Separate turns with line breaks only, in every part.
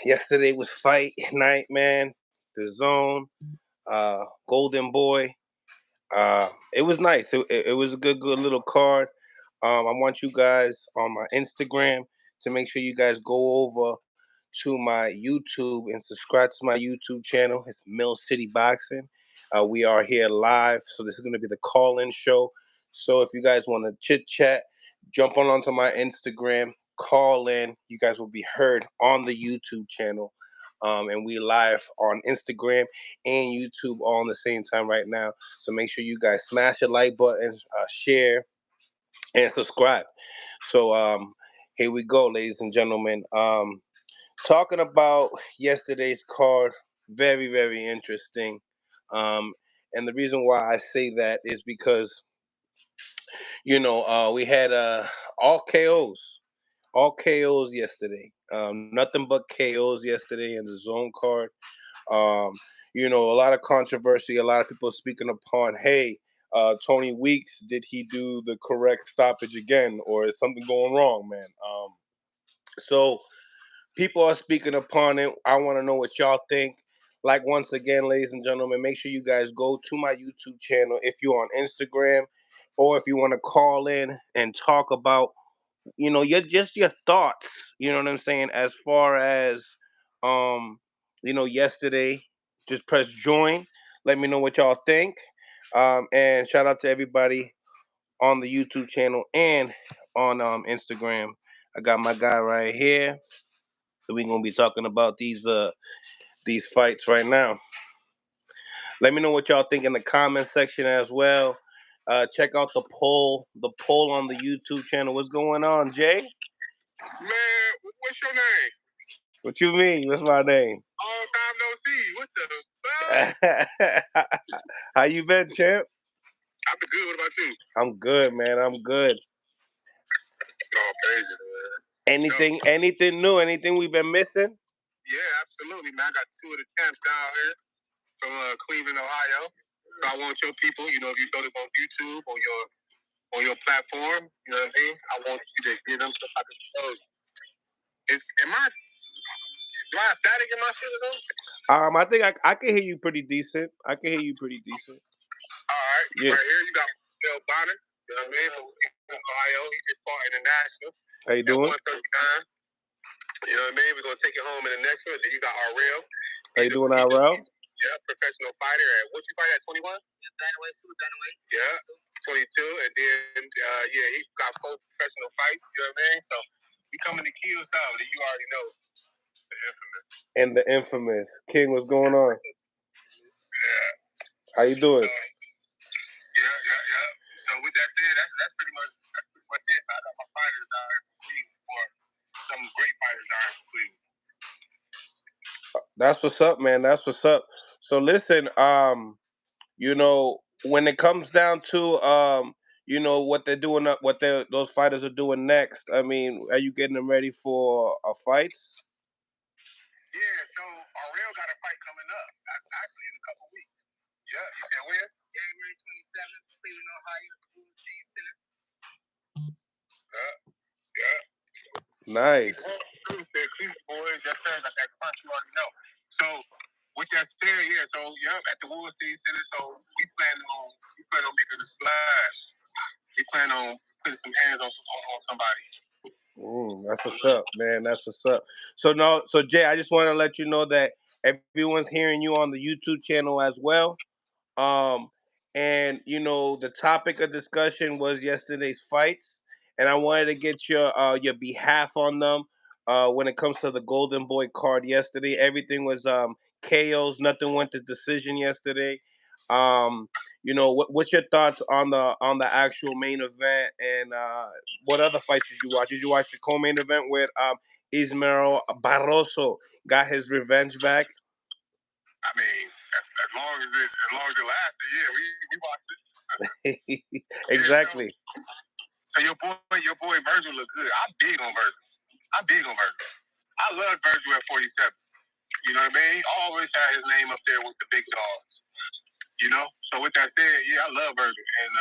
Yesterday was fight night, man. The Zone, Golden Boy. It was nice. It was a good little card. I want you guys on my Instagram to make sure you guys go over to my YouTube and subscribe to my YouTube channel. It's Millcityboxing. We are here live, so this is going to be the call-in show. So if you guys want to chit chat, jump onto my Instagram, call in. You guys will be heard on the YouTube channel, and we live on Instagram and YouTube all on the same time right now. So make sure you guys smash the like button, share, and subscribe. So here we go, ladies and gentlemen. Talking about yesterday's card, very interesting. And the reason why I say that is because we had all KOs, all KOs yesterday. Nothing but KOs yesterday in the Zone card. Um, a lot of controversy, a lot of people speaking upon, hey, Tony Weeks, did he do the correct stoppage again, or is something going wrong, man? So people are speaking upon it. I want to know what y'all think. Like, once again, ladies and gentlemen, make sure you guys go to my YouTube channel if you're on Instagram, or if you want to call in and talk about, your thoughts. You know what I'm saying? As far as, yesterday, just press join. Let me know what y'all think. And shout out to everybody on the YouTube channel and on Instagram. I got my guy right here. So we're gonna be talking about these fights right now. Let me know what y'all think in the comment section as well. Check out the poll on the YouTube channel. What's going on, Jay?
Man, what's your name?
What you mean? What's my name?
Long time no see. What the
fuck? How you been, champ?
I've been good. What about you?
I'm good, man. I'm good.
Oh, crazy, man.
Anything new? Anything we've been missing?
Yeah, absolutely, man. I got 2 of the champs down here from Cleveland, Ohio. So I want your people, if you throw this on YouTube, on your platform, you know what I mean? I want you to give them some type of shows. Do I have static in my shit or something?
I think I can hear you pretty decent. I can hear you pretty decent.
All right. Yeah. Right here, you got Bill Bonner. You know what I mean? From Ohio. He just fought international.
How you doing?
At 139. You know what I mean? We're going to take it home in the next one. Then you got Ariel.
How you doing, Ariel?
Yeah, professional fighter. What you fight at 21? Yeah, bantamweight. Yeah, 22. And then, he got 4 professional fights. You know what I mean? So we coming to kill something that you already know. The infamous.
And the infamous. King, what's going on?
Yeah.
How you doing?
Yeah. So with that said, that's pretty much it. I got my fighters down here from Cleveland, or some great fighters down here from Cleveland.
That's what's up, man. That's what's up. So listen, when it comes down to what they're doing, those fighters are doing next. I mean, are you getting them ready for fights?
Yeah, so Ariel got a fight coming up. Actually, in a couple weeks. Yeah, you said when? January 27th, Cleveland, Ohio, Ortiz Center. Yeah.
Nice.
Cleveland boys, that sounds like that punch you already know. So with that said, at the Ortiz Center. So we plan on making a splash. We plan on putting some hands on somebody.
That's what's up, man. That's what's up. So Jay, I just want to let you know that everyone's hearing you on the YouTube channel as well. And the topic of discussion was yesterday's fights, and I wanted to get your behalf on them. When it comes to the Golden Boy card yesterday, everything was KOs. Nothing went to decision yesterday. What's your thoughts on the actual main event, and what other fights did you watch? Did you watch the co-main event with Ismail Barroso got his revenge back?
I mean, as long as it lasted, we watched it.
Exactly.
So your boy Virgel look good. I'm big on Virgil. I love Virgil at 47. You know what I mean? Always had his name up there with the big dogs. So with that said, I love Virgil. And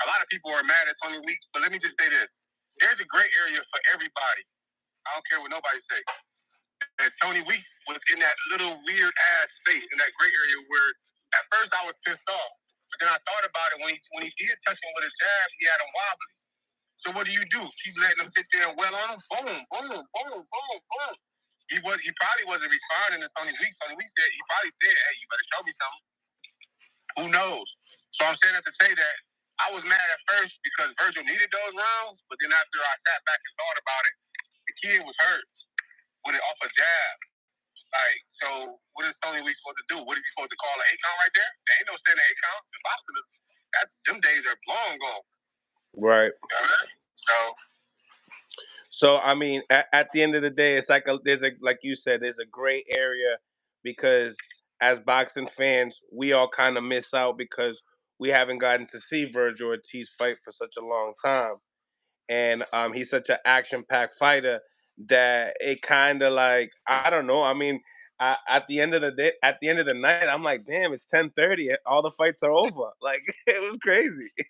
a lot of people are mad at Tony Weeks, but let me just say this. There's a gray area for everybody. I don't care what nobody say. Tony Weeks was in that little weird ass space in that gray area where at first I was pissed off, but then I thought about it when he did touch him with a jab, he had him wobbly. So what do? Keep letting him sit there and well on him? Boom, boom, boom, boom, boom. He probably wasn't responding to Tony Weeks. Tony Weeks he probably said, "Hey, you better show me something." Who knows? So I'm saying that to say that I was mad at first because Virgil needed those rounds, but then after I sat back and thought about it, the kid was hurt with it off a jab. Like, so what is Tony Weeks supposed to do? What is he supposed to call an 8 count right there? There ain't no standing 8 counts. In boxing, them days are long gone.
Right.
So
So I mean, at the end of the day, it's like like you said, there's a gray area because as boxing fans, we all kind of miss out because we haven't gotten to see Virgil Ortiz fight for such a long time, and he's such an action-packed fighter that it kind of like I don't know. I mean, at the end of the day, at the end of the night, I'm like, damn, it's 10:30. All the fights are over. Like it was crazy.
Yeah.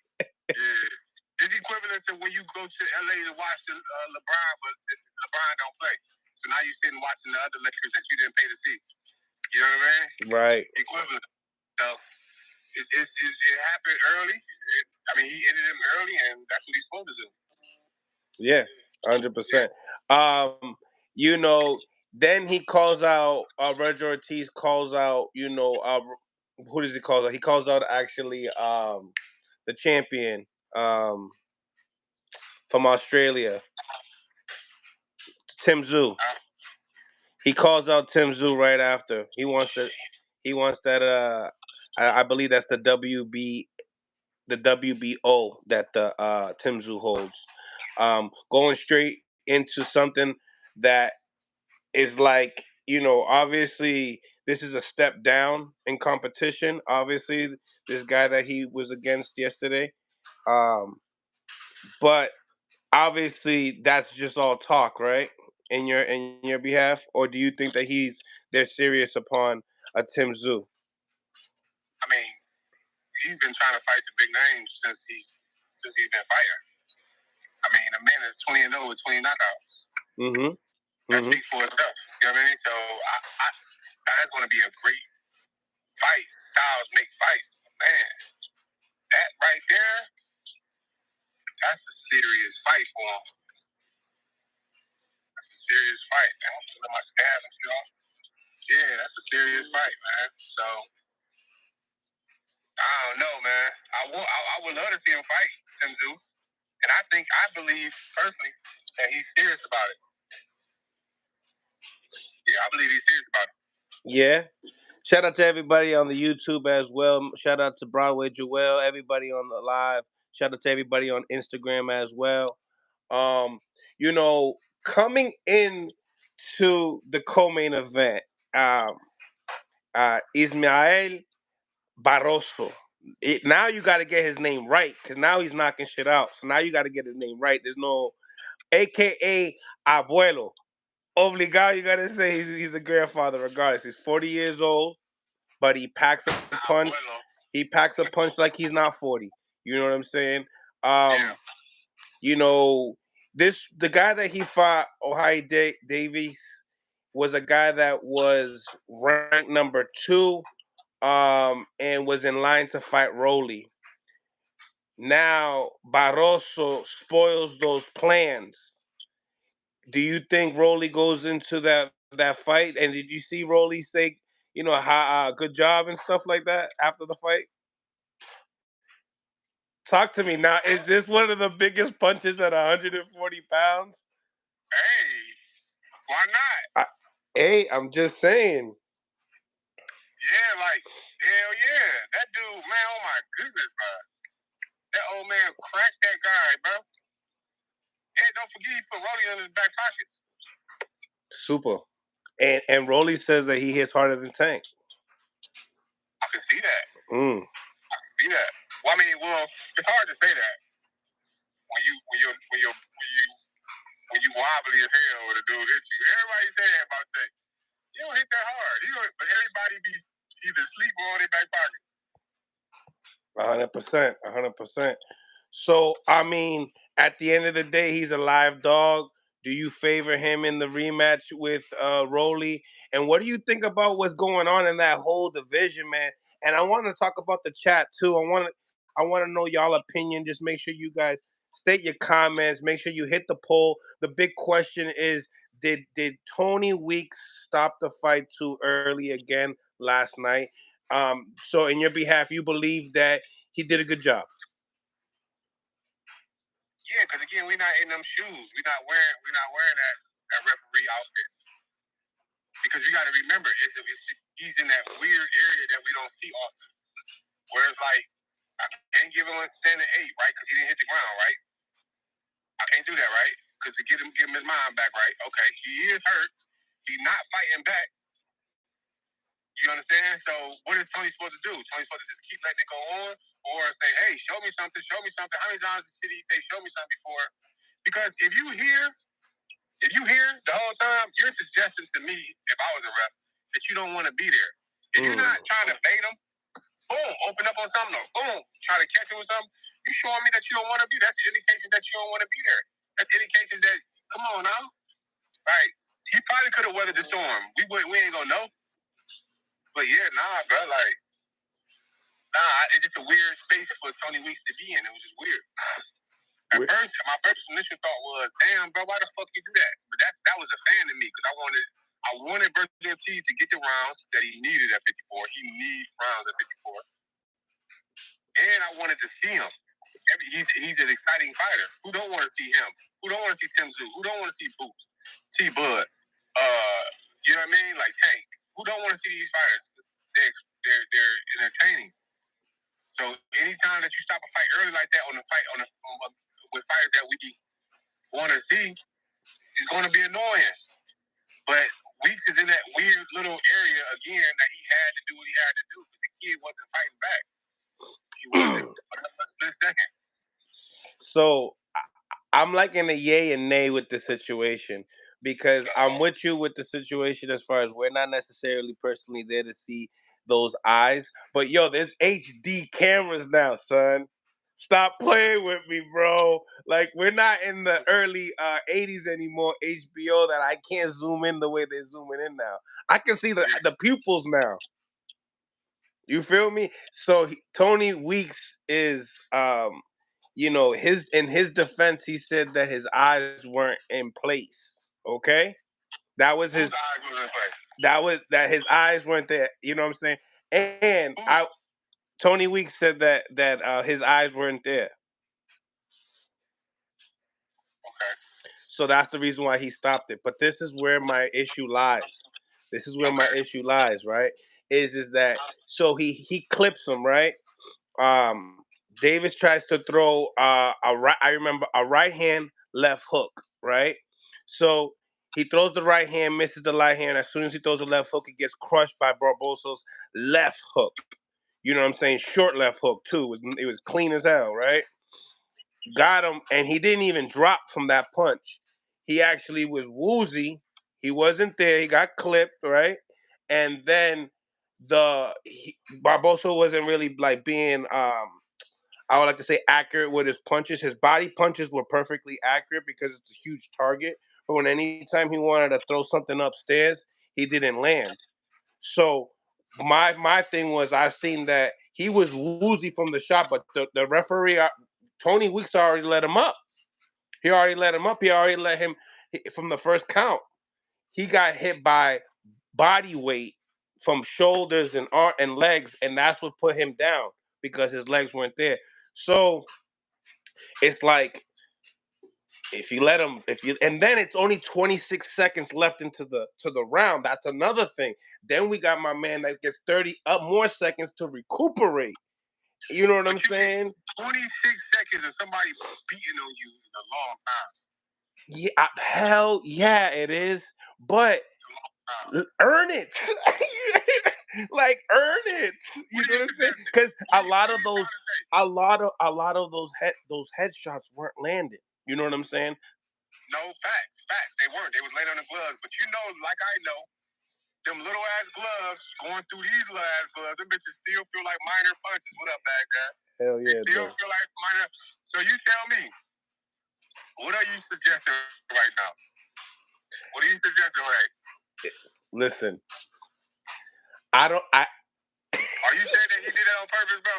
It's equivalent to when you go to LA to watch LeBron, but LeBron don't play. So now you're sitting watching the other Lakers that you didn't pay to see. You know what I mean?
Right.
Equivalent. So it happened early. He ended him early, and that's what he's supposed to do.
Yeah, 100%. You know, then he calls out Virgil Ortiz calls out, who does he call out? He calls out actually the champion from Australia, Tim Tszyu. He calls out Tim Tszyu right after. He wants that I believe that's the WBO that the Tim Tszyu holds. Going straight into something that is like, obviously this is a step down in competition. Obviously, this guy that he was against yesterday. But obviously that's just all talk, right? In your behalf, or do you think that they're serious upon a Tim Tszyu?
He's been trying to fight the big names since he's been fighting. The man is 20-0 with 20 knockouts.
Mm-hmm.
That speaks for itself. You know what I mean? So that's going to be a great fight. Styles make fights. Man, that right there, that's a serious fight for him. That's a serious fight, man. I'm pulling my scab and shit off. Yeah, that's a serious fight, man. So I don't know, man. I would love to see him fight Tim Tszyu, and I believe personally that he's serious about it. Yeah, I believe he's serious about it.
Yeah. Shout out to everybody on the YouTube as well. Shout out to Broadway Joel, everybody on the live. Shout out to everybody on Instagram as well. Coming in to the co-main event, Ismail Barroso. Now you got to get his name right because now he's knocking shit out. So now you got to get his name right. There's no AKA Abuelo. Obligado, you got to say he's a grandfather regardless. He's 40 years old, but he packs a punch. He packs a punch like he's not 40. You know what I'm saying? The guy that he fought, Ohio Davies, was a guy that was ranked number 2, and was in line to fight Rolly. Now Barroso spoils those plans. Do you think Rolly goes into that fight? And did you see Rolly say, good job and stuff like that after the fight? Talk to me now. Is this one of the biggest punches at 140 pounds?
Hey, why not?
I'm just saying.
Yeah, hell yeah. That dude, man, oh my goodness, bro. That old man cracked that guy, bro. Hey, don't forget he put Rolly in his back pockets.
Super. And Rolly says that he hits harder than Tank.
I can see that. I can see that. Well, it's hard to say that when you wobbly as hell when a dude hits you. Everybody say that about Tank. You don't hit that hard. But everybody be either sleep or on their back pocket.
100%. So, at the end of the day, he's a live dog. Do you favor him in the rematch with Rolly? And what do you think about what's going on in that whole division, man? And I want to talk about the chat too. I want to know y'all opinion. Just make sure you guys state your comments. Make sure you hit the poll. The big question is: Did Tony Weeks stop the fight too early again last night? So, in your behalf, you believe that he did a good job.
Yeah, because again, we're not in them shoes. We're not wearing that referee outfit. Because you got to remember, he's in that weird area that we don't see often. Where it's like, I can't give him a standing 8, right? Because he didn't hit the ground, right? I can't do that, right? Because to give him his mind back, right? Okay, he is hurt. He's not fighting back. You understand? So what is Tony supposed to do? Tony's supposed to just keep letting it go on, or say, "Hey, show me something. Show me something." How many times did he say, "Show me something" before? Because if you hear the whole time, you're suggesting to me, if I was a ref, that you don't want to be there. If you're not trying to bait him, boom, open up on something, or boom, try to catch him with something, you showing me that you don't want to be. That's an indication that you don't want to be there. That's an indication that, come on now, right? He probably could have weathered the storm. We ain't gonna know. But yeah, nah, bro, like, it's just a weird space for Tony Weeks to be in. It was just weird. At first, my first initial thought was, "Damn, bro, why the fuck you do that?" But that was a fan of me because I wanted Virgil Ortiz to get the rounds that he needed at 54. He needs rounds at 54, and I wanted to see him. He's an exciting fighter. Who don't want to see him? Who don't want to see Tim Zoo? Who don't want to see Boots? T Bud? You know what I mean? Like Tank. Who don't want to see these fighters? They're entertaining. So anytime that you stop a fight early like that with fighters that we want to see, it's going to be annoying. But Weeks is in that weird little area again that he had to do what he had to do because the kid wasn't fighting back. He wasn't. For a split second.
So I'm like in a yay and nay with the situation because I'm with you with the situation as far as we're not necessarily personally there to see those eyes. But yo, there's HD cameras now, son. Stop playing with me, bro. Like we're not in the early 80s anymore, HBO, that I can't zoom in the way they're zooming in now. I can see the pupils now. You feel me? So Tony Weeks is his in his defense, he said that his eyes weren't in place. Okay? That was his that his eyes weren't there. You know what I'm saying? And I Tony Weeks said that his eyes weren't there.
Okay.
So that's the reason why he stopped it. But this is where my issue lies. This is where my issue lies, right? Is that so he clips him, right? Um, Davis tries to throw a right. I remember a right hand left hook, right? So he throws the right hand, misses the right hand. As soon as he throws the left hook, he gets crushed by Barboso's left hook. You know what I'm saying? Short left hook too. It was clean as hell, right? Got him, and he didn't even drop from that punch. He actually was woozy. He wasn't there. He got clipped, right? And then Barboso wasn't really like being I would like to say accurate with his punches. His body punches were perfectly accurate because it's a huge target. But when anytime he wanted to throw something upstairs, he didn't land. So my thing was I seen that he was woozy from the shot, but the referee Tony Weeks already let him up. He already let him up. He already let him from the first count. He got hit by body weight from shoulders and arm and legs, and that's what put him down because his legs weren't there. So it's like if you let him, if you, and then it's only 26 seconds left into the round. That's another thing. Then we got my man that gets 30 up more seconds to recuperate. You know what I'm saying?
26 seconds of somebody beating on you is a long time.
Yeah, hell yeah, it is. But earn it. Like earn it. You know what I'm saying? Because a lot of those headshots weren't landed. You know what I'm saying?
No, facts. They weren't. They was laying on the gloves. But you know, like I know, them little ass gloves going through these little ass gloves, them bitches still feel like minor punches. What up, bad guy?
Hell yeah,
they still feel like minor. So you tell me, what are you suggesting right now? What do you suggest, Ray?
Listen, I don't.
Are you saying that he did that on purpose, bro?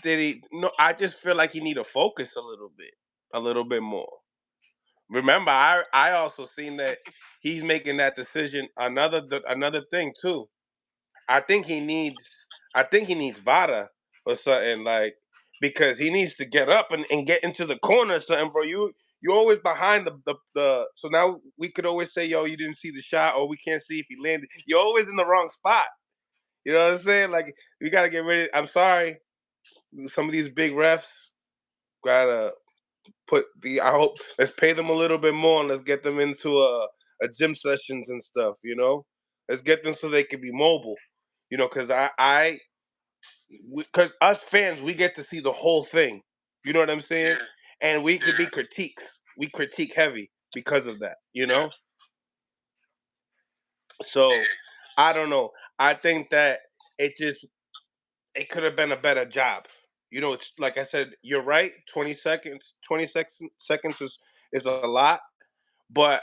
Did he? No, I just feel like he need to focus a little bit more. Remember, I also seen that he's making that decision. Another thing too. I think he needs. I think he needs Vada or something like because he needs to get up and get into the corner or something, bro. You're always behind the. So now we could always say, yo, you didn't see the shot, or we can't see if he landed. You're always in the wrong spot. You know what I'm saying? Like we gotta get rid of. I'm sorry, some of these big refs gotta I hope let's pay them a little bit more and let's get them into a gym sessions and stuff, you know? Let's get them so they can be mobile. You know, because us fans, we get to see the whole thing. You know what I'm saying? And we could be critiques. We critique heavy because of that, you know? So I don't know. I think that it could have been a better job. You know, it's like I said, you're right. 20 seconds is a lot, but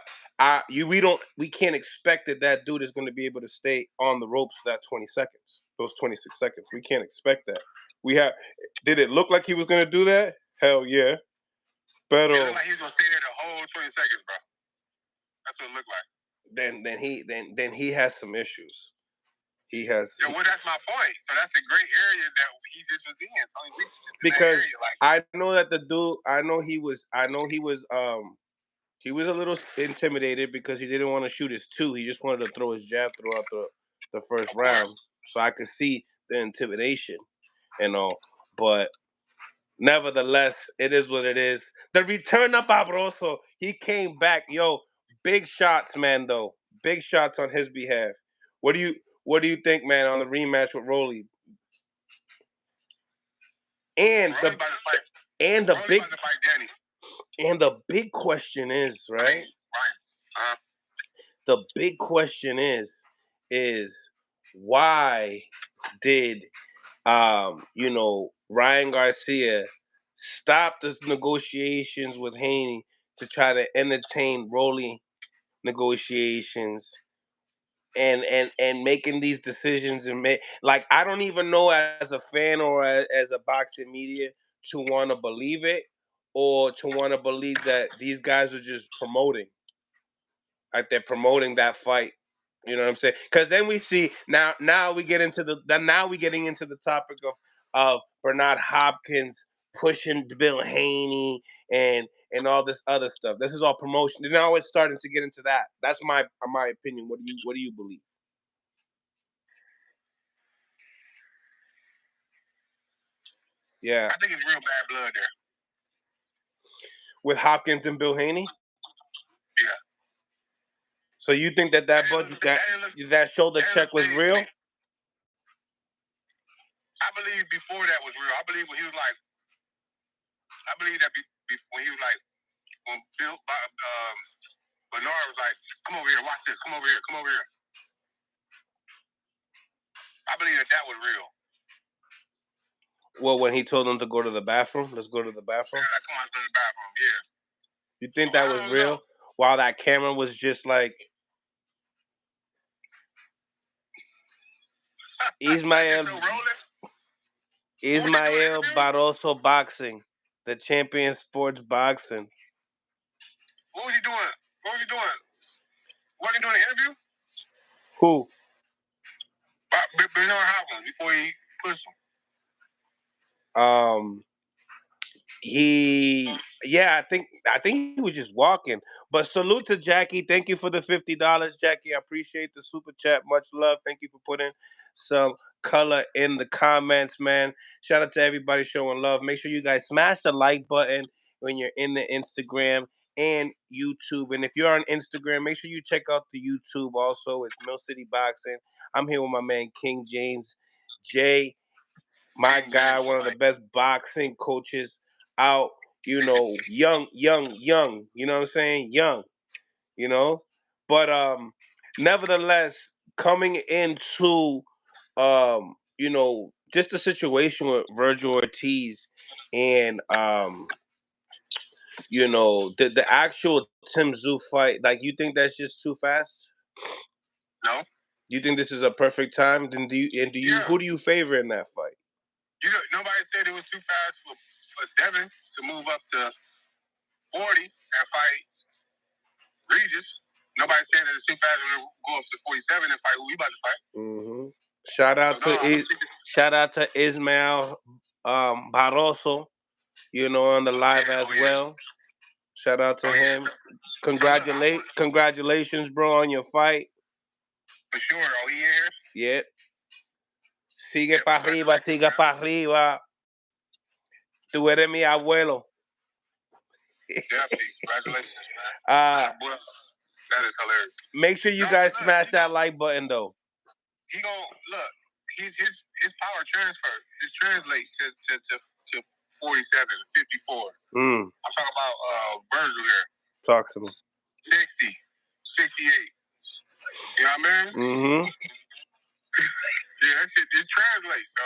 we can't expect that dude is going to be able to stay on the ropes for that 20 seconds, those 26 seconds. We can't expect that. We have. Did it look like he was going to do that? Hell yeah. But
it looked like he was going to stay there the whole 20 seconds, bro. That's what it looked like.
Then he has some issues. He has.
Yeah, well, that's my point. So that's the great area that he just was in. Tony Weeks was just in
Because
that area, like.
I know that the dude. He was a little intimidated because he didn't want to shoot his two. He just wanted to throw his jab throughout the first round. So I could see the intimidation and all. But nevertheless, it is what it is. The return of Barroso, he came back. Yo, big shots, man, though. Big shots on his behalf. What do you think, man, on the rematch with Rolly? And
Rolly
the
about to fight.
and the
Rolly
big
about to fight Danny.
and the big question is, right?
Right.
The big question is why did Ryan Garcia stop the negotiations with Haney to try to entertain Rolly negotiations and making these decisions and make like I don't even know as a fan or as a boxing media to want to believe it or to want to believe that these guys are just promoting like they're promoting that fight. You know what I'm saying? Because then we see now we get into now we getting into the topic of Bernard Hopkins pushing Bill Haney and all this other stuff. This is all promotion. And now it's starting to get into that. That's my opinion. What do you believe? Yeah,
I think it's real bad blood there.
with Hopkins and Bill Haney.
Yeah.
So you think that shoulder check was real?
I believe before that was real. I believe when he was like, I believe that when he was like, when Bernard was like, come over here, watch this, come over here, come over here. I believe that was real.
Well, when he told them to go to the bathroom, let's go to the bathroom.
Yeah, come on, go to the bathroom. Yeah.
You think that was real? Know. While that camera was just like Ismail Barroso boxing, the champion sports boxing.
What was he doing? What was he doing? Was he doing an interview?
Who?
Bernard Hopkins before he pushed him.
I think he was just walking. But salute to Jackie. Thank you for the $50, Jackie. I appreciate the super chat. Much love. Thank you for putting some color in the comments, man. Shout out to everybody showing love. Make sure you guys smash the like button when you're in the Instagram and YouTube. And if you're on Instagram, make sure you check out the YouTube also. It's Millcityboxing. I'm here with my man King James J. My guy, one of the best boxing coaches out, young, you know what I'm saying? Young, you know? But nevertheless, coming into just the situation with Virgil Ortiz and you know, the actual Tim Tszyu fight, like, you think that's just too fast?
No.
You think this is a perfect time? Then who do you favor in that fight?
Nobody said it was too fast for Devin to move up to 40 and fight Regis. Nobody said that it's too fast to go up to 47 and fight who we about to fight.
Mm-hmm. Shout out to Ismail, Barroso, you know, on the live as well. Shout out to him. Congratulations, bro, on your fight.
For sure. Oh, he in here?
Yeah. Sigue para arriba, sigue para arriba. Tú eres mi abuelo.
Definitely. Congratulations, man. That is hilarious.
Make sure you guys smash that like button, though.
He gonna look. His power transfer. It translates to 47, 54. I'm talking about Virgil here.
Talk to me.
60, 68. You know what I mean?
Mm-hmm.
Yeah, that shit just translates, so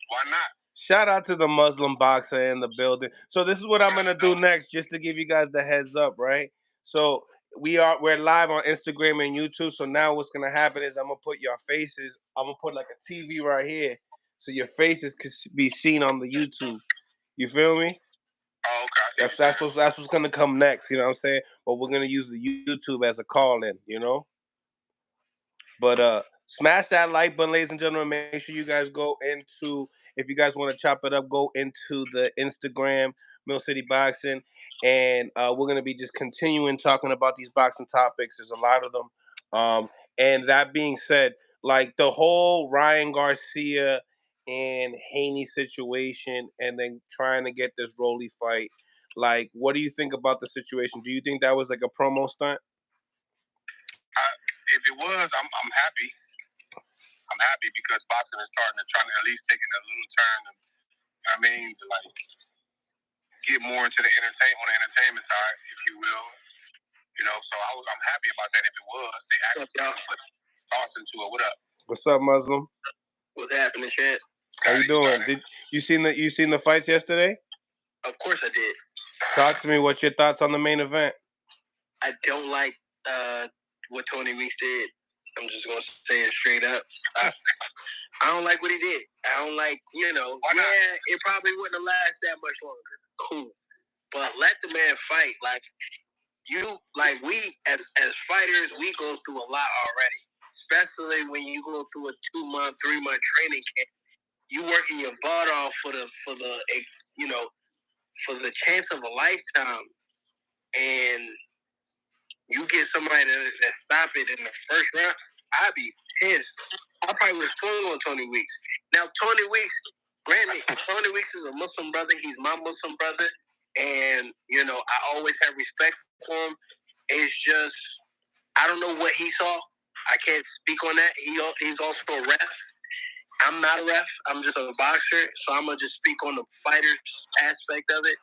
why not?
Shout out to the Muslim boxer in the building. So this is what I'm gonna do next, just to give you guys the heads up, right? So we're live on Instagram and YouTube. So now what's gonna happen is I'm gonna put your faces. I'm gonna put like a TV right here, so your faces can be seen on the YouTube. You feel me?
Oh, okay.
That's what's gonna come next. You know what I'm saying? But we're gonna use the YouTube as a call-in. You know. But smash that like button, ladies and gentlemen. Make sure you guys go into, if you guys want to chop it up, go into the Instagram, Millcityboxing, and we're gonna be just continuing talking about these boxing topics. There's a lot of them. And that being said, like the whole Ryan Garcia and Haney situation, and then trying to get this Rolly fight. Like, what do you think about the situation? Do you think that was like a promo stunt?
If it was, I'm happy. I'm happy because boxing is trying to at least taking a little turn. You know what I mean? To like get more into the entertainment side, if you will. You know, so I'm happy about that. If it was, they actually put thoughts into it. What up?
What's up, Muslim?
What's happening, Chad?
How you doing? Did you seen the fights yesterday?
Of course I did.
Talk to me. What's your thoughts on the main event?
I don't like what Tony Weeks did. I'm just gonna say it straight up. I don't like what he did. I don't like, it probably wouldn't have lasted that much longer. Cool. But let the man fight. We as fighters, we go through a lot already. Especially when you go through a 2-month, 3-month training camp. You working your butt off for the chance of a lifetime. And you get somebody that stop it in the first round, I'd be pissed. I probably would swung on Tony Weeks. Now, Tony Weeks, granted, Tony Weeks is a Muslim brother. He's my Muslim brother. And, I always have respect for him. It's just, I don't know what he saw. I can't speak on that. He's also a ref. I'm not a ref. I'm just a boxer. So I'm going to just speak on the fighter's aspect of it.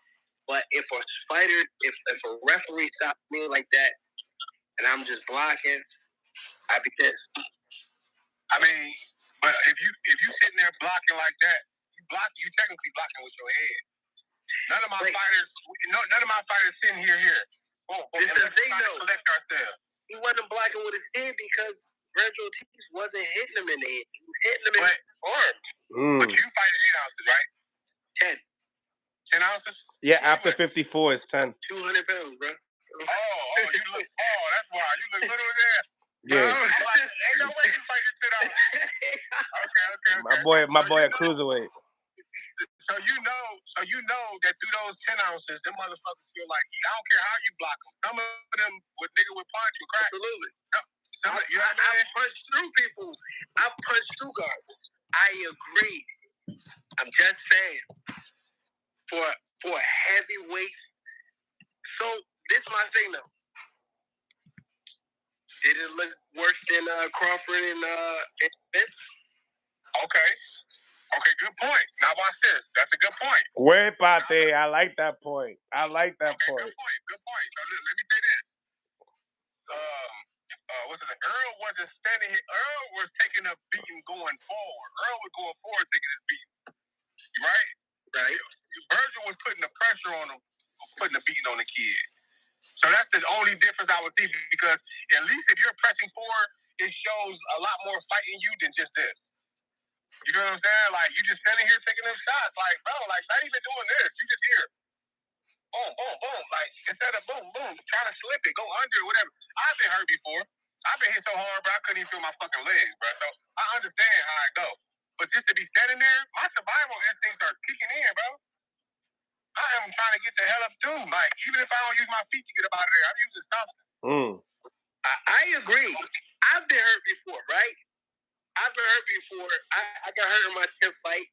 But if a referee stops me like that, and I'm just blocking, I'd be pissed. I mean, but if you sitting there blocking like that, you technically blocking with your head. None of my fighters sitting here. It's the thing though. Collect ourselves. He wasn't blocking with his head because Virgil Ortiz wasn't hitting him in the head. He was hitting him in his arm. But you fight 8 ounces, right? 10. 10 ounces?
Yeah, after 54 it's 10.
200 pounds, bro. Oh, you look small. That's why. You look little as that.
Yeah.
Ain't no way you fighting 10 ounces. Okay.
My boy a cruiserweight.
So you know that through those 10 ounces, them motherfuckers feel like I don't care how you block them. Some of them with punch with crack. Absolutely. I've punched through people. I've punched through guards. I agree. I'm just saying. For a heavyweight. So this is my thing though. Did it look worse than Crawford and Vince? Okay, good point. Now watch this. That's a good point.
Huepate. I like that point. Good point.
So let me say this. Earl wasn't standing here. Earl was taking a beating going forward. Earl was going forward taking his beating. Right? Virgil was putting the pressure on him, putting the beating on the kid. So that's the only difference I would see, because at least if you're pressing forward, it shows a lot more fight in you than just this. You know what I'm saying? Like, you just standing here taking them shots. Like, bro, like, not even doing this. You just here. Boom, boom, boom. Like, instead of boom, boom, trying to slip it, go under, whatever. I've been hurt before. I've been hit so hard, bro, I couldn't even feel my fucking legs, bro. So I understand how I go. But just to be standing there, my survival instincts are kicking in, bro. I am trying to get the hell up, too. Like, even if I don't use my feet to get up out of there, I'm using something.
I agree. I've been hurt before, right? I've been hurt before. I got hurt in my 10th fight.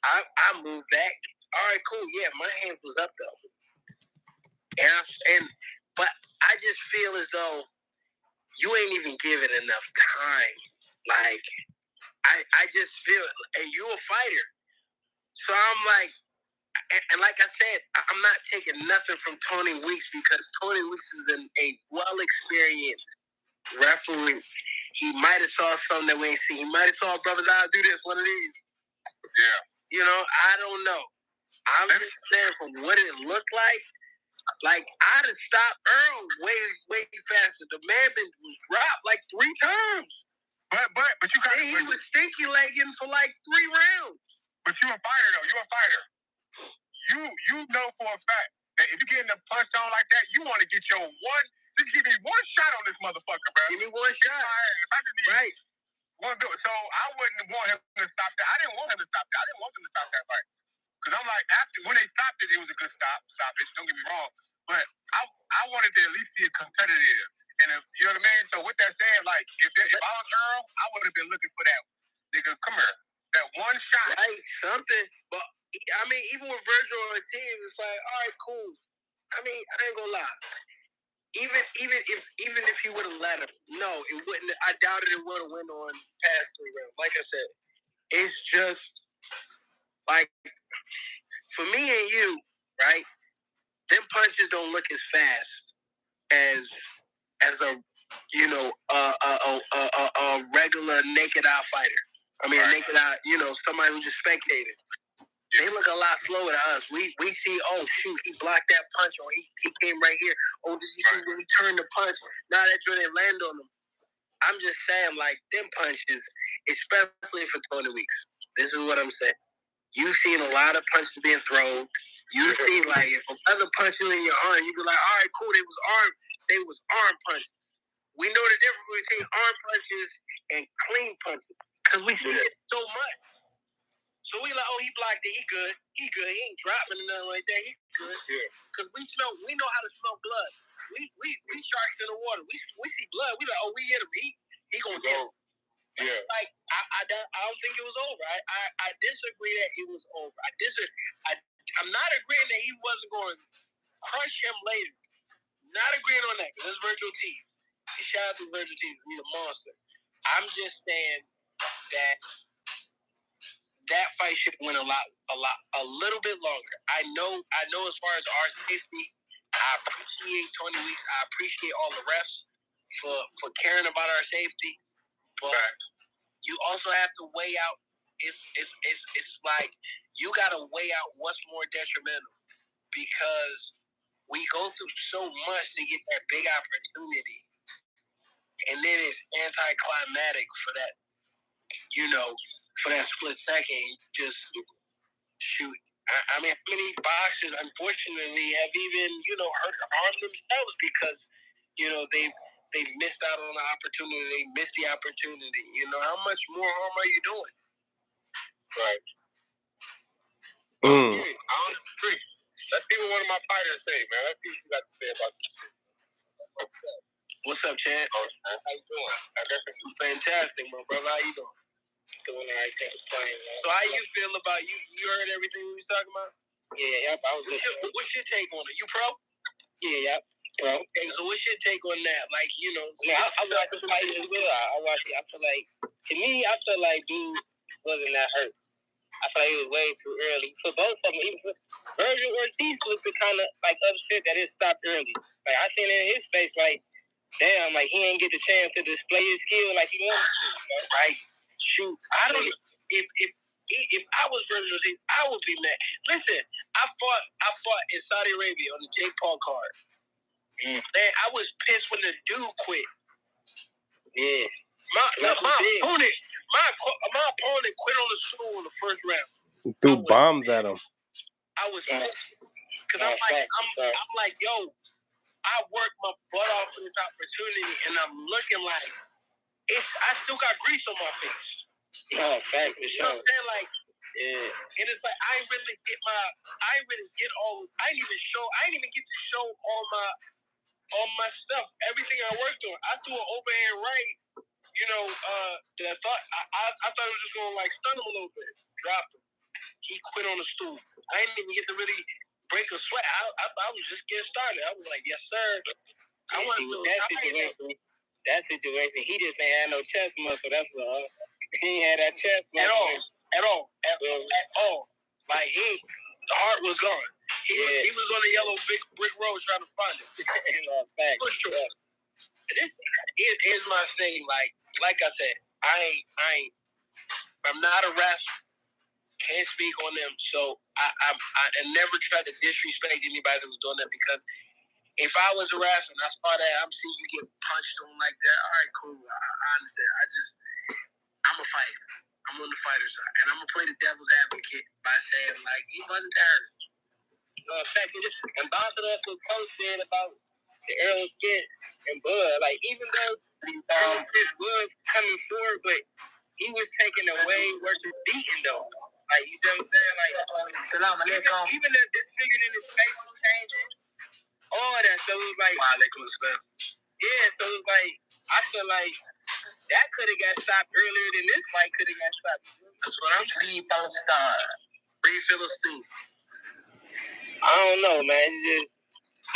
I moved back. All right, cool. Yeah, my hand was up, though. But I just feel as though you ain't even giving enough time. Like, I just feel, and you a fighter. So I'm like, and like I said, I'm not taking nothing from Tony Weeks, because Tony Weeks is a well-experienced referee. He might have saw something that we ain't seen. He might have saw brothers out do this, one of these.
Yeah.
You know, I don't know. I'm just saying, from what it looked like I'd have stopped Earl way faster. The man was dropped like 3 times.
But you got.
He was stinky legging for like 3 rounds.
But you a fighter though. You a fighter. You know for a fact that if you getting a punch on like that, you want to get your one. Just give me one shot on this motherfucker, bro.
Give me one shot.
I just need
right.
One do it. So I wouldn't want him to stop that. I didn't want him to stop that. I didn't want him to stop that fight. Because I'm like, when they stopped it, it was a good stoppage. Don't get me wrong. But I wanted to at least see it competitive. And if, you know what I mean? So with that said, like, if I was Earl, I would have been looking for that. Nigga, come here. That one shot.
Right, something. But, I mean, even with Virgil or Ortiz, it's like, all right, cool. I mean, I ain't gonna lie. Even if he would have let him, no, it wouldn't. I doubted it would have went on past 3 rounds. Like I said, it's just like, for me and you, right? Them punches don't look as fast as a regular naked eye fighter. I mean,
right.
naked eye, somebody who just spectated. They look a lot slower to us. We see, oh shoot, he blocked that punch, or he came right here. Oh, did you see when he turned the punch? Now that's when they land on him. I'm just saying, like, them punches, especially for Tony Weeks. This is what I'm saying. You've seen a lot of punches being thrown. You see, like, if a brother punch you in your arm, you be like, all right, cool, they was arm punches. We know the difference between arm punches and clean punches, because we see it so much. So we like, oh, he blocked it, he good. He ain't dropping or nothing like that, he good. Yeah. Because we know how to smell blood. We sharks in the water. We see blood, we like, oh, we hit him, he gonna get him.
Yeah.
Like, I don't think it was over. I disagree that it was over. I'm not agreeing that he wasn't going to crush him later. Not agreeing on that, because it's Virgil Ortiz. Shout out to Virgil Ortiz. He's a monster. I'm just saying that fight should win a little bit longer. I know as far as our safety, I appreciate Tony Weeks. I appreciate all the refs for caring about our safety. But you also have to weigh out. It's like you got to weigh out what's more detrimental, because we go through so much to get that big opportunity, and then it's anticlimactic for that, for that split second. Just shoot. I mean, how many boxers, unfortunately, have even harmed themselves because they missed out on the opportunity. They missed the opportunity. How much more harm are you doing?
Right. I honestly agree. Let's see what one of my fighters say, man. Let's see what you got to say about this shit.
What's up, Chad?
Oh, man. How you doing?
I'm fantastic, my brother. How you doing? Doing all right. So how you feel about you? You heard everything we was talking about? Yeah, yep. What's your take on it? You pro? Yeah, yep. Pro. Okay, so what's your take on that? Like,
I watch the fight as well. I watch it. I feel like, to me, dude wasn't that hurt. I feel like it was way too early. For both of them, even for Virgil Ortiz looked kind of like upset that it stopped early. Like, I seen it in his face, like, damn, like he ain't get the chance to display his skill like he wanted to.
Right. Shoot. I don't. If If I was Virgil, I would be mad. Listen, I fought in Saudi Arabia on the Jake Paul card. Man, I was pissed when the dude quit. Yeah. My opponent quit on the stool in the first round.
He threw bombs at him.
I was pissed because I'm like, yo, I worked my butt off for this opportunity, and I'm looking like I still got grease on my face. Oh, facts for sure. You know what I'm saying? Like, yeah. And it's like I didn't even get to show all my stuff, everything I worked on. I threw an overhand right, that I thought it was just gonna like stun him a little bit. Dropped him. He quit on the stool. I didn't even get to really break a sweat. I was just getting started. I was like, yes, sir. I want to do that situation. He just ain't had no chest muscle. That's all. He ain't had that chest muscle at all. Like the heart was gone. He was on the yellow brick road trying to find it. Here's my thing. Like I said, I'm not a ref. Can't speak on them. So I never tried to disrespect anybody that was doing that, because if I was a ref and I saw that, I'm seeing you get punched on like that. All right, cool. I understand. I'm a fighter. I'm on the fighter side, and I'm gonna play the devil's advocate by saying like he wasn't hurt. In fact, and bouncing off what Coach said about the Earl Skit and Bud, like even though this was coming forward, but he was taking away versus beating though. Like you see what I'm saying? Like even the disfigured in his face was changing. All that, so it was like yeah, so it was like I feel like that could have got stopped earlier than this fight could have got stopped. That's what I'm saying. Don't stop. Free Philistine. I don't know, man. It's just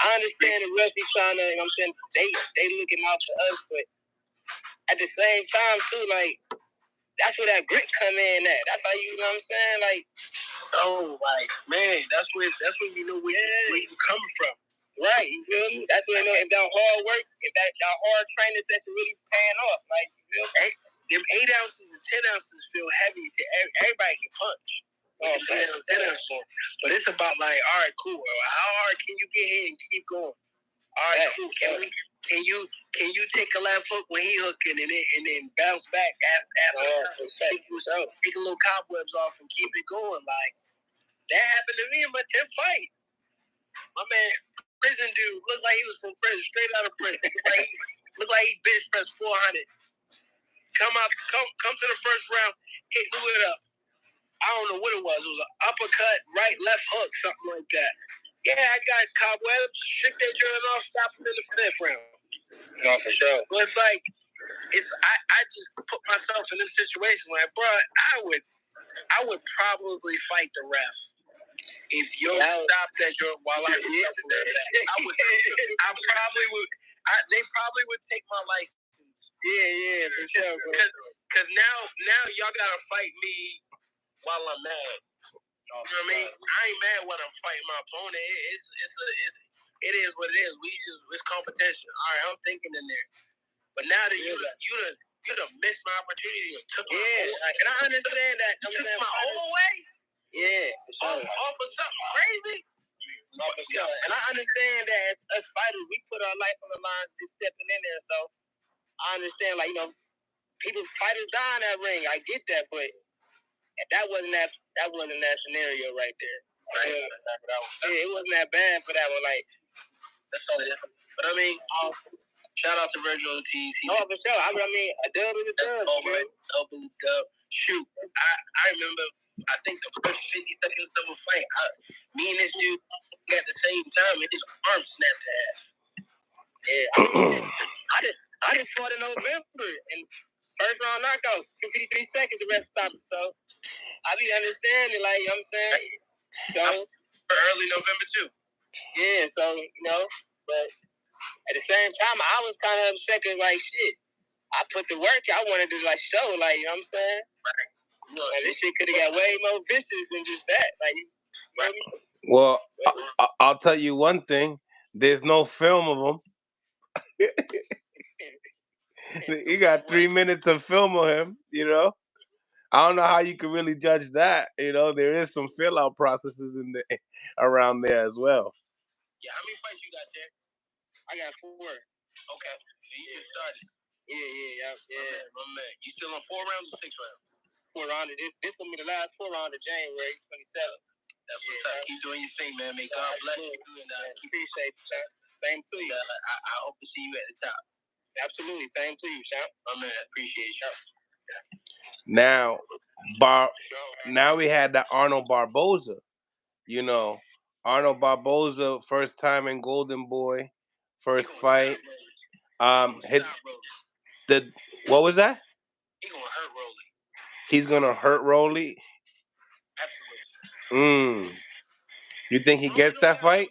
I understand the refs trying to, you know what I'm saying, they looking out for us, but at the same time too, like that's where that grit come in at. That's how you know what I'm saying, like man, that's where you know where you coming from. Right, you feel me? That's when you know if that hard work, if that hard training session really paying off. Like, you feel me? Them 8 ounces and 10 ounces feel heavy. Everybody can punch. 10 ounces. But it's about like, all right, cool. How hard can you get here and keep going? All right, cool. Can you take a left hook when he hooking and then bounce back after take a little cobwebs off and keep it going? Like that happened to me in my 10th fight. My man, prison dude, looked like he was from prison, straight out of prison. Looked like he bench pressed 400. Come to the first round, hit the it up. I don't know what it was. It was an uppercut, right, left hook, something like that. Yeah, I got cobwebs, shook that joint off, stopped him in the 5th round. No, for sure. But it's like, I just put myself in this situation like, bro, I would probably fight the ref. If Yo stops that joint while I probably would. They probably would take my license. Yeah, for sure. Because now y'all gotta fight me while I'm mad. You know what I mean? I ain't mad when I'm fighting my opponent. It is what it is. It's competition. All right, I'm thinking in there. But now that you done missed my opportunity, took my and I understand that. You took my whole way. Yeah, off of something crazy. And I understand that as fighters, we put our life on the line just stepping in there. So I understand, like, you know, fighters die in that ring. I get that, but that wasn't that scenario right there. Right. It wasn't that bad for that one. Like that's all it is. But I mean, shout out to Virgil Ortiz. For sure. I mean, a dub is a dub. Dub is a dub. Shoot, I remember. I think the first 50 seconds of a fight, me and this dude at the same time, and his arm snapped to half. Yeah, I just fought in November, and first round knockout, 53 seconds, the rest stopped. So I be understanding, like, you know what I'm saying? So early November too. Yeah, so you know, but at the same time, I was kind of upset because, like, shit, I put the work. I wanted to like show, like, you know what I'm saying? Right. Like, this shit could have got way more vicious than just that. Like, you know what I mean?
Well, I'll tell you one thing. There's no film of him. He got 3 minutes of film of him, you know. I don't know how you can really judge that. You know, there is some fill out processes in the around there as well.
Yeah, how many fights you got, Ted? I got 4. Okay, you just started. Yeah. My man. You still on 4 rounds or 6 rounds? 4 rounds. This gonna be the last 4 rounds of January 27th. That's what's up. Keep doing your thing, man. May God bless you. And keep it safe, champ. Same to you. I hope to see you at the top. Absolutely. Same to you, champ. My man, appreciate you.
Now, now we had that Arnold Barboza. You know, Arnold Barboza, first time in Golden Boy, first fight. Hit the what was that?
He's gonna hurt Rolly.
He's gonna hurt Rolly.
Absolutely.
You think he gets that fight?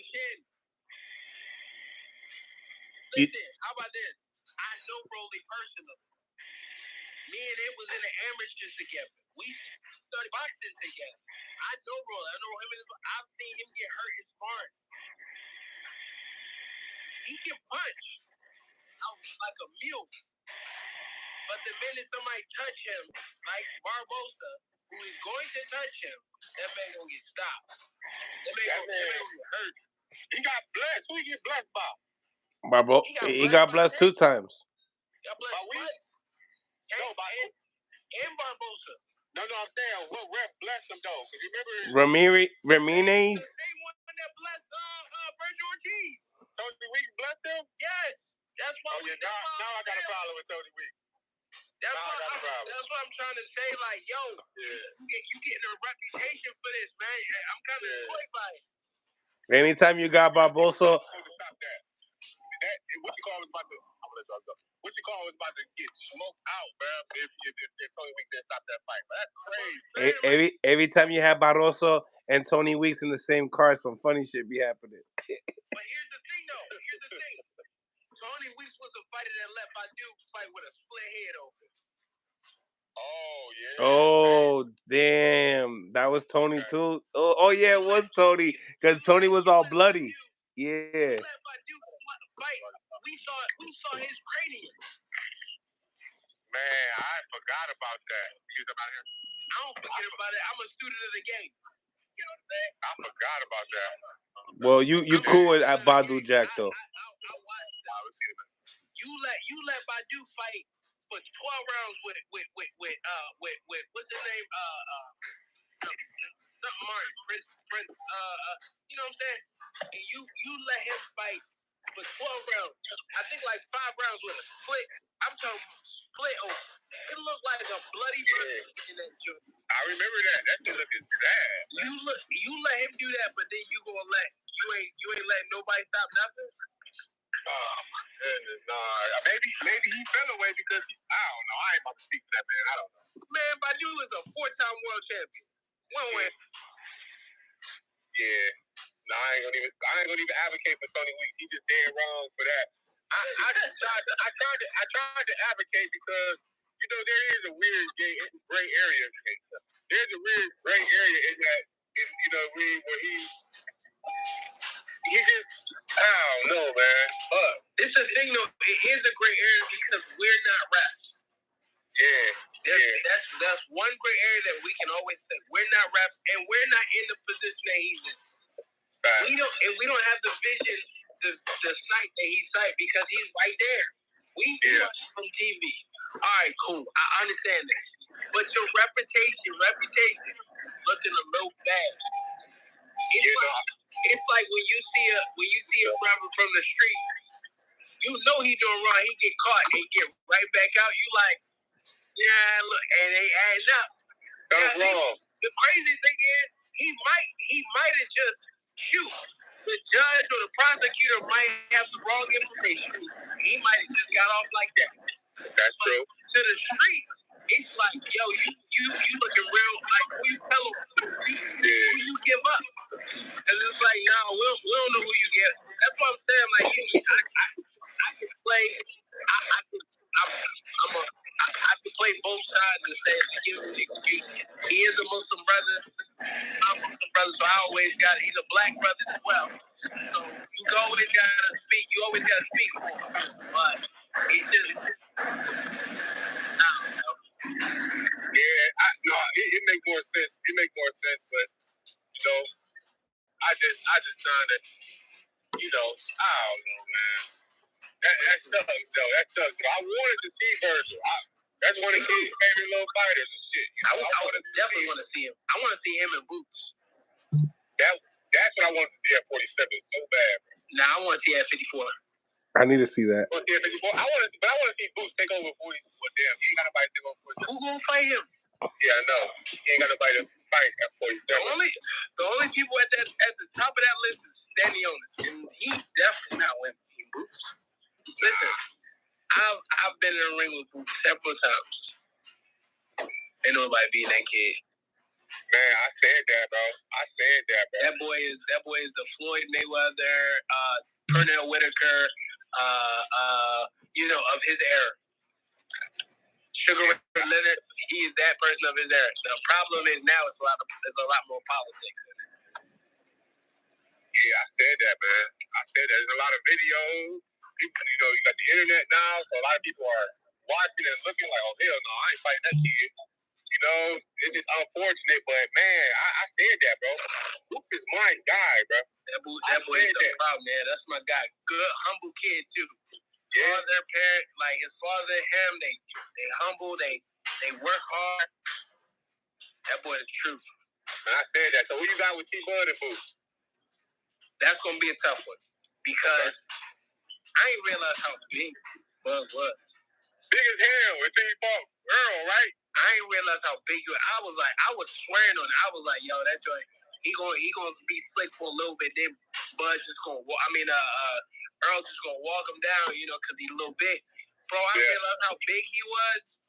Listen, how about this? I know Rolly personally. Me and him was in the amateurs together. We started boxing together. I know Rolly. I know him. I've seen him get hurt in sparring. He can punch out like a mule. But the minute somebody touch him, like Barbosa, who is going to touch him, that man gonna get stopped. That man gonna get hurt. He got blessed. Who he get blessed by?
He got blessed 2 times.
He got blessed once. No, by and Barbosa. No, I'm saying what ref blessed him though? Because remember
Ramirez.
They one that blessed Virgel Ortiz. Tony Weeks blessed him? Yes. That's why now I got a problem with Tony Weeks. That's what I'm trying to say. Like, yo, you getting a reputation for this, man. I'm kind of annoyed by it.
Anytime you got Barbosa.
What you call was about to get smoked out, man. If Tony Weeks didn't stop that fight, but that's crazy.
Every time you have Barroso and Tony Weeks in the same car, some funny shit be happening.
But here's the thing, though. Tony Weeks was the fighter that let Badu fight with a split head open. Oh yeah.
Oh damn, that was Tony too. Oh yeah, it was Tony because Tony was all bloody. Yeah.
Let Badu fight. We saw his cranium. Man, I forgot about that. He was about here. I don't forget about it. I'm a student of the game. You know what I'm saying? I forgot about that.
Well, you cool with Badu Jack though.
I watched that. You let Badu fight for 12 rounds with what's his name? Something Martin, Prince, you know what I'm saying? And you let him fight for 12 rounds. I think like 5 rounds with a split. I'm talking split open. It looked like a bloody murder in that joint. I remember that. That shit looking bad. You let him do that, but then you ain't letting nobody stop nothing. Oh my goodness, nah. Maybe he fell away because I don't know. I ain't about to speak to that man. I don't know. Man, Badu is a 4-time world champion. One win. Yeah. No, I ain't gonna even advocate for Tony Weeks. He just dead wrong for that. I tried to advocate because there is a weird gray area. There's a weird gray area in that, where he just, I don't know, man. It's a thing though. It is a gray area because we're not refs. Yeah. That's one gray area that we can always say. We're not refs, and we're not in the position that he's in. Right. We don't have the vision, the sight that he sight because he's right there. We watch from TV. All right, cool. I understand that. But your reputation looking a little bad. It's like when you see a rapper from the street, you know he doing wrong. He get caught and get right back out. You like, yeah, look, and they adding up. Something wrong. The crazy thing is, he might have just shoot. The judge or the prosecutor might have the wrong information. He might have just got off like that. That's true. To the streets, it's like, yo, you looking real, like, who you tell them, who you give up. And it's like, no, we don't know who you get. That's what I'm saying. Like, I can play. I can play both sides and say, give him 6 feet. He is a Muslim brother. I'm a Muslim brother, so he's a black brother as well. So you always gotta speak. You always gotta speak for him. But it's just, I don't know. Yeah,
just trying to, I don't know, man. That sucks, though. That sucks. I wanted to see Virgil. That's one of his favorite little fighters and shit. I definitely want to see him. I want to see him in boots. That's what I want to see at 47 so bad, bro. Nah, I want to see at 54.
I need to see that.
I want to see Boots take over 40. Well, damn, he ain't got nobody to take over 47. Who gonna fight him? Yeah, I know. He ain't got nobody to fight at 47. The only people at the top of that list is Stanley Onis, and he definitely not winning Boots. Listen, I've been in the ring with Boots several times. Ain't nobody beating that kid. Man, I said that, bro. That boy is the Floyd Mayweather, Pernell Whitaker, of his era. Sugar Ray Leonard, he is that person of his era. The problem is now there's a lot more politics in this. Yeah, I said that, man. There's a lot of videos. People, you got the internet now, so a lot of people are watching and looking like, oh, hell no, I ain't fighting that kid. It's just unfortunate, but man, I said that, bro. Luke is my guy, bro. That boy is the problem, man. That's my guy. Good, humble kid too. Yeah. Father, parent, like his father and him, they humble, they work hard. That boy is the truth. Man, I said that. So who you got with T-Bud and Boots? That's gonna be a tough one because I ain't realized how big Bud was. Big as hell until he fought Earl, right? I ain't realized how big he was. I was swearing on it. I was like, yo, that joint, he gonna be slick for a little bit. Then Bud just gonna walk. Earl just gonna walk him down, because he's a little big. Bro, I realized how big he was.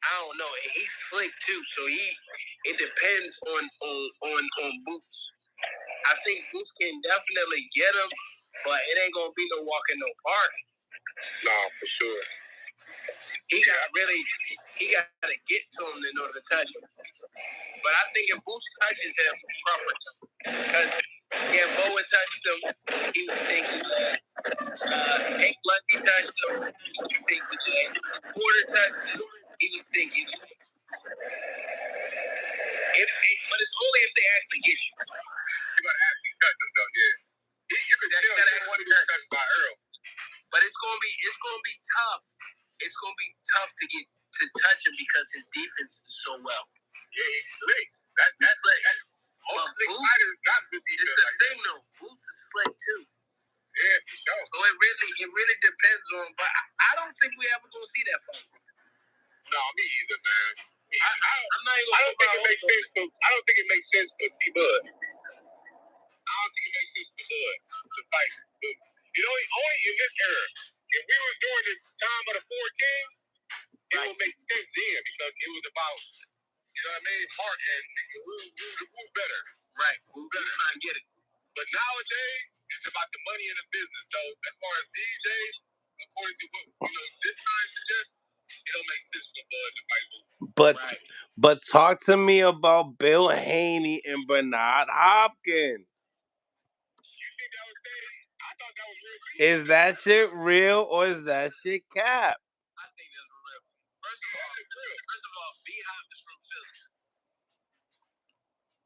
I don't know, and he's slick too. So it depends on Boots. I think Boots can definitely get him, but it ain't gonna be no walk in no park. No, for sure. He gotta get to him in order to touch him. But I think if Boots touches him, proper. Because Bowen touched him, he was thinking that. Hank Lundy touched him, he was thinking that. Porter touched him, he was thinking that. But it's only if they actually get you. You gotta actually touch him, though, yeah. You could still get one to get touched by Earl. But it's gonna be tough. It's gonna be tough to get to touch him because his defense is so well. Yeah, he's slick. That's like all the big fighters got good defense. It's the thing though. Boots is slick too. Yeah, for sure. So it really depends on. But I don't think we ever gonna see that fight. No, me either, man. I'm not even. I don't think it makes sense for T-Bud. I don't think it makes sense for Bud to fight Boots. Only in this era. If we were during the time of the Four Kings, it would make sense then because it was about, heart and who better. Right, who better trying to get it. But nowadays, it's about the money and the business. So as far as these days, according to what this time suggests, it don't make sense for Bud to fight Boots.
But talk to me about Bill Haney and Bernard Hopkins.
You think that was fake? I thought that was real.
Is that shit real or is that shit cap?
I think that's real. First of all, B-Hop is from Philly.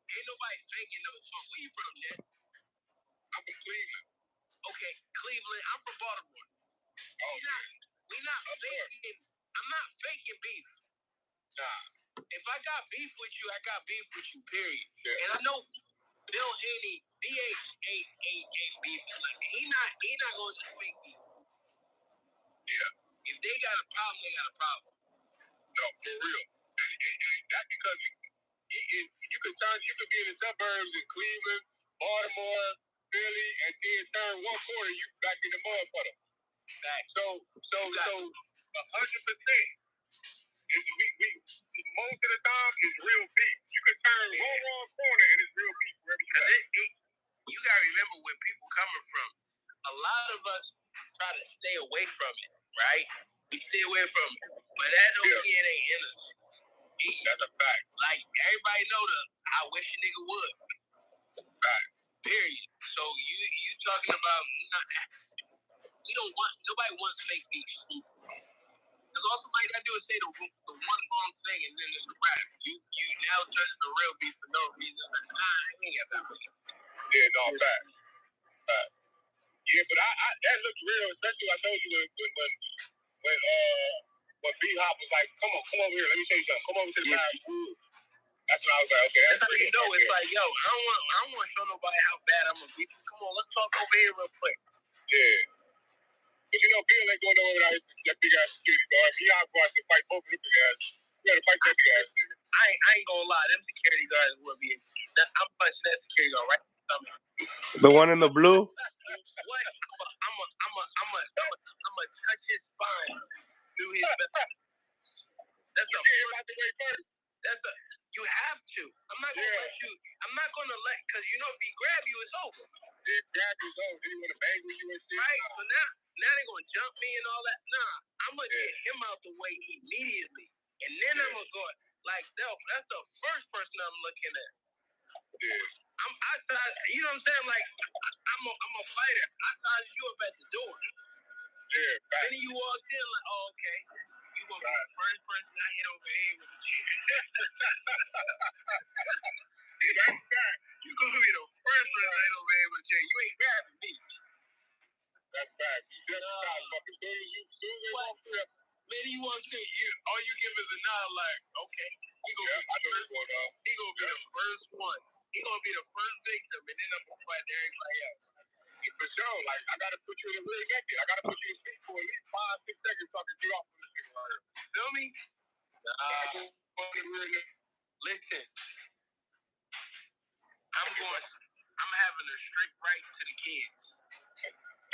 Ain't nobody faking no song. Where you from, Jen? I'm from Cleveland. Okay, Cleveland. I'm from Baltimore. Oh, we not faking. I'm not faking beef. Nah. If I got beef with you, I got beef with you, period. Yeah. And I know Bill Haney, BH ain't beef. Like, he not going to fake beef. Yeah. If they got a problem, they got a problem. No, for real. And that's because you could be in the suburbs in Cleveland, Baltimore, Philly, and then turn one corner, you back in the mud puddle. So 100%. Most of the time, it's real beef. You can turn one wrong corner and it's real beef wherever you go. You gotta remember where people coming from. A lot of us try to stay away from it, right? We stay away from it, but that don't mean it ain't in us. That's a fact. Like everybody know I wish a nigga would. Facts. Period. So you talking about nobody wants fake beef. Because all somebody gotta do is say the one wrong thing and then it's a wrap. You now turn to the real beef for no reason. I ain't got that for you. Yeah, no, facts. Yeah, but I that looked real, especially I told you when B Hop was like, come over here, let me show you something. Come over to the bathroom. That's when I was like, okay, that's how you know. It's like, yo, I don't want to show nobody how bad I'm gonna beat you. Come on, let's talk over here real quick. Yeah. But you know, Bill ain't going nowhere without that big ass security guard. B Hop going to fight both of them big ass. You gotta fight that big ass nigga. I ain't gonna lie, them security guards would be. I'm punching that security guard right in the stomach.
The one in the blue?
What? I'm a touch his spine through his back. That's a about the way first. You have to. I'm not gonna let you. I'm not gonna let, cause you know if he grab you, it's over. Yeah, grab you, it's over. Then you wanna bang with you and shit. Right. So now they gonna jump me and all that. Nah, I'm gonna get him out the way immediately, and then I'm gonna go like Delph. That's the first person I'm looking at. Yeah. I size, you know what I'm saying? Like I'm a fighter. I size you up at the door. Yeah. Right. Then you walked in like, oh, okay. You gonna be the first person I hit over here with a chair. You gonna be the first person I hit over here with a chair. You ain't grabbing me. That's fast. You just fucking soon as they walk through that. Man, you walk through, all you give is a nod like, okay. He gonna be the first one. He gonna be the first victim, and then I'm gonna fight everybody else. For sure, like I gotta put you in the rear naked. I gotta put you in feet for at least 5-6 seconds so I can get off of this thing right here. Feel me? Listen, I'm having a strict right to the kids.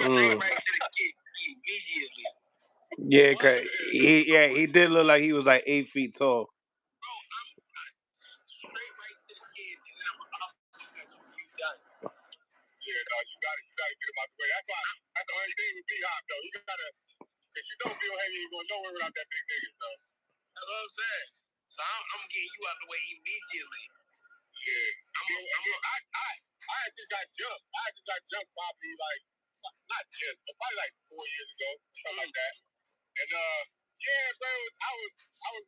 Straight right to the kids immediately.
Yeah, cause he did look like he was like 8 feet tall.
Bro, I'm straight right to the kids, and then I'm up to you done. Yeah, no, you gotta get him out the way. That's the only thing with B-Hop, though. You gotta, cause you know Bill Haney ain't going nowhere without that big nigga, though. That's what I'm saying. So I'm getting you out the way immediately. Yeah. I just got jumped. Probably like, not just, but probably like 4 years ago, something like that. And yeah, bro, I was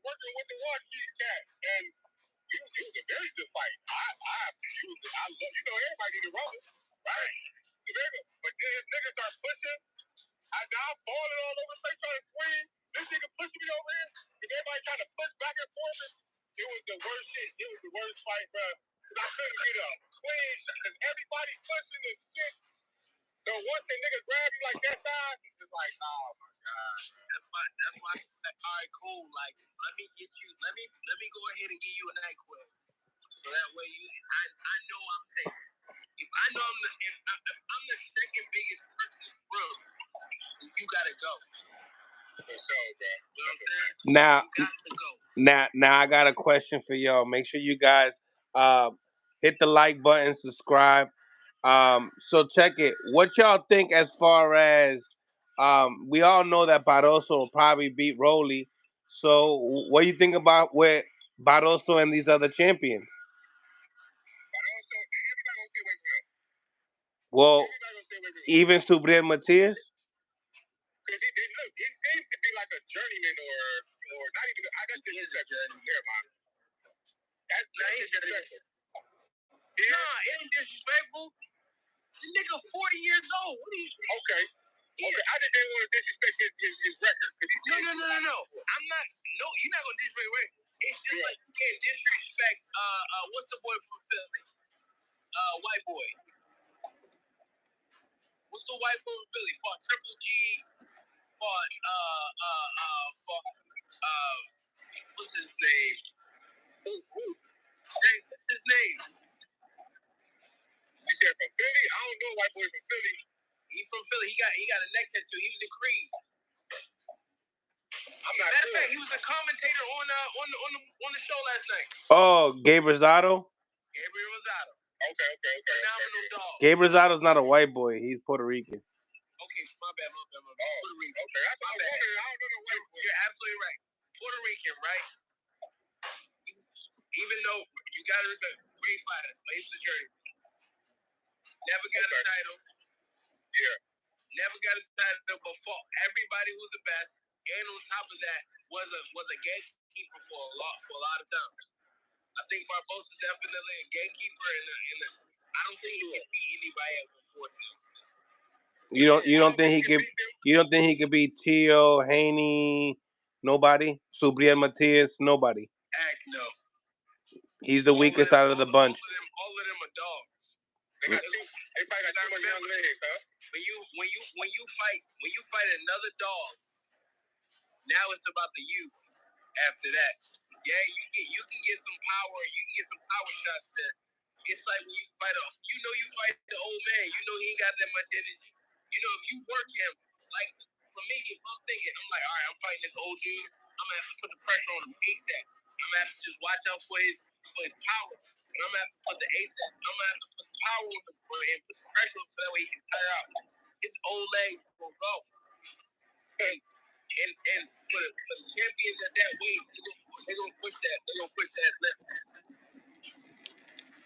working with the one kid cat, and it was a very good fight. I love, you know, everybody need a roller, right? So but then his nigga start pushing. I'm falling all over the place trying to swing. This nigga pushed me over here, because everybody trying to push back and forth. It was the worst shit. It was the worst fight, bro. Because I couldn't get a clean shot, because everybody pushing and shit. So once a nigga grab you like that size, it's just like, oh my god. That's why I'm like, all right, cool. Like, let me go ahead and give you an NyQuil. So that way I know I'm safe. If I know if I'm the second biggest person in the room, you gotta go. For sure, bro. You know what I'm saying?
Now,
you got to go.
Now I got a question for y'all. Make sure you guys hit the like button, subscribe. So check it. What y'all think as far as we all know that Barroso will probably beat Rolly. So what do you think about with Barroso and these other champions?
Barroso, everybody gonna stay away from him.
Well, even Subriel Matias?
Because he seems to be like a journeyman or not even. I guess he is a journeyman. Never mind. That's disrespectful. Nah, it ain't disrespectful. The nigga 40 years old. What are you saying? Okay. Yeah. Okay, I just didn't want to disrespect his record. No. I'm not. No, you're not gonna disrespect his record. It's just like you can't disrespect. What's the boy from Philly? White boy. What's the white boy from Philly? Fought Triple G. Fought what's his name? Who? Hey, what's his name? You said from Philly? I don't know white boy from Philly. He's from Philly. He got a neck tattoo. He was in Creed. I'm not sure. Fact, he was a commentator on the show last night.
Oh, Gabe Rosado?
Gabriel Rosado. Okay. Phenomenal dog.
Gabe Rosado's not a white boy. He's Puerto Rican.
Okay, my bad. Puerto Rican. Okay, I don't know the white boy. You're absolutely right. Puerto Rican, right? Even though you got to remember, great fighter, plays the journey. Never got a title. Yeah. Never got a title, but fought everybody who's the best. And on top of that, was a gatekeeper for a lot of times. I think Barbosa is definitely a gatekeeper in the
I don't think he can beat anybody at 140.
You don't think he could? You don't think he could beat Tio, Haney, nobody? Subriel Matias, nobody.
Heck no.
He's the weakest out of the bunch.
All of them are dogs. Everybody got too much young legs, huh? When you fight another dog, now it's about the youth. After that, yeah, you can get some power. You can get some power shots. That it's like when you fight you fight the old man. You know he ain't got that much energy. You know if you work him, like for me, if I'm thinking, I'm like, all right, I'm fighting this old dude. I'm gonna have to put the pressure on him ASAP. I'm gonna have to just watch out for his power. And I'm gonna have to put the ASAP. I'm gonna have to put the power on him and put the pressure on him so that way he can tire out. His old legs will go. And for the champions at that weight, they're gonna push that. They're gonna push that limit.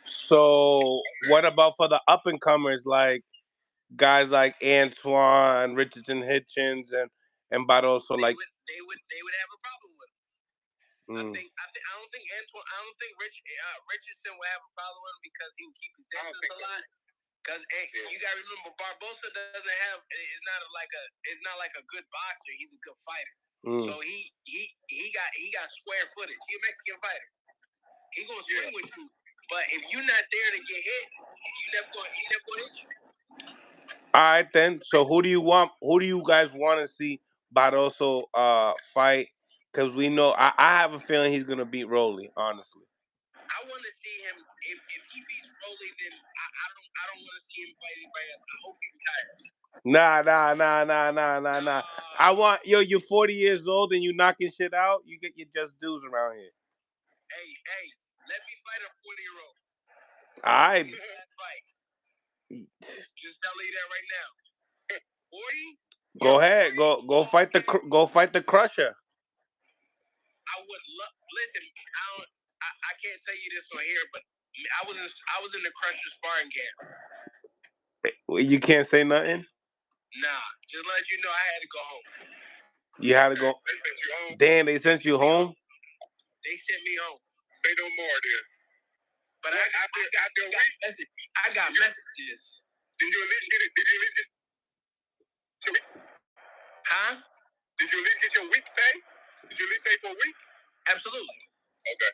So what about for the up and comers, like guys like Antoine, Richardson Hitchens, and Barroso? Like
they would have a problem with him. I don't think Richardson would have a problem with him because he would keep his distance a lot. Because you gotta remember, Barbosa doesn't have. It's not like a good boxer. He's a good fighter. So he got square footage. He's a Mexican fighter. He gonna swing with you. But if you're not there to get hit, he never gonna hit you.
All right then. So who do you want? Who do you guys want to see Barroso fight? Because we know I have a feeling he's gonna beat Rolly. Honestly,
I want to see him. If he beats Rolly, then I don't want to see him fight anybody else. I hope he retires.
Nah. I want you're 40 years old and you knocking shit out. You get your just dues around here.
Hey, let me fight a 40-year-old.
All right.
Fight. Just tell you that right now. 40?
Go ahead. Go fight the Crusher.
I would listen. I can't tell you this on here, but I was in the Crusher sparring camp.
You can't say nothing.
Nah, just let you know I had to go home.
You had to go.
They sent you home.
Damn, they sent you home.
They sent me home. Say no more, then. But I got messages. Did you at least get it? Did you at least get your week? Huh? Did you at least get your week pay? Did you at least pay for a week? Absolutely. Okay.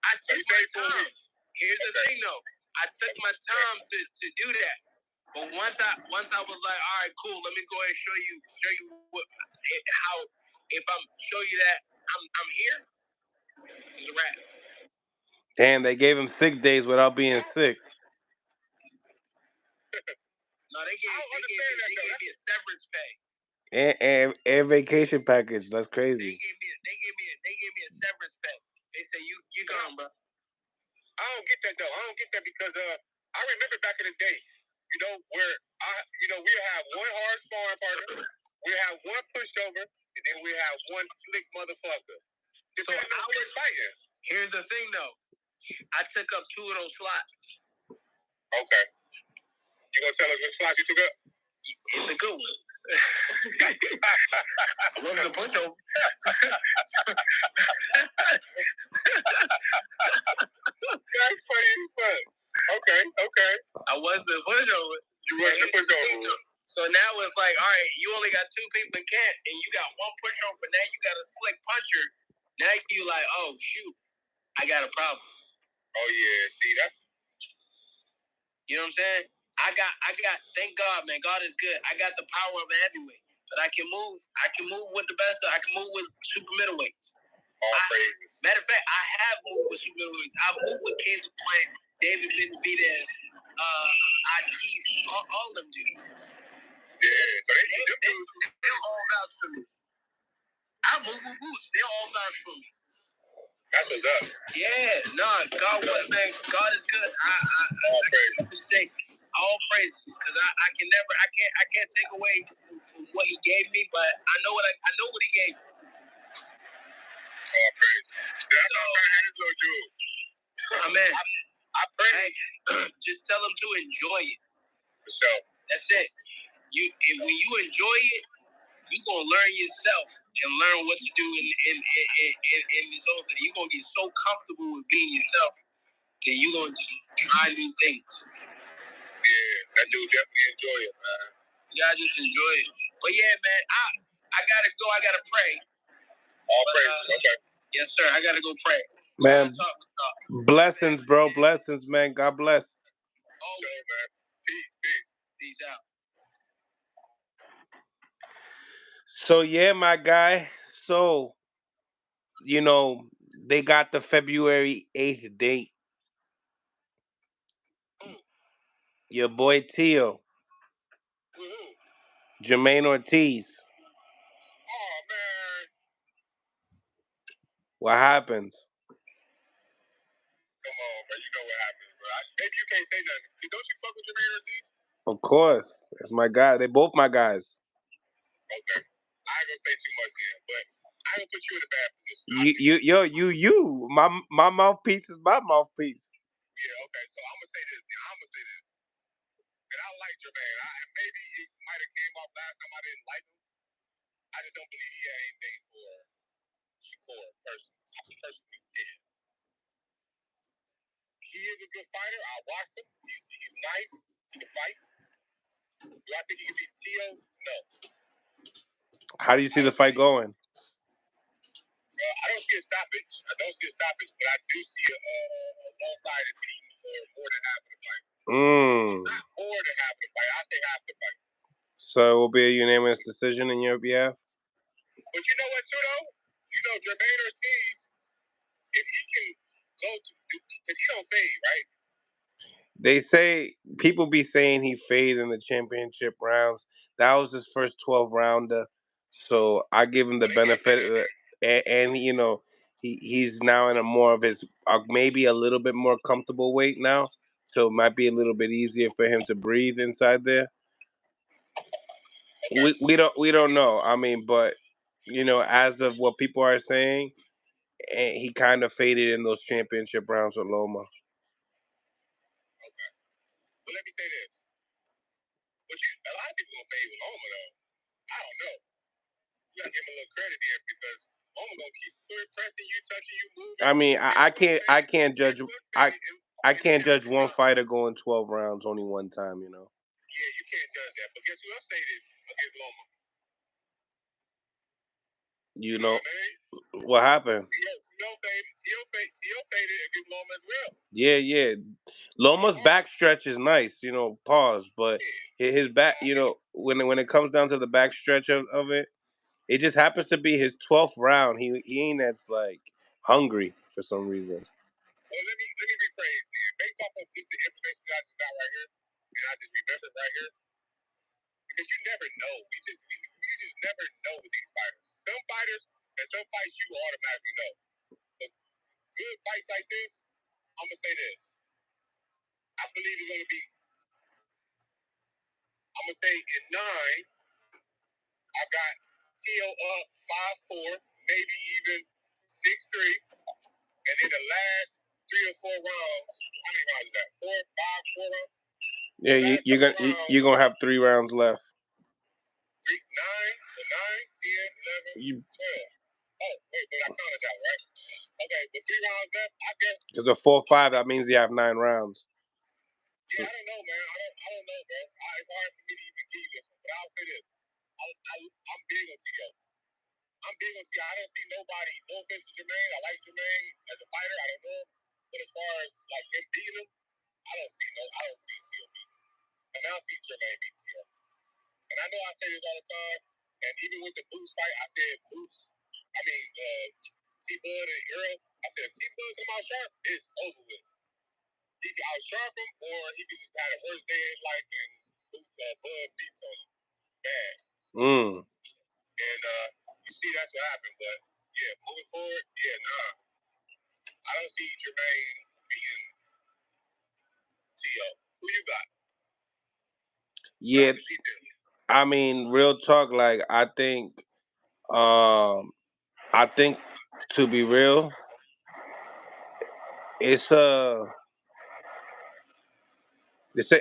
I took my time. Here's the thing, though. I took my time to do that. But once I was like, all right, cool. Let me go ahead and show you how. If I'm show you that I'm here, it's a wrap.
Damn, they gave him sick days without being sick.
No, they gave me a severance pay.
And vacation package. That's crazy.
They gave me a severance pay. They said you gone, bro. I don't get that though. I don't get that because I remember back in the day, where we have one hard sparring partner, we have one pushover, and then we have one slick motherfucker. So I was fighting. Here's the thing though. I took up 2 of those slots. Okay. You gonna tell us which slots you took up? It's the good ones. It wasn't a pushover. That's funny as fuck. Okay. I wasn't a pushover. You wasn't a pushover. So now it's like, all right, you only got 2 people in camp, and you got one pushover, but now you got a slick puncher. Now you like, oh shoot, I got a problem. Oh yeah, see that's. You know what I'm saying? I got. Thank God, man. God is good. I got the power of a heavyweight, but I can move. I can move with the best. I can move with super middleweights. All praises. Matter of fact, I have moved with super middleweights. I've moved with Caleb Plant, David Benavidez, Ortiz, all them dudes. Yeah, so they'll all vouch for me. I move with Boots. They'll all vouch for me. That's what's up. Yeah, God is good. I mistake. All praises, because I can't take away from what he gave me, but I know what he gave me. All praises. That's how I had his little dude. Man, I pray. Just tell him to enjoy it. For sure. That's it. When you enjoy it, you're gonna learn yourself and learn what to do in this whole thing. You're gonna get so comfortable with being yourself that you're gonna just try new things.
That dude definitely enjoy it, man.
You gotta just enjoy it. But yeah, man, I gotta go. I gotta pray.
All praise. Okay.
Yes, sir. I gotta go pray.
Man, blessings, bro. Blessings, man. God bless.
Okay, man. Peace.
Peace out.
So yeah, my guy. So, they got the February 8th date. Your boy Tio, Jermaine Ortiz.
Oh, man.
What happens?
Come on, man. You know what happens, bro. Maybe you can't say nothing. Don't you fuck with Jermaine Ortiz?
Of course. That's my guy. They both my guys.
Okay. I ain't gonna say too much then, but I ain't gonna put you in a bad position.
My mouthpiece is my mouthpiece.
Yeah, okay. So I'm gonna say this. And I like Jermaine. Maybe it might have came off last time I didn't like him. I just don't believe he had anything for Shakur personally. I personally did. He is a good fighter. I watched him. He's nice. He can fight. Do I think he can beat Tio? No.
How do you see the fight going?
I don't see a stoppage. But I do see a one-sided beating for more than half of the fight. Not more than half of the fight. I say half the fight.
So it will be a unanimous decision in your behalf?
But you know what, too, though? Jermaine Ortiz, if he can go to, because he don't fade, right?
They say, people be saying he faded in the championship rounds. That was his first 12 rounder. So I give him the benefit of it. And he's now in a more of his, maybe a little bit more comfortable weight now. So it might be a little bit easier for him to breathe inside there.
Okay.
We don't know. I mean, but as of what people are saying, he kind of faded in those championship rounds with Loma.
Okay. But let me say this. A lot of people gonna fade with Loma though. I don't know. You gotta give him a little credit there because Loma gonna keep pressing you, touching you, moving.
I mean, I can't judge one fighter going 12 rounds only one time.
Yeah, you can't judge that. But guess who else faded against Loma?
What happened?
Tio faded against Loma as well.
Yeah. Loma's back stretch is nice, pause. But his back, when it comes down to the back stretch of it, it just happens to be his 12th round. He ain't that's like hungry for some reason.
Well, let me rephrase then. Based off of just the information that I just got right here, and I just remembered right here, because you never know. We just never know with these fighters. Some fighters and some fights you automatically know. But good fights like this, I'm gonna say this. I believe it's gonna be. I'm gonna say in 9, I got Tio up 5-4, maybe even 6-3, and then the last 3 or 4 rounds. How many rounds is that? 4 rounds.
Yeah, you're gonna have 3 rounds left.
9, 10, 11, 12. Oh, wait, but I counted that, right? Okay, with 3 rounds left, I guess.
Because a 4-5, that means you have 9 rounds.
Yeah, I don't know, man. I don't know, bro. It's hard for me to even give you this one, but I'll say this. I'm big on Tio. I don't see nobody. No offense to Jermaine. I like Jermaine as a fighter. I don't know him, but as far as like him beating him, I don't see Tio beating him. And I don't see Jermaine beating Tio. And I know I say this all the time. And even with the Boots fight, I said T-Bud and Earl. I said if T-Bud come out sharp, it's over with. He can out-sharp him, or he can just have the worst day in his life and Bud beats on him. Bad. And you see that's what happened. But yeah, moving forward, nah. I don't see Jermaine beating Tio. Who you got?
Yeah, I mean, real talk. Like I think to be real, it's an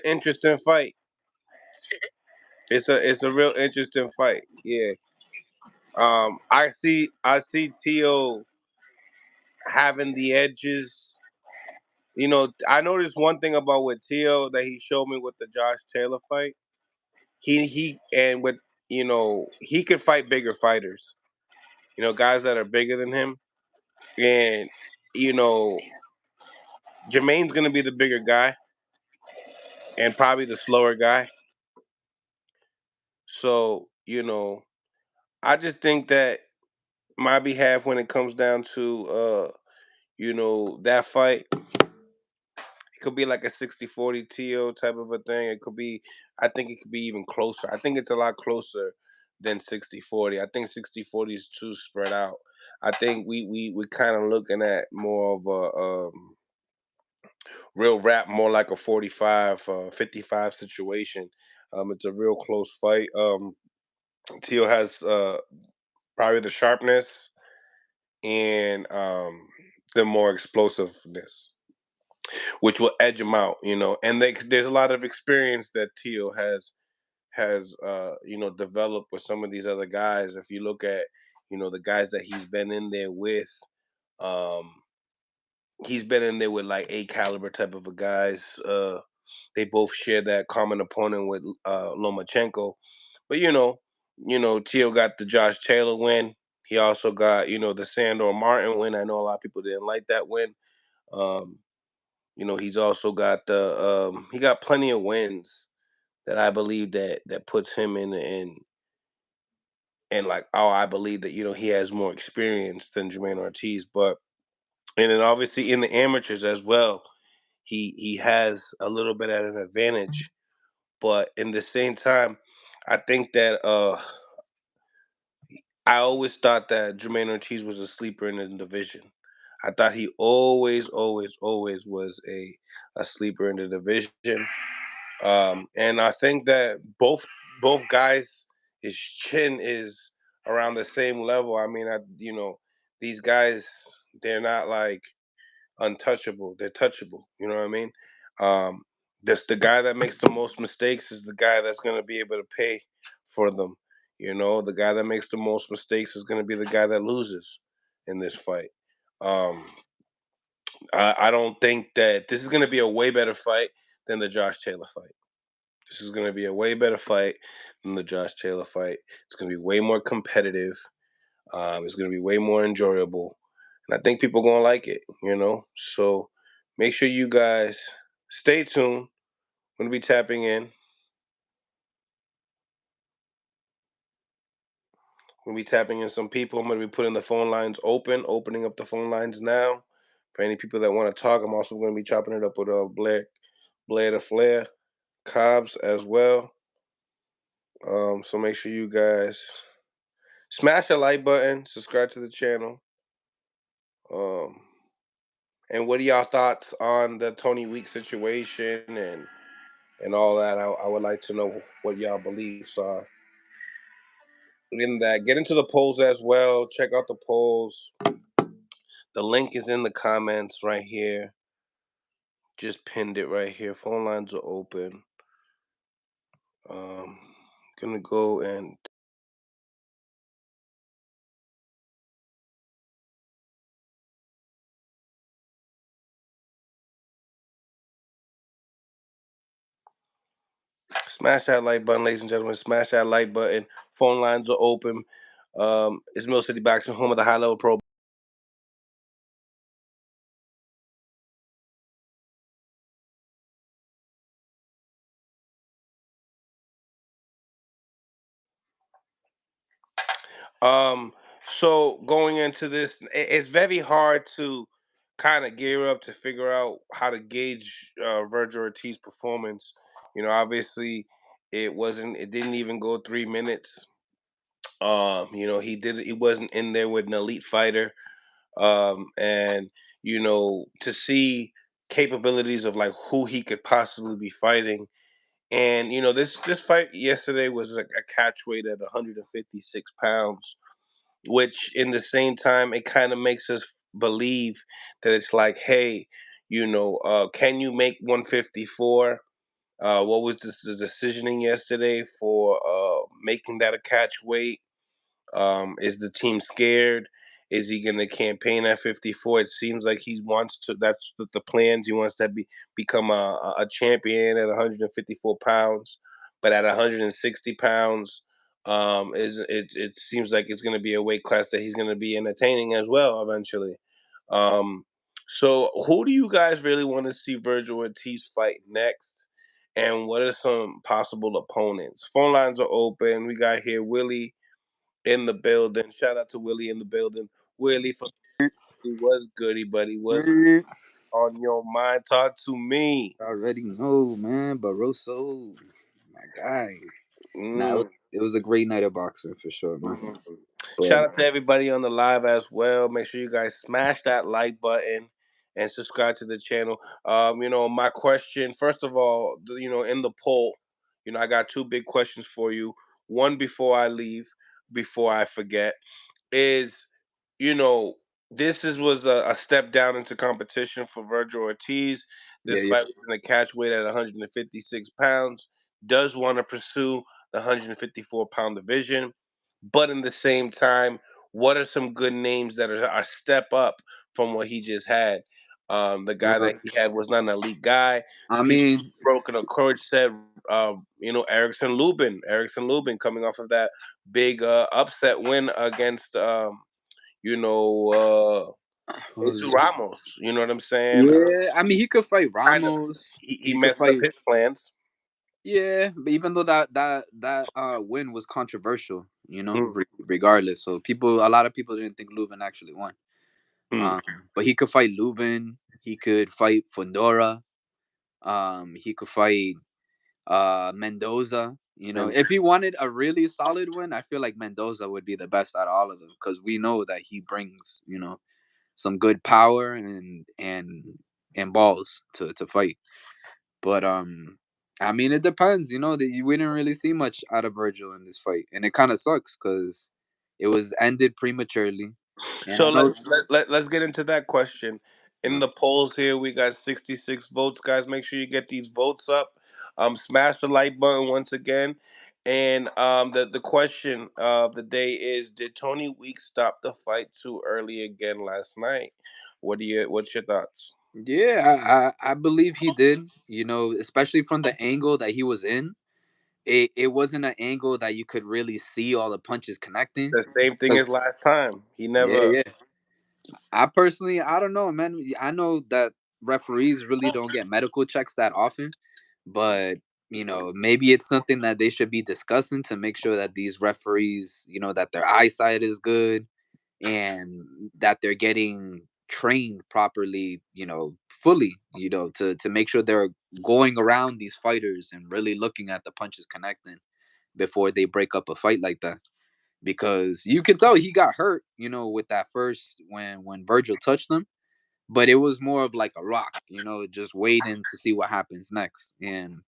interesting fight. It's a real interesting fight. Yeah. I see Tio having the edges I noticed one thing about with Tio that he showed me with the Josh Taylor fight. He and with he could fight bigger fighters. Guys that are bigger than him, and you know Jermaine's gonna be the bigger guy and probably the slower guy. So I just think that my behalf when it comes down to that fight, it could be like a 60-40 TO type of a thing. I think it could be even closer. I think it's a lot closer than 60-40. I think 60-40 is too spread out. I think we kind of looking at more of a real rap, more like a 45, 55 situation. It's a real close fight. Tio has probably the sharpness and the more explosiveness, which will edge him out. And there's a lot of experience that Tio has developed with some of these other guys. If you look at the guys that he's been in there with, um, he's been in there with like A caliber type of a guys. They both share that common opponent with Lomachenko, but Tio got the Josh Taylor win. He also got the Sandor Martin win. I know a lot of people didn't like that win. Um, he's also got he got plenty of wins that I believe that puts him in like, oh, I believe that he has more experience than Jermaine Ortiz, but and then obviously in the amateurs as well, he has a little bit at an advantage. But in the same time, I think that I always thought that Jermaine Ortiz was a sleeper in the division. I thought he always, always, always was a sleeper in the division. And I think that both guys, his chin is around the same level. I mean, these guys, they're not like untouchable. They're touchable. You know what I mean? Um, the guy that makes the most mistakes is the guy that's going to be able to pay for them. The guy that makes the most mistakes is going to be the guy that loses in this fight. Um, I don't think that this is going to be a way better fight than the Josh Taylor fight. This is going to be a way better fight than the Josh Taylor fight. It's going to be way more competitive. It's going to be way more enjoyable. And I think people are going to like it. So make sure you guys stay tuned. I'm going to be tapping in. I'm going to be tapping in some people. I'm going to be putting the phone lines opening up the phone lines now. For any people that want to talk, I'm also going to be chopping it up with Blair the Flair, Cobbs as well. So make sure you guys smash the like button, subscribe to the channel. And what are y'all thoughts on the Tony Week situation and all that? I would like to know what y'all beliefs are in that. Get into the polls as well. Check out the polls. The link is in the comments right here. Just pinned it right here. Phone lines are open. Gonna go and smash that like button, ladies and gentlemen. Smash that like button. Phone lines are open. It's Millcityboxing, home of the high level pro. So going into this, it's very hard to kind of gear up to figure out how to gauge Virgil Ortiz performance. Obviously, it didn't even go 3 minutes. He wasn't in there with an elite fighter. And to see capabilities of like who he could possibly be fighting. And this fight yesterday was like a catch weight at 156 pounds, which in the same time it kind of makes us believe that it's like, hey, can you make 154? What was the decisioning yesterday for making that a catch weight? Is the team scared? Is he going to campaign at 54? It seems like he wants to. That's the plans. He wants to become a champion at 154 pounds, but at 160 pounds, it seems like it's going to be a weight class that he's going to be entertaining as well eventually. Um, so who do you guys really want to see Virgil Ortiz fight next? And what are some possible opponents? Phone lines are open. We got here Willie in the building. Shout out to Willie in the building. Willie, for he was goody, buddy. Was
You
on your mind? Talk to me.
already know, man. Barroso, my guy. Nah,
Mm,
it was a great night of boxing for sure, man.
mhm.
But
Shout out to everybody on the live as well. Make sure you guys smash that like button and subscribe to the channel. My question, first of all, in the poll, I got two big questions for you. One before I leave, before I forget, is you know was a step down into competition for Virgil Ortiz. This
yeah, yeah.
fight was in a catch weight at 156 pounds. Does want to pursue the 154-pound division, but in the same time, what are some good names that are step up from what he just had? The guy
Uh,
that he had was not an elite guy.
I
People
mean,
broken a coach said, Erickson Lubin coming off of that big upset win against you know,
what was
Jesus
it?
Ramos. You know what I'm saying?
Yeah, I mean, he could fight
Kind of,
Ramos.
he
He could
messed up
fight.
his plans.
Yeah, but even though that win was controversial,
Mm,
regardless, so a lot of people didn't think Lubin actually won.
mm.
Um, but he could fight Lubin. He could fight Fundora. He could fight Mendoza.
And
If he wanted a really solid win, I feel like Mendoza would be the best out of all of them because we know that he brings some good power and balls to fight. But I mean, it depends. That we didn't really see much out of Virgil in this fight, and it kind of sucks because it was ended prematurely. And I
so
know.
let's get into that question. In
uh,
the polls here, we got 66 votes, guys. Make sure you get these votes up. Smash the like button once again. And the question of the day is: Did Tony Weeks stop the fight too early again last night? What's your thoughts?
Yeah, I believe he did. Especially from the angle that he was in. It wasn't an angle that you could really see all the punches connecting.
The same thing as
'Cause-
last time. He
yeah,
never.
yeah. I personally, I don't know, man. I know that referees really don't get medical checks that often, but maybe it's something that they should be discussing to make sure that these referees, that their eyesight is good and that they're getting trained properly, fully, to make sure they're going around these fighters and really looking at the punches connecting before they break up a fight like that. Because you can tell he got hurt, with that first when Virgil touched him, but it was more of like a rock, just waiting to see what happens next. And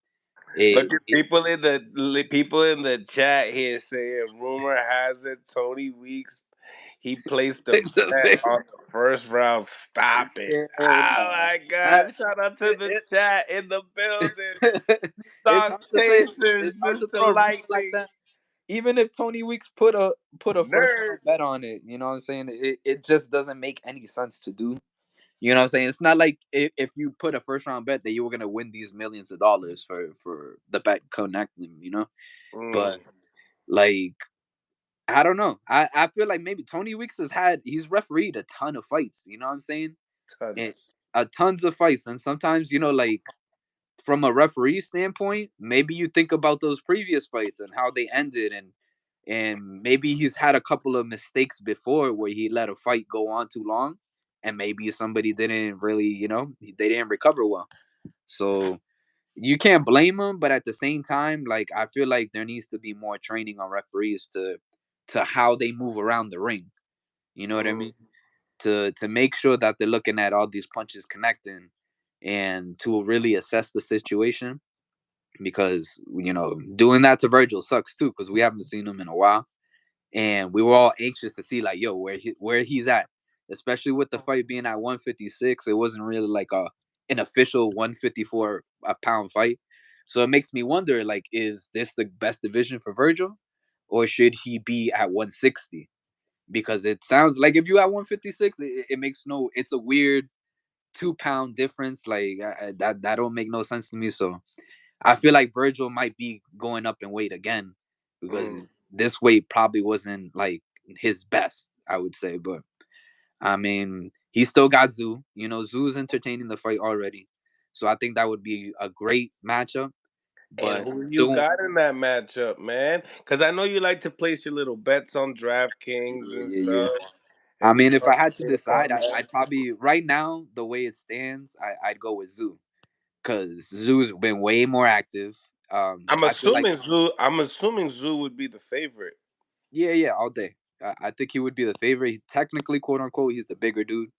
Look
it,
at
it
people in the chat here saying rumor has it Tony Weeks he placed a
it's a
bet
big,
on the first round stoppage.
yeah,
Oh
nah.
my
I,
God! Shout out to the
it,
chat in the building.
it's
Stock
hard to say.
Chasers,
It's hard to
Mr.
throw a rumor like
Lightning,
that. Even if Tony Weeks put a first
nerd.
round bet on it, you know what I'm saying? It just doesn't make any sense to do. You know what I'm saying? It's not like if you put a first round bet that you were gonna win these millions of dollars for the bet connecting. But
Mm,
like I don't know. I feel like maybe Tony Weeks he's refereed a ton of fights. You know what I'm saying? And
tons.
a tons of fights, and sometimes like from a referee standpoint, maybe you think about those previous fights and how they ended, and maybe he's had a couple of mistakes before where he let a fight go on too long, and maybe somebody didn't really, they didn't recover well. So you can't blame him, but at the same time, like I feel like there needs to be more training on referees to how they move around the ring. You know what I
Mm,
mean? To make sure that they're looking at all these punches connecting and to really assess the situation because doing that to Virgil sucks too because we haven't seen him in a while, and we were all anxious to see like where he's at, especially with the fight being at 156. It wasn't really like an official 154 a pound fight, so it makes me wonder like is this the best division for Virgil, or should he be at 160? because it sounds like if you at 156, it makes no. It's a weird 2 pound difference. Like that don't make no sense to me. So I feel like Virgil might be going up in weight again because
Mm.
this weight probably wasn't like his best, I would say. But I mean, he still got Zoo. You know, Zoo's entertaining the fight already. So I think that would be a great matchup.
And
But
who you
still,
got in that matchup, man? Because I know you like to place your little bets on DraftKings
yeah,
and
yeah, yeah.
stuff,
I
and you
mean, if I had to
participate
decide,
upon that.
I'd probably right now the way it stands, I'd go with Zoo because Zoo's been way more active. I feel like
I'm assuming Zoo would be the favorite.
yeah, yeah, all day. I think he would be the favorite. He, technically, quote unquote, he's the bigger dude.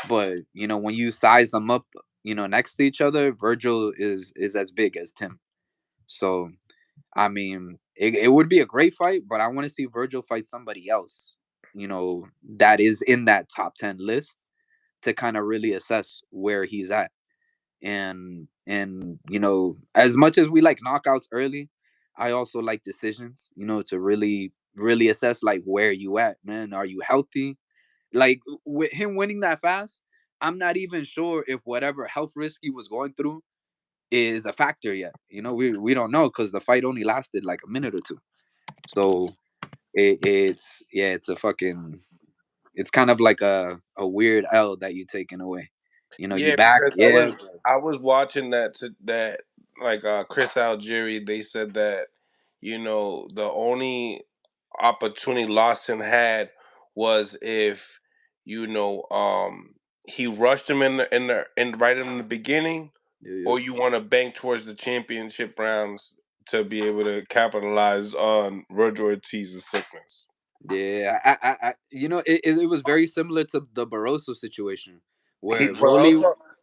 But you know, when you size them up, you know, next to each other, Virgil is as big as Tim. So I mean, it would be a great fight, but I want to see Virgil fight somebody else. You know, that is in that top 10 list to kind of really assess where he's at. And you know, as much as we like knockouts early, I also like decisions, you know, to really assess like where you at, man. Are you healthy? Like with him winning that fast, I'm not even sure if whatever health risk he was going through is a factor yet. You know, we don't know because the fight only lasted like a minute or two. So it's yeah, it's a fucking it's kind of like a weird L that you taking away. You know, you
Yeah,
back,
because
yeah, but
I was watching that like Chris Algieri. They said that the only opportunity Lawson had was if you know he rushed him in right in the beginning,
yeah, yeah.
or you want to bank towards the championship rounds to be able to capitalize on Virgil Ortiz's sickness.
Yeah, you know, it was very similar to the Barroso situation
He
where Rolly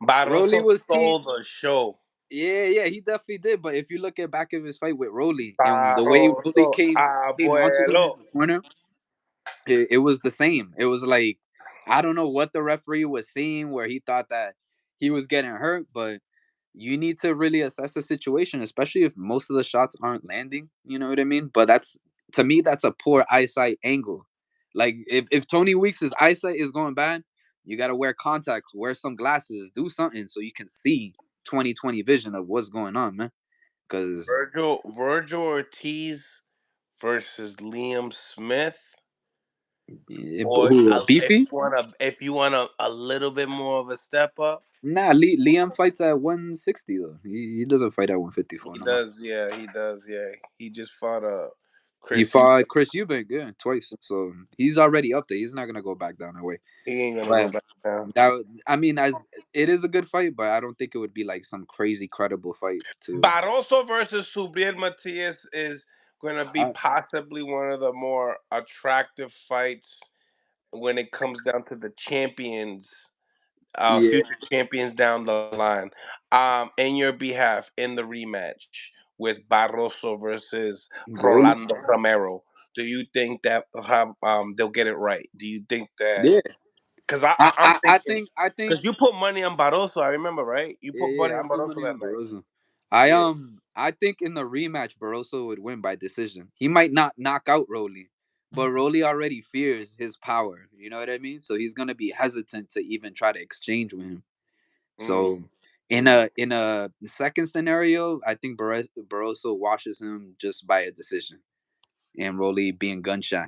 Barroso
was
stole the show.
yeah, yeah, he definitely did. But if you look at back of his fight with Rolly and the way
Barroso,
Rolly came onto him
abuelo.
in the corner, it was the same. It was like I don't know what the referee was seeing where he thought that he was getting hurt, but you need to really assess the situation, especially if most of the shots aren't landing. You know what I mean? But that's to me, that's a poor eyesight angle. Like if Tony Weeks' eyesight is going bad, you gotta wear contacts, wear some glasses, do something so you can see 20/20 vision of what's going on, man. Because
Virgil Ortiz versus Liam Smith. Or
who beefy?
if you want a little bit more of a step up,
Nah, Liam fights at 160 though. He doesn't fight at 154
he
no more.
does. Yeah, he does. Yeah, he just fought
He
Chris.
fought Chris Eubank, yeah, twice. So he's already up there. He's not gonna go back down that way.
He ain't gonna go
But
back down.
that I mean, as it is a good fight, but I don't think it would be like some crazy credible fight to.
Barroso versus Subriel Matias is gonna be
I,
possibly one of the more attractive fights when it comes down to the champions,
yeah,
future champions down the line. In your behalf in the rematch with Barroso versus
Rolly.
Rolando Romero, do you think that they'll get it right? Do you think that?
Yeah,
Because I'm thinking,
I think
because you put money on Barroso, I remember, right? You
yeah,
put
yeah.
money
I
on
put
Barroso
money
that
on
night.
Barroso.
Yeah.
I think in the rematch, Barroso would win by decision. He might not knock out Rolly, but Rolly already fears his power. You know what I mean? So he's gonna be hesitant to even try to exchange with him.
Mm.
So in a second scenario, I think Barroso washes him just by a decision, and Rolly being gun shy.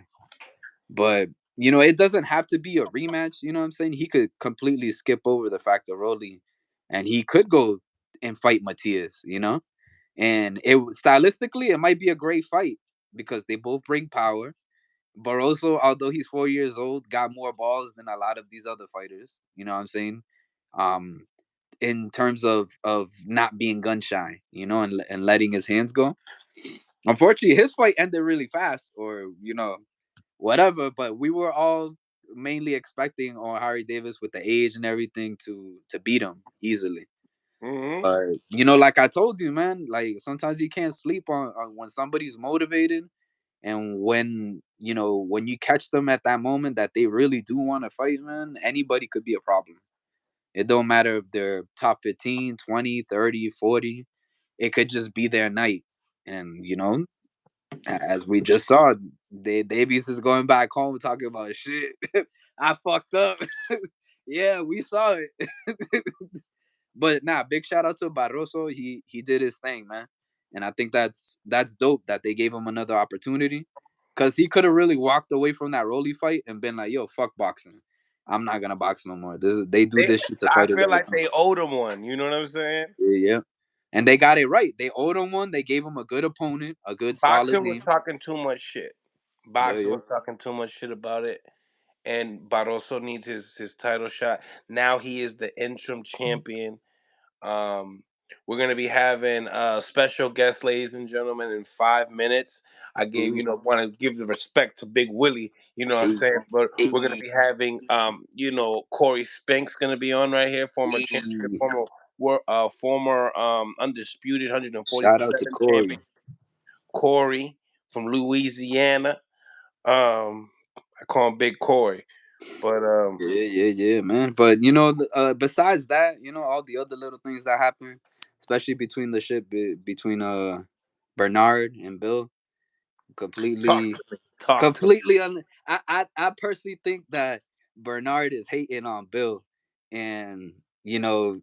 But you know, it doesn't have to be a rematch. You know what I'm saying? He could completely skip over the fact of Rolly, and he could go and fight Matias. You know, and stylistically, it might be a great fight because they both bring power. Barroso, although he's 4 years old, got more balls than a lot of these other fighters. You know what I'm saying? Um, in terms of not being gun shy, you know, and letting his hands go. Unfortunately, his fight ended really fast, or you know, whatever. But we were all mainly expecting on Harry Davis with the age and everything to beat him easily.
Hmm.
But you know, like I told you, man, like sometimes you can't sleep on when somebody's motivated and when you know when you catch them at that moment that they really do want to fight, man, anybody could be a problem. It don't matter if they're top 15, 20, 30, 40. It could just be their night. And, you know, as we just saw, Davies is going back home talking about shit. I fucked up. Yeah, we saw it. But nah, big shout out to Barroso. He did his thing, man. And I think that's dope that they gave him another opportunity. Cause he could have really walked away from that Rolly fight and been like, yo, fuck boxing. I'm not gonna box no more. They do
They,
this shit to
I
fighters
feel
all the
like
time.
they owed him one. You know what I'm saying?
Yeah, yeah. And they got it right. They owed him one. They gave him a good opponent, a good solid
Boxing was
name.
talking too much shit.
Yeah,
Boxing
yeah.
was talking too much shit about it. And Barroso needs his title shot. Now he is the interim champion. Um, we're gonna be having a special guest, ladies and gentlemen, in 5 minutes. I gave
Ooh.
want to give the respect to Big Willie. You know what I'm
Hey,
saying? But we're gonna
hey,
be having Corey Spink's gonna be on right here, former champion,
hey.
former undisputed
Shout out to
147
Corey.
champion Corey from Louisiana. I call him Big Corey, but
Yeah, yeah, yeah, man. But besides that, all the other little things that happen, especially between the shit between Bernard and Bill,
talk
completely,
to me, talk to me.
completely. I personally think that Bernard is hating on Bill, and you know,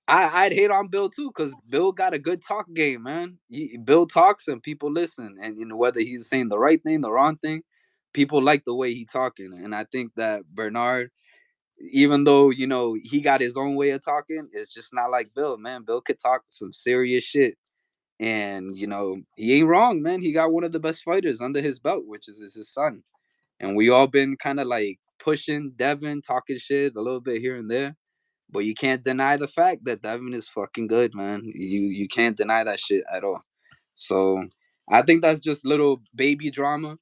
I'd hate on Bill too because Bill got a good talk game, man. Bill talks and people listen, and whether he's saying the right thing, the wrong thing, people like the way he talking, and I think that Bernard, even though he got his own way of talking, it's just not like Bill, man. Bill could talk some serious shit, and he ain't wrong, man. He got one of the best fighters under his belt, which is his son, and we all been kind of like pushing Devin, talking shit a little bit here and there, but you can't deny the fact that Devin is fucking good, man. You can't deny that shit at all. So I think that's just little baby drama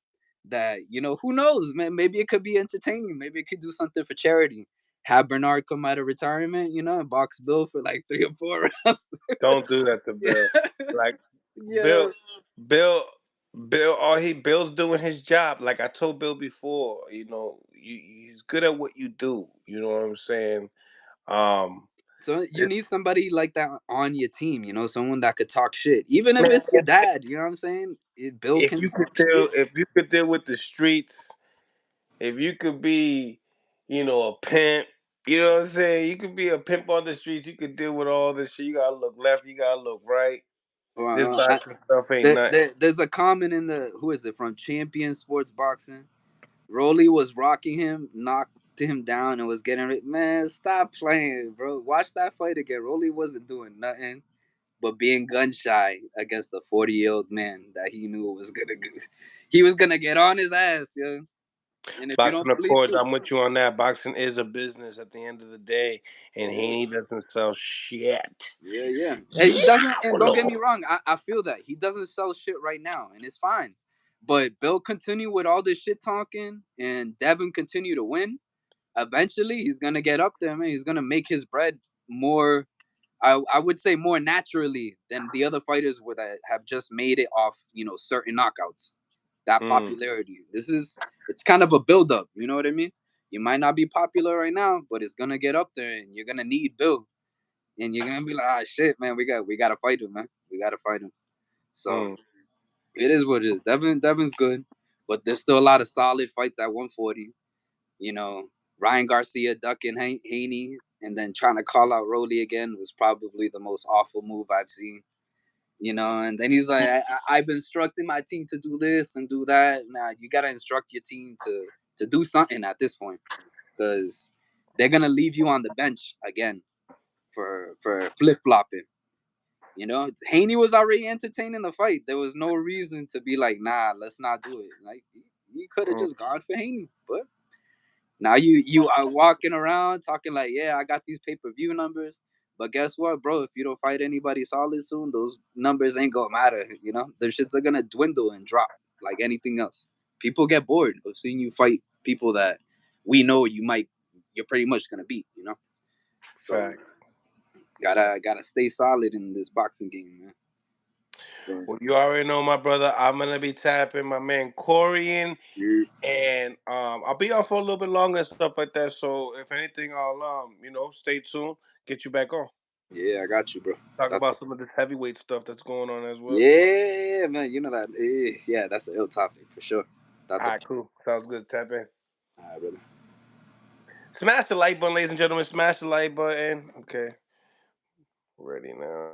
that who knows, man. Maybe it could be entertaining. Maybe it could do something for charity. Have Bernard come out of retirement, and box Bill for like 3 or 4 rounds.
Don't do that to
Yeah,
Bill. Like
yeah.
Bill, Bill, Bill's doing his job. Like I told Bill before, he's good at what you do. You know what I'm saying? Um,
So you
this-
need somebody like that on your team, someone that could talk shit, even if
man,
it's your dad. You know what I'm saying? Bill
if
can
you could
talk
deal,
shit.
if you could deal with the streets, if you could be, a pimp. You know what I'm saying? You could be a pimp on the streets. You could deal with all this shit. You gotta look left. You gotta look right. This
Well,
boxing stuff ain't nothing.
there's a comment in the who is it from Champion Sports Boxing. Rolly was rocking him, knocked him down, and was getting it. Man, stop playing, bro. Watch that fight again. Rolly wasn't doing nothing but being gun shy against a 40-year-old man that he knew he was gonna get on his ass, yo. And if you don't
Boxing
believe
Accords,
me,
I'm with you on that. Boxing is a business at the end of the day, and
yeah.
he doesn't sell shit.
Yeah, yeah. And he doesn't, and don't get me
Diablo.
wrong, I feel that. He doesn't sell shit right now, and it's fine. But Bill continue with all this shit talking and Devin continue to win. Eventually he's gonna get up there, man. He's gonna make his bread more, I would say more naturally than the other fighters would have just made it off, certain knockouts. That
Mm,
popularity. It's kind of a build up, you know what I mean? You might not be popular right now, but it's gonna get up there and you're gonna need Bill, and you're gonna be like, ah, shit, man, we gotta fight him, man. We gotta fight him. So
mm.
it is what it is. Devin's good, but there's still a lot of solid fights at 140. You know, Ryan Garcia ducking Haney and then trying to call out Rolly again was probably the most awful move I've seen. And then he's like, I've instructed my team to do this and do that. Nah, you gotta instruct your team to do something at this point because they're gonna leave you on the bench again for flip flopping. Haney was already entertaining the fight. There was no reason to be like, nah, let's not do it. Like you could have
Mm.
just gone for Haney, but now you are walking around talking like, yeah, I got these pay-per-view numbers. But guess what, bro? If you don't fight anybody solid soon, those numbers ain't gonna matter. Their shits are gonna dwindle and drop like anything else. People get bored of seeing you fight people that we know you're pretty much gonna beat. So
Fact.
gotta stay solid in this boxing game, man. So,
Well, you already know, my brother. I'm gonna be tapping my man Corey in,
yeah,
and I'll be on for a little bit longer and stuff like that. So if anything, I'll stay tuned. Get you back on.
yeah, I got you, bro.
Talk
That's
about some of this heavyweight stuff that's going on as well.
yeah, man. You know that. Yeah, that's an ill topic for sure.
All right, cool. Sounds good. Tap in.
All right, brother.
Smash the like button, ladies and gentlemen. Smash the like button. Okay, ready now.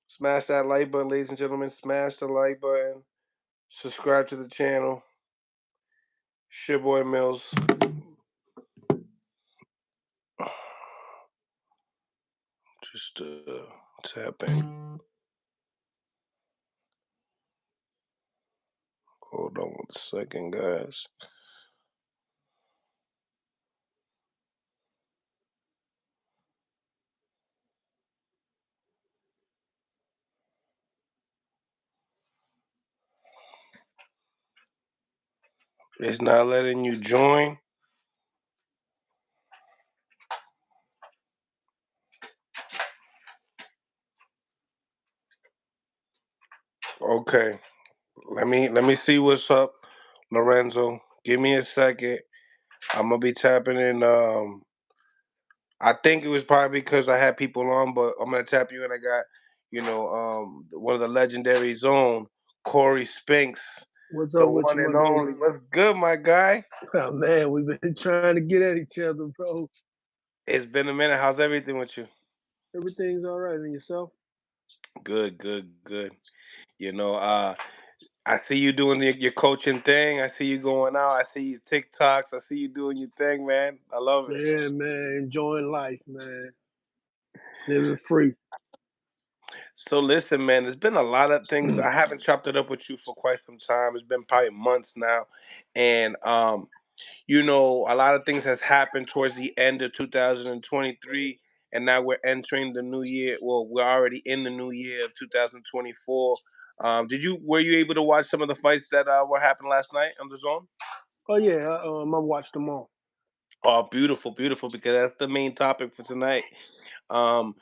Smash that like button, ladies and gentlemen. Smash the like button. Subscribe to the channel. Boy Mills. Just tap in. Hold on 1 second, guys. It's not letting you join. Okay. Let me see what's up, Lorenzo. Give me a second. I'm gonna be tapping in. I think it was probably because I had people on, but I'm gonna tap you in. I got, one of the legendary zone, Corey Spinks,
What's
the
up with
one
you, my
and
dude?
only. What's good, my guy?
Oh, man, we've been trying to get at each other, bro.
It's been a minute. How's everything with you?
Everything's all right. And yourself?
Good, good, good. You know, I see you doing your coaching thing. I see you going out. I see you TikToks. I see you doing your thing, man. I love it.
Yeah, man, enjoying life, man. Living free.
So listen, man, there's been a lot of things. I haven't chopped it up with you for quite some time. It's been probably months now, and a lot of things has happened towards the end of 2023, and now we're entering the new year. Well, we're already in the new year of 2024. Were you able to watch some of the fights that were happening last night on the zone?
Oh yeah, I watched them all.
Oh, beautiful, beautiful, because that's the main topic for tonight. Um,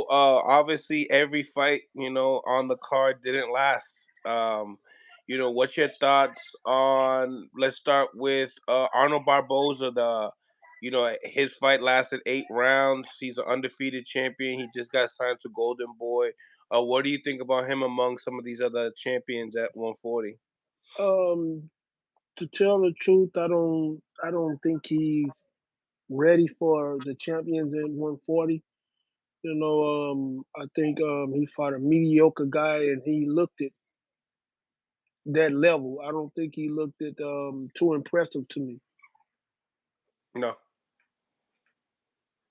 obviously every fight, on the card didn't last. What's your thoughts on, let's start with Arnold Barboza, his fight lasted 8 rounds. He's an undefeated champion. He just got signed to Golden Boy. What do you think about him among some of these other champions at 140?
Um, to tell the truth, I don't think he's ready for the champions at 140. I think he fought a mediocre guy and he looked at that level. I don't think he looked at too impressive to me.
No.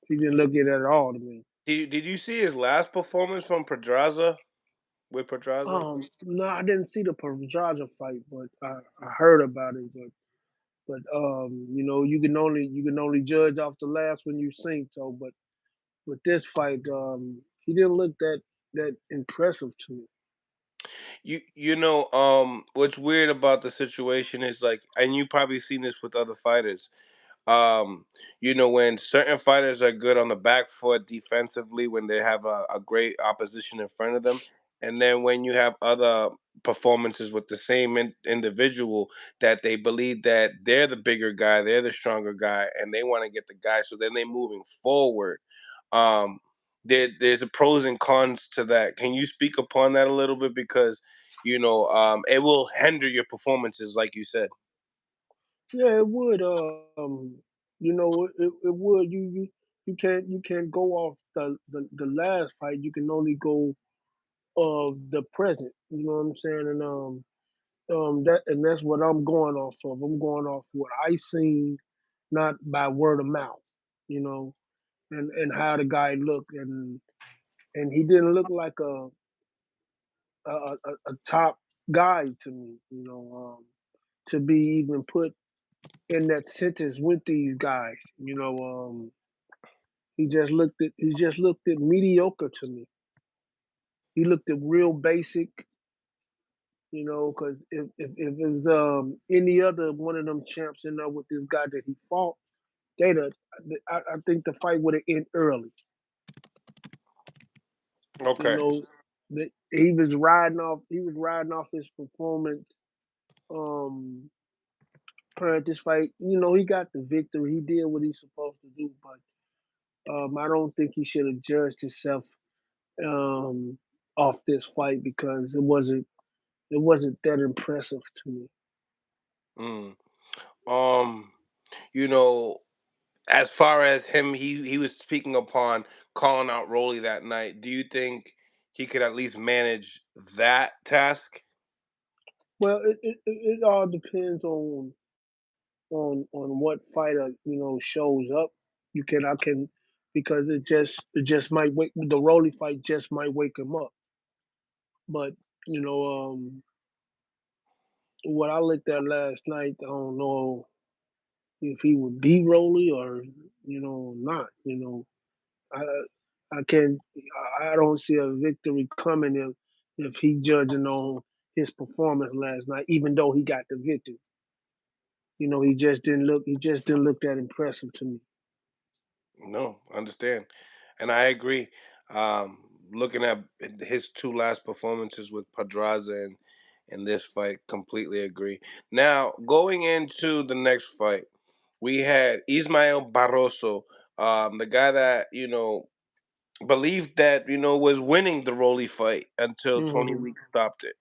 He didn't look at it at all to me.
Did you see his last performance from Pedraza with Pedraza?
No, I didn't see the Virgil fight, but I heard about it. But you can only judge off the last one you seen. So, but with this fight, he didn't look that impressive to me.
What's weird about the situation is, like, and you probably seen this with other fighters. um when certain fighters are good on the back foot defensively, when they have a great opposition in front of them, and then when you have other performances with the same individual, that they believe that they're the bigger guy, they're the stronger guy, and they want to get the guy, so then they moving forward. um there's a pros and cons to that. Can you speak upon that a little bit? Because it will hinder your performances, like you said.
Yeah, it would. It would. You can't go off the last fight. You can only go of the present. You know what I'm saying? And that's what I'm going off of. I'm going off what I seen, not by word of mouth. You know, and how the guy looked, and he didn't look like a top guy to me. To be even put in that sentence with these guys. He just looked at mediocre to me. He looked at real basic. Because if it was any other one of them champs in there with this guy that he fought, they'd have, I think the fight would have ended early. You
Okay.
know, he was riding off his performance um prior to this fight. He got the victory. He did what he's supposed to do, but I don't think he should have judged himself um off this fight because it wasn't It wasn't that impressive to me.
Mm. Um, you know, as far as him, he was speaking upon calling out Rolly that night. Do you think he could at least manage that task?
Well, it all depends on what fighter shows up. You can I can because it just might wake the Rolly fight just might wake him up. But you know what I looked at last night, I don't know if he would beat Rolly or not. I I can't I don't see a victory coming if he judging on his performance last night, even though he got the victory. He just didn't look that impressive to me.
No, understand, and I agree. Looking at his two last performances with Pedraza and in this fight, completely agree. Now, going into the next fight, we had Ismail Barroso, the guy that believed that was winning the Rolly fight until Tony
Hmm.
Weeks stopped it.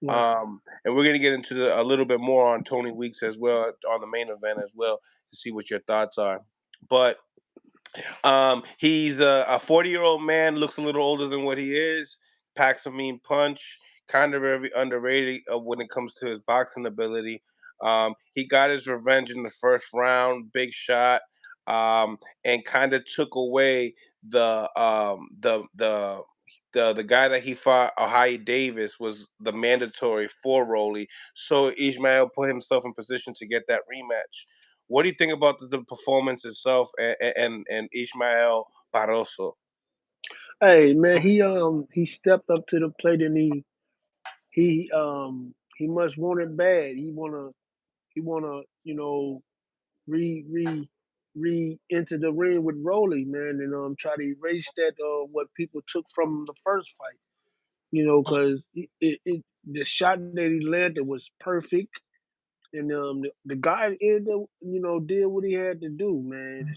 Right.
And we're gonna get into a little bit more on Tony Weeks as well on the main event as well to see what your thoughts are. But he's a 40-year-old man, looks a little older than what he is, packs a mean punch, kind of very underrated when it comes to his boxing ability. He got his revenge in the first round, big shot, and kind of took away the guy that he fought, Ohio Davis, was the mandatory for Rolly. So Ismail put himself in position to get that rematch. What do you think about the performance itself and Ismael Barroso?
Hey man, he stepped up to the plate and he must want it bad. He wanna re enter the ring with Rolly, man, and try to erase that what people took from the first fight. Because the shot that he landed was perfect, and the guy did what he had to do, man,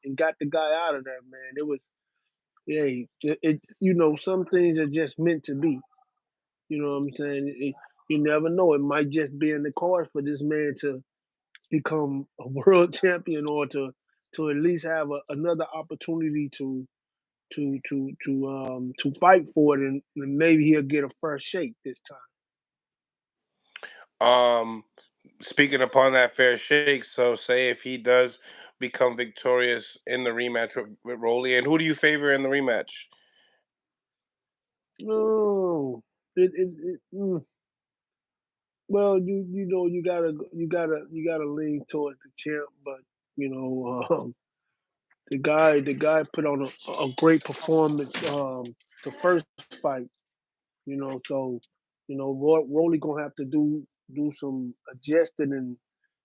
and got the guy out of there, man. It was yeah, some things are just meant to be. You know what I'm saying? You never know. It might just be in the cards for this man to become a world champion or to at least have another opportunity to fight for it, and maybe he'll get a first shake this time.
Um, Speaking upon that fair shake, so say if he does become victorious in the rematch with Rolly, and who do you favor in the rematch?
No, well, you gotta lean towards the champ, but you know, the guy put on a great performance the first fight. So Rolly gonna have to do some adjusting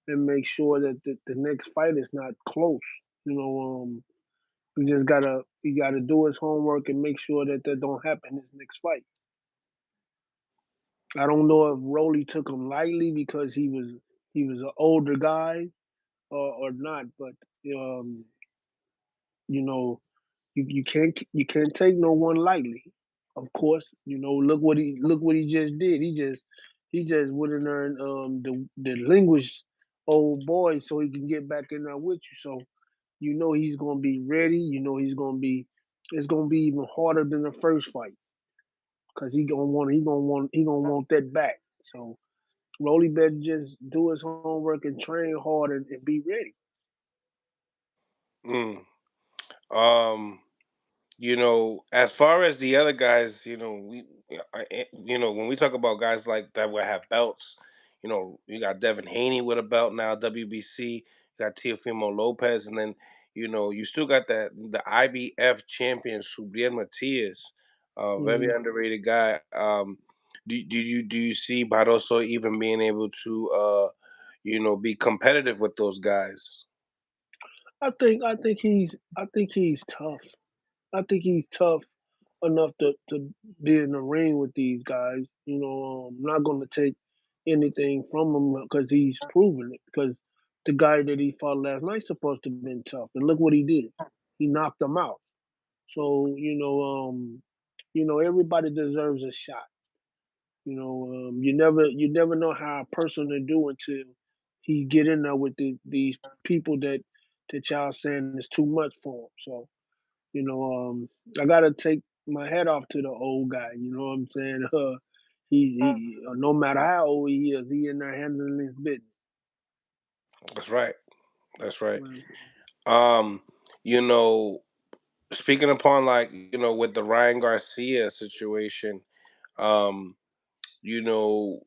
and make sure that the next fight is not close. You know, he gotta do his homework and make sure that don't happen his next fight. I don't know if Rolly took him lightly because he was an older guy or not, but um, you know you can't take no one lightly. Of course, look what he just did. He just went in there and delinquished old boy so he can get back in there with you. So he's gonna be ready. It's gonna be even harder than the first fight because he gonna want that back. So Rolly better just do his homework and train hard and be ready.
Mm. Um, as far as the other guys, when we talk about guys like that will have belts, you got Devin Haney with a belt now, WBC, you got Teofimo Lopez, and then you still got the IBF champion Subriel Matias, very
Hmm.
underrated guy. Do you see Barroso even being able to be competitive with those guys?
I think he's tough. I think he's tough enough to be in the ring with these guys. I'm not going to take anything from him because he's proven it. Because the guy that he fought last night supposed to have been tough, and look what he did. He knocked him out. So everybody deserves a shot. You never know how a person will do until he get in there with these people that y'all saying is too much for him. So you know, I gotta take my hat off to the old guy. You know what I'm saying? No matter how old he is, he in there handling his business.
That's right. That's right.
Man.
Um, you know, speaking upon like with the Ryan Garcia situation, um, you know,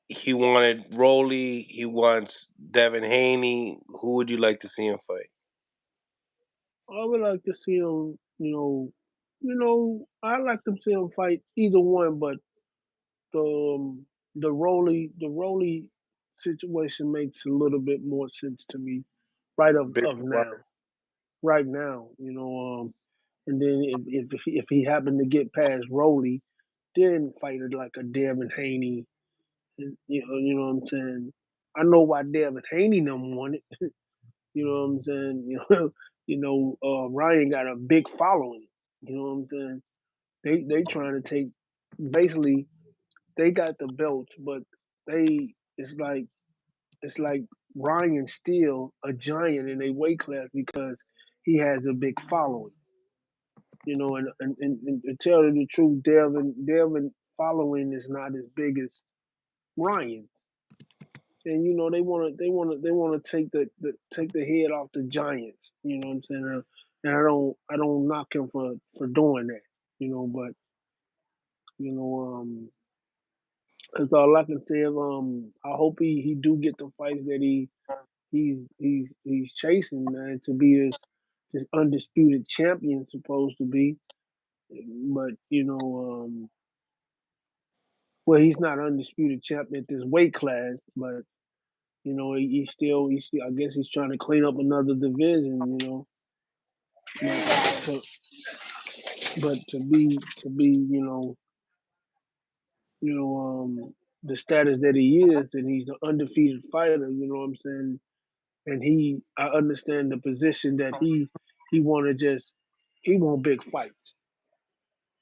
he wanted Rolly, he wants Devin Haney. Who would you like to see him fight?
I would like to see him. I like to see him fight either one, but the the Rolly situation makes a little bit more sense to me right
Big
of now.
Brother.
Right now, and then if he happened to get past Rolly, then fight it like a Devin Haney. You know what I'm saying? I know why Devin Haney them won it. You know what I'm saying? Ryan got a big following. You know what I'm saying? They trying to take basically they got the belts, but they it's like Ryan still a giant in a weight class because he has a big following. And to tell you the truth, Devin following is not as big as Ryan. And they wanna take the head off the Giants. You know what I'm saying? And I don't knock him for doing that. But you know that's all I can say. I hope he do get the fights that he's chasing, man, to be this undisputed champion supposed to be. But well, he's not undisputed champion at this weight class, but he still I guess he's trying to clean up another division. But to, but to be the status that he is, and he's an undefeated fighter. You know what I'm saying? And I understand the position that he want to just he want big fights,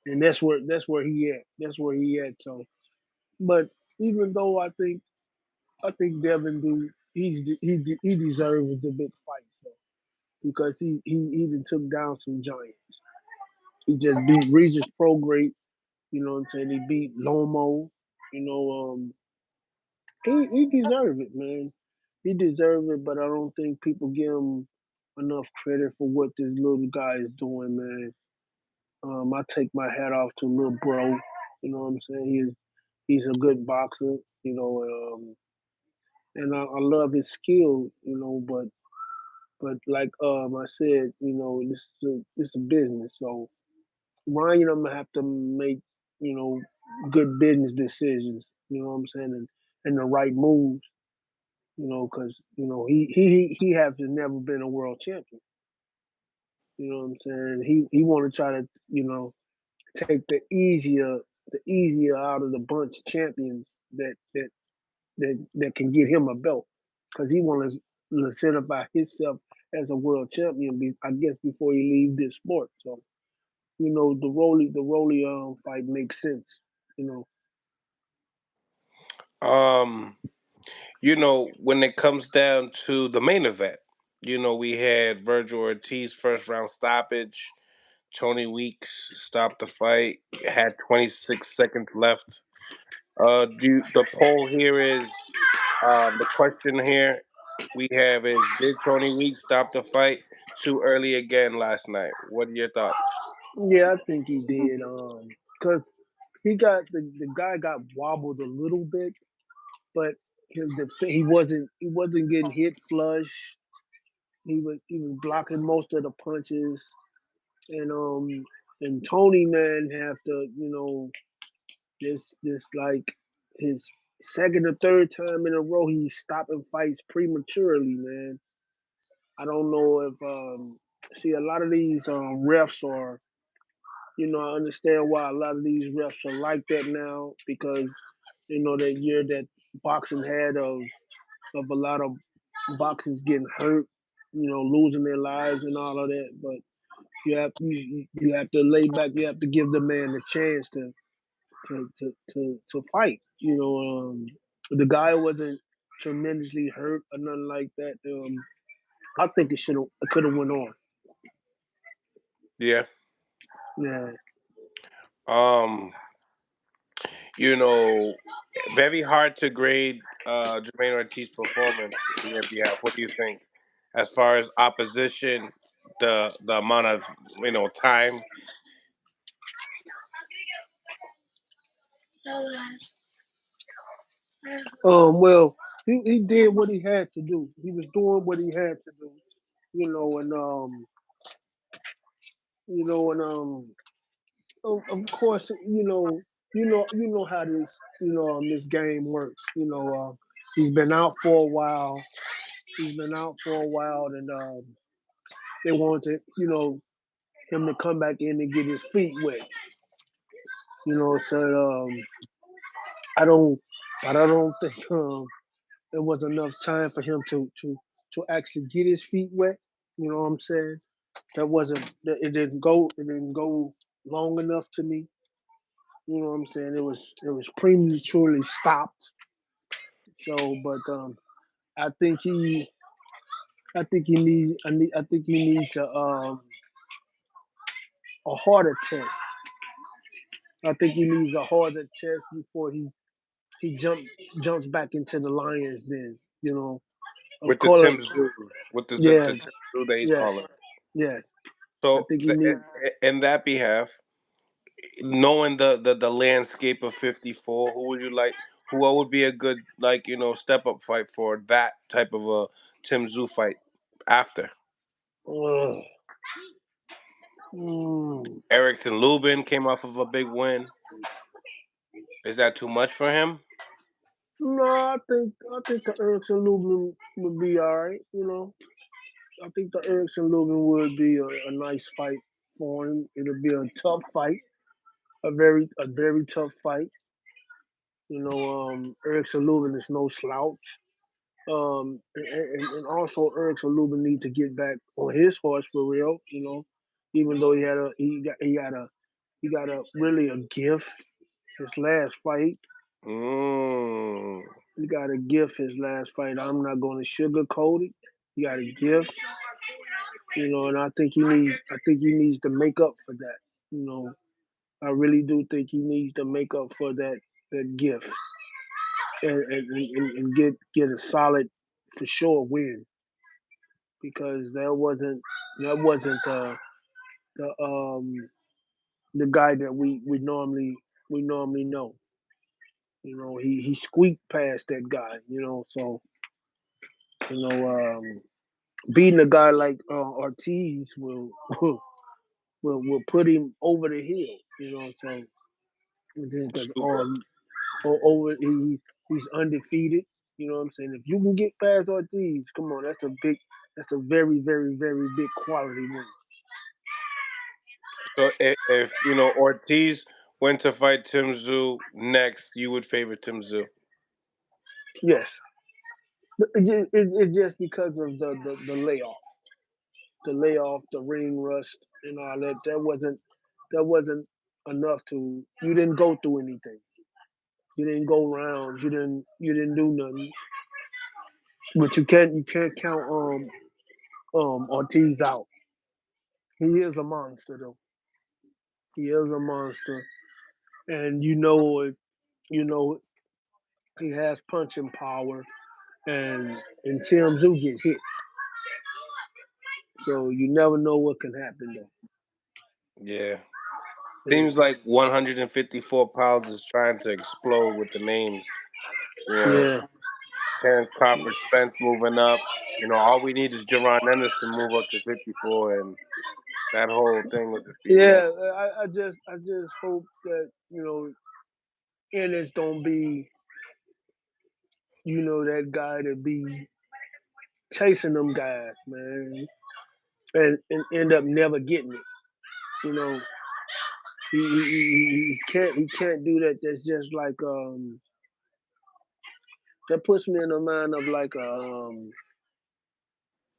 and that's where he at. That's where he at. So, but even though I think Devin do he deserves the big fight, so, because he even took down some giants. He just beat Regis Prograde. You know what I'm saying? He beat Lomo. You know, he deserved it, man. He deserved it, but I don't think people give him enough credit for what this little guy is doing, man. I take my hat off to little bro. You know what I'm saying? He's a good boxer. And I love his skill. But like I said, this is a business. So Ryan, I'm gonna have to make you know good business decisions. You know what I'm saying, and the right moves. Because he has never been a world champion. You know what I'm saying? He want to try to take the easier out of the bunch champions that can get him a belt, because he want to solidify himself as a world champion. I guess before he leaves this sport. So the Rolly fight makes sense. You know.
Um, when it comes down to the main event, we had Virgil Ortiz first round stoppage. Tony Weeks stopped the fight. Had 26 seconds left. The poll here is the question here we have is, did Tony Weeks stop the fight too early again last night? What are your thoughts?
Yeah, I think he did. Because the guy got wobbled a little bit, but he wasn't getting hit flush. He was blocking most of the punches, and Tony, man, have to this like his second or third time in a row he's stopping fights prematurely, man. I don't know if see a lot of these refs are. I understand why a lot of these refs are like that now, because that year that boxing had of a lot of boxers getting hurt, losing their lives and all of that. But you have to lay back. You have to give the man a chance to fight. The guy wasn't tremendously hurt or nothing like that. I think it could have went on.
Yeah.
Yeah.
Um, you know, very hard to grade Jermaine Ortiz's performance in your behalf. What do you think, as far as opposition, the amount of time?
Well, he did what he had to do. He was doing what he had to do. You know, and you know, and of course, you know how this game works. He's been out for a while. He's been out for a while, and they wanted, him to come back in and get his feet wet. So I don't, but I don't think there was enough time for him to actually get his feet wet. You know what I'm saying? It didn't go long enough to me. You know what I'm saying? It was prematurely stopped. So, but I think he I think he needs a harder test. I think he needs a harder test before he jumps back into the Lions. Then of
With the
course,
Tim Zoo, with the
yeah,
Tim Zoo that he's
yes,
calling.
yes. I
So
think he needs.
in that behalf, knowing the landscape of 54, who would you like? Who would be a good step up fight for that type of a Tim Zoo fight after?
Uh, mm,
Erickson Lubin came off of a big win. Is that too much for him?
no, I think the Erickson Lubin would be all right. I think the Erickson Lubin would be a nice fight for him. It'll be a tough fight, a very tough fight. Erickson Lubin is no slouch. And also Erickson Lubin need to get back on his horse for real. Even though he got a really a gift his last fight.
Mm.
He got a gift his last fight. I'm not going to sugarcoat it. He got a gift. And I think he needs to make up for that. You know, I really do think he needs to make up for that gift and get a solid for sure win because that wasn't the the guy that we normally know. He squeaked past that guy. So you know beating a guy like Ortiz will will put him over the hill. So because
Super.
over he's undefeated. You know what I'm saying? If you can get past Ortiz, come on, that's a very, very, very big quality win.
So if Ortiz went to fight Tim Zoo next, you would favor Tim Zoo.
Yes, it's just because of the layoff, the ring rust, and all that. That wasn't enough to. You didn't go through anything. You didn't go rounds. You didn't do nothing. But you can't count Ortiz out. He is a monster though. He is a monster, and you know he has punching power, and Tim Zoo get hits, so you never know what can happen though.
Yeah.
Yeah,
Seems like 154 pounds is trying to explode with the names. You know,
yeah,
Terrence Crawford Spence moving up. All we need is Jaron Ennis to move up to 54, and that whole thing would just be man.
yeah. I just hope that Ennis don't be that guy to be chasing them guys, man, and end up never getting it. You know, he can't do that. That's just like that puts me in the mind of like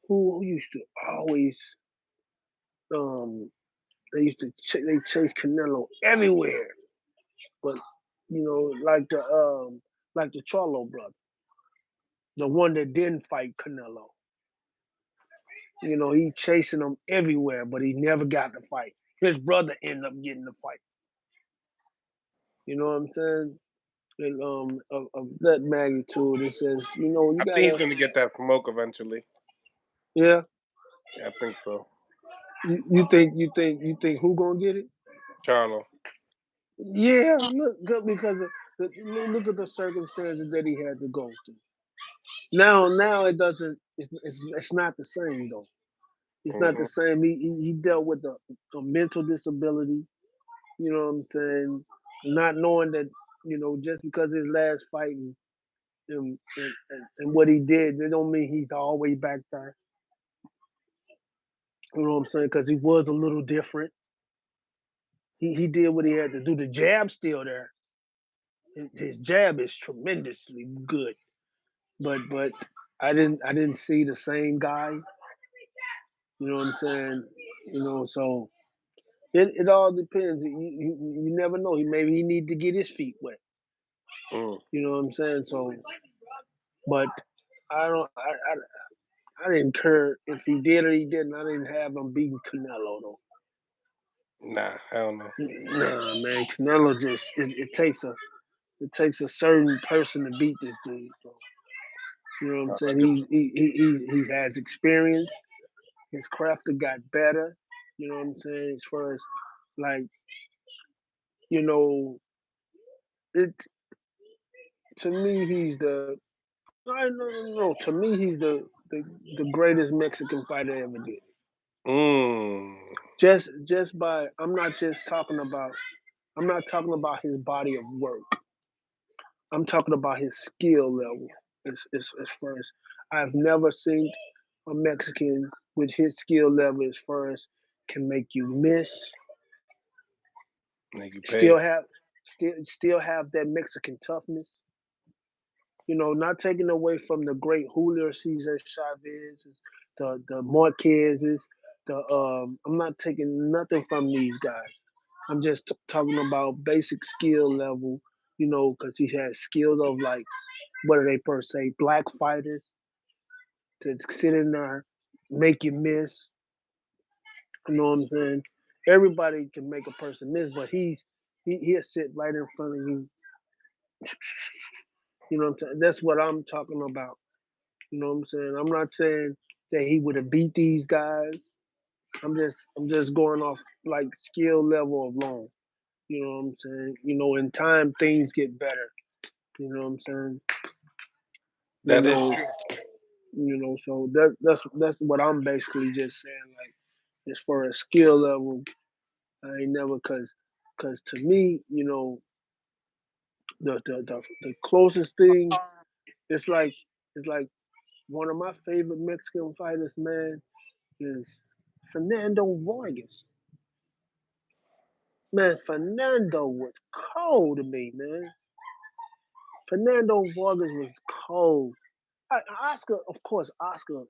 who used to always um they chase Canelo everywhere, but
like the Charlo brother, the one that didn't fight Canelo. He chasing him everywhere, but he never got the fight. His brother ended up getting the fight. You know what I'm saying? And of that magnitude, it says, you
I think he's
gotta,
gonna get that smoke eventually.
yeah.
Yeah, I think so.
You think who gonna get it?
Charlo.
Yeah, look, because look at the circumstances that he had to go through. Now it doesn't. It's not the same though. It's not the
Hmm.
same. He dealt with a mental disability. You know what I'm saying? Not knowing that just because his last fight and what he did, it don't mean he's all the way back there. You know what I'm saying? Because he was a little different. He did what he had to do. The jab's still there. His jab is tremendously good. But I didn't see the same guy. You know what I'm saying? So it all depends. You never know. Maybe he need to get his feet wet.
Mm.
You know what I'm saying? So, but I don't. I didn't care if he did or he didn't. I didn't have him beating Canelo though.
Nah, hell no.
Nah, man, Canelo just it takes a certain person to beat this dude. So, you know what I'm saying?
100%.
He has experience. His craft got better. You know what I'm saying? As far as like you know, it to me he's the no. To me he's the greatest Mexican fighter ever did.
Mm.
Just by I'm not talking about his body of work. I'm talking about his skill level. As far as I've never seen a Mexican with his skill level as far as can make you miss,
Make you
still
pay.
have still have that Mexican toughness. Not taking away from the great Julio Cesar Chavez, the Marquez's, I'm not taking nothing from these guys. I'm just talking about basic skill level, because he has skills of like what are they per se, black fighters to sit in there, make you miss. You know what I'm saying? Everybody can make a person miss, but he'll sit right in front of you. You know what I'm saying? That's what I'm talking about. You know what I'm saying? I'm not saying that he would have beat these guys. I'm just going off like skill level alone. You know what I'm saying? In time things get better. You know what I'm saying? You
That is
know,
true.
so that's what I'm basically just saying. Like as far as skill level, I ain't never cause to me, the closest thing it's like one of my favorite Mexican fighters, man, is Fernando Vargas. Man, Fernando was cold to me, man. Fernando Vargas was cold. Oscar, of course, Oscar.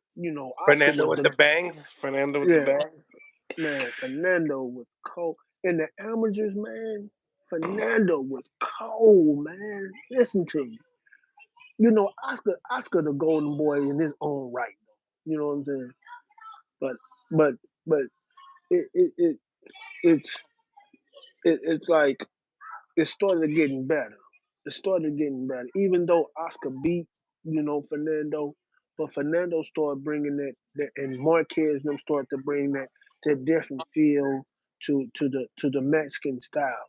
Oscar
Fernando
was
with
the
the bangs. Fernando with the
yeah,
bangs.
man. Fernando was cold in the amateurs, man. Fernando was cold, man. Listen to me. Oscar, the golden boy in his own right. You know what I'm saying? But, but, but it, it, it it's it's like it started getting better. It started getting better. Even though Oscar beat, Fernando, but Fernando started bringing that and Marquez them started to bring that different feel to the Mexican style.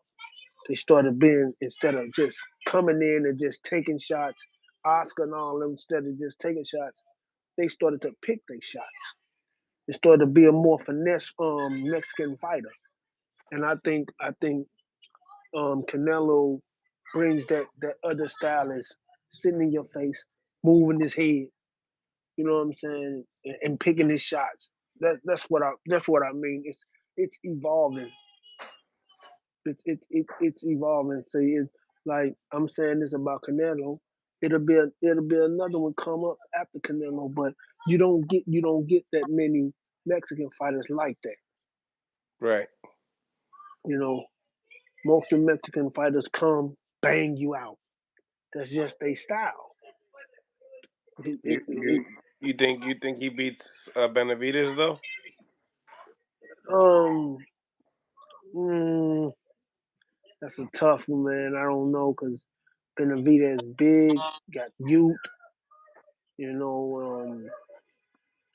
They started being instead of just coming in and just taking shots, Oscar and all them instead of just taking shots, they started to pick their shots. They started to be a more finesse Mexican fighter. And I think Canelo brings that other style is sitting in your face, moving his head. You know what I'm saying, and picking his shots. That's what I mean. It's evolving. It's evolving. So it's like I'm saying this about Canelo. It'll be another one come up after Canelo, but you don't get that many Mexican fighters like that.
Right.
You know, most of the Mexican fighters come.
bang you out. That's just their style.
You you you think he beats Benavidez though?
Um, mm, that's a tough one, man. I don't know because Benavidez is big, got youth. You know,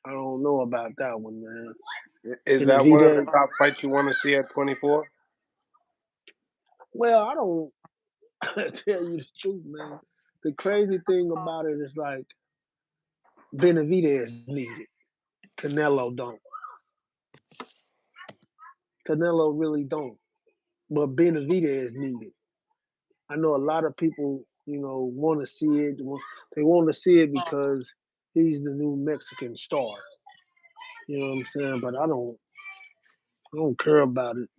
I don't know about that one, man.
Is that one of the
Benavidez.
top fights you want to see at 24?
Well, I don't tell you the truth, man. The crazy thing about it is like Benavidez needed. Canelo don't. Canelo really don't. But Benavidez needed. I know a lot of people, want to see it. They want to see it because he's the new Mexican star. You know what I'm saying? But I don't care about it.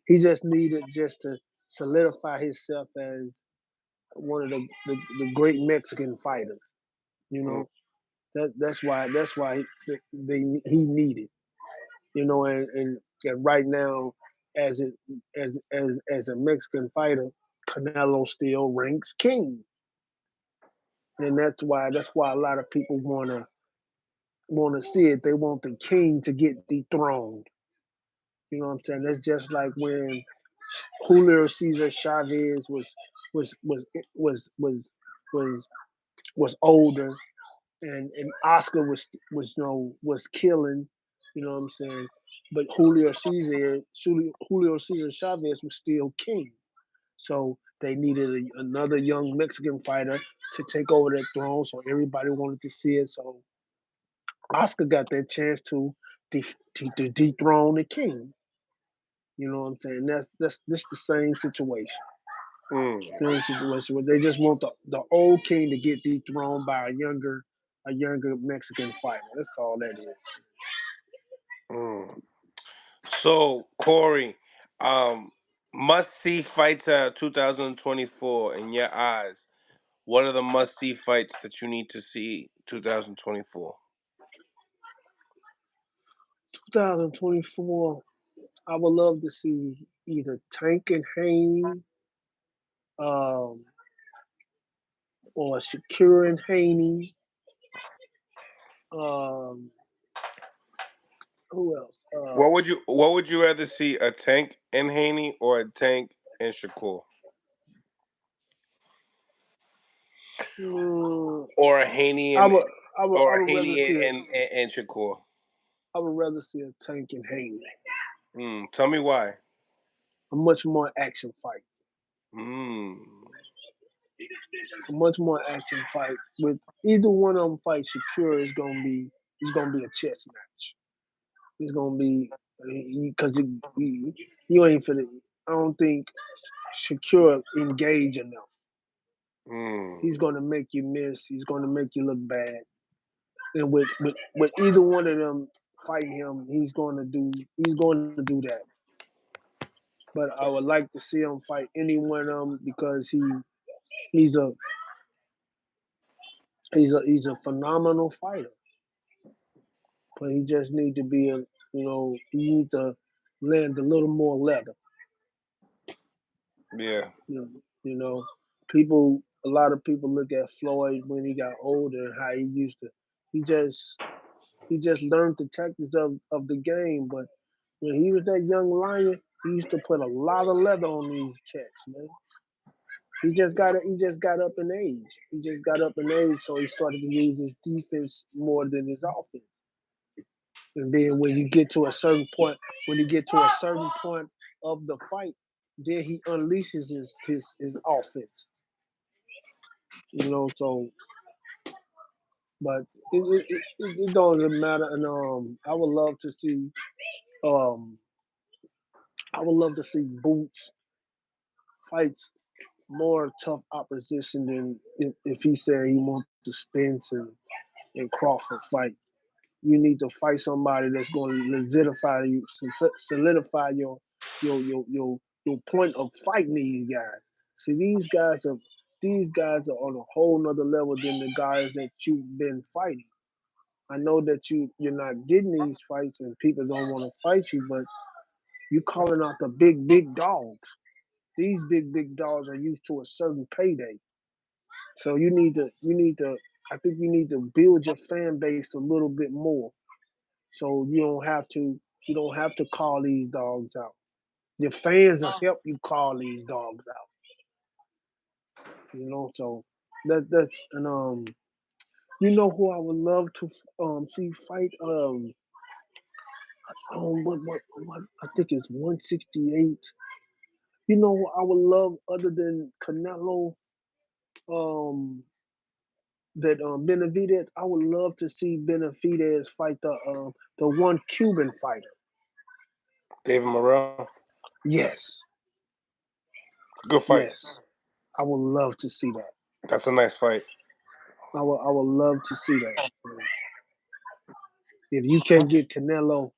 He just needed just to solidify himself as one of the great Mexican fighters. You
Mm,
know that's why he needed. And right now, as it as a Mexican fighter, Canelo still ranks king, and that's why a lot of people wanna see it. They want the king to get dethroned. You know what I'm saying? That's just like when Julio Cesar Chavez was was was was was was older, and Oscar was killing. You know what I'm saying? But Julio Cesar Chavez was still king. So they needed another young Mexican fighter to take over that throne. So everybody wanted to see it. So Oscar got that chance to dethrone the king. You know what I'm saying? That's this the same situation.
mm,
Same situation where they just want the old king to get dethroned by a younger Mexican fighter. That's all that is.
mm. So Corey, um, must see fights at 2024 in your eyes. What are the must see fights that you need to see 2024?
2024, I would love to see either Tank and Haney, um, or Shakur and Haney. Um, who else?
What would you rather see, a Tank and Haney or a Tank and Shakur,
mm,
or a Haney
I
and
would I
or a
would rather
Haney
see a
and Shakur?
I would rather see a Tank and Haney.
Tell me why.
A much more action fight.
Mm,
A much more action fight. With either one of them fight Shakur is gonna be a chess match. It's gonna be because you ain't finna. I don't think Shakur engage enough. He's
mm,
gonna make you miss. He's gonna make you look bad. And with either one of them fighting him, he's going to do that. But I would like to see him fight any one of them because he's a he's a phenomenal fighter. But he just need to be he need to land a little more leather.
yeah,
You know, a lot of people look at Floyd when he got older and how he used to. He just he just learned the tactics of the game. But when he was that young lion, he used to put a lot of leather on these cats, man. He just got up in age. He just got up in age, so he started to use his defense more than his offense. And then when you get to a certain point of the fight, then he unleashes his offense. So but it doesn't matter. And um I would love to see Boots fights more tough opposition than if he said he wants to Spence and Crawford fight. You need to fight somebody that's going to solidify your point of fighting these guys. See, these guys are on a whole nother level than the guys that you've been fighting. I know that you're not getting these fights and people don't want to fight you, but you calling out the big dogs. These big dogs are used to a certain payday. So you need to I think you need to build your fan base a little bit more. So you don't have to call these dogs out. Your fans will help you call these dogs out. So that's and who I would love to see fight what I think it's 168. Who I would love other than Canelo um that Benavidez. I would love to see Benavidez fight the one Cuban fighter.
David Morrell.
Yes,
Good fight.
yes, I would love to see that.
That's a nice fight.
I would love to see that. If you can't get Canelo,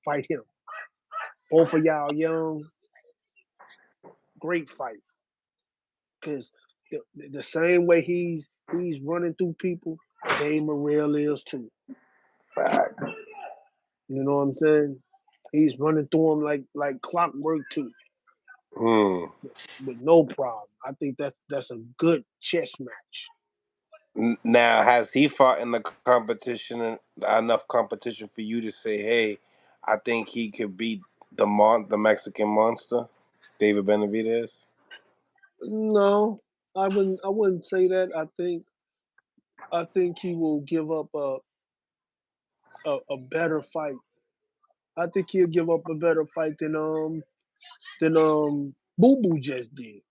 fight him. Both of y'all young, great fight. Cause the same way he's running through people, Dave Morrell is too.
Fact.
You know what I'm saying? He's running through them like clockwork too,
Hmm.
with no problem. I think that's a good chess match.
Now, has he fought in the competition enough competition for you to say, "Hey, I think he could beat the Mexican monster, David Benavidez"?
No, I wouldn't say that. I think he will give up a better fight. I think he'll give up a better fight than Boo Boo just did.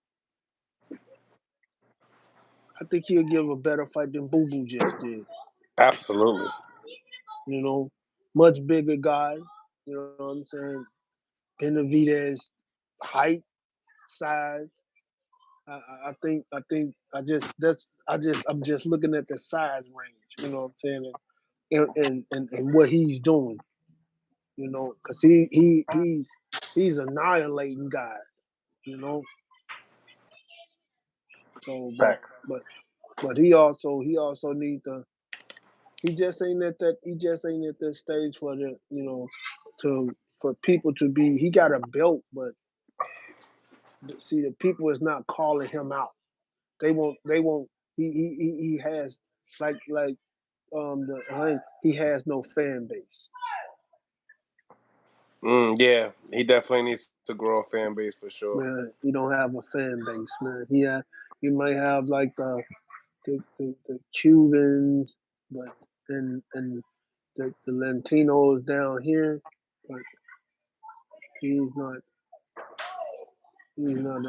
I think he'll give a better fight than Boo Boo just did.
Absolutely.
You know, much bigger guy. You know what I'm saying? Benavidez height, size. I'm just looking at the size range. You know what I'm saying? And what he's doing. Because he's annihilating guys. You know, so
Fact.
but but he also need to. He just ain't at that stage for to for people to be. He got a belt, but see, the people is not calling him out. They won't. He has like he has no fan base.
Yeah, he definitely needs to grow a fan base for sure.
Man, he don't have a fan base, man. He might have like the Cubans, but and the Latinos down here, but he's not he's not.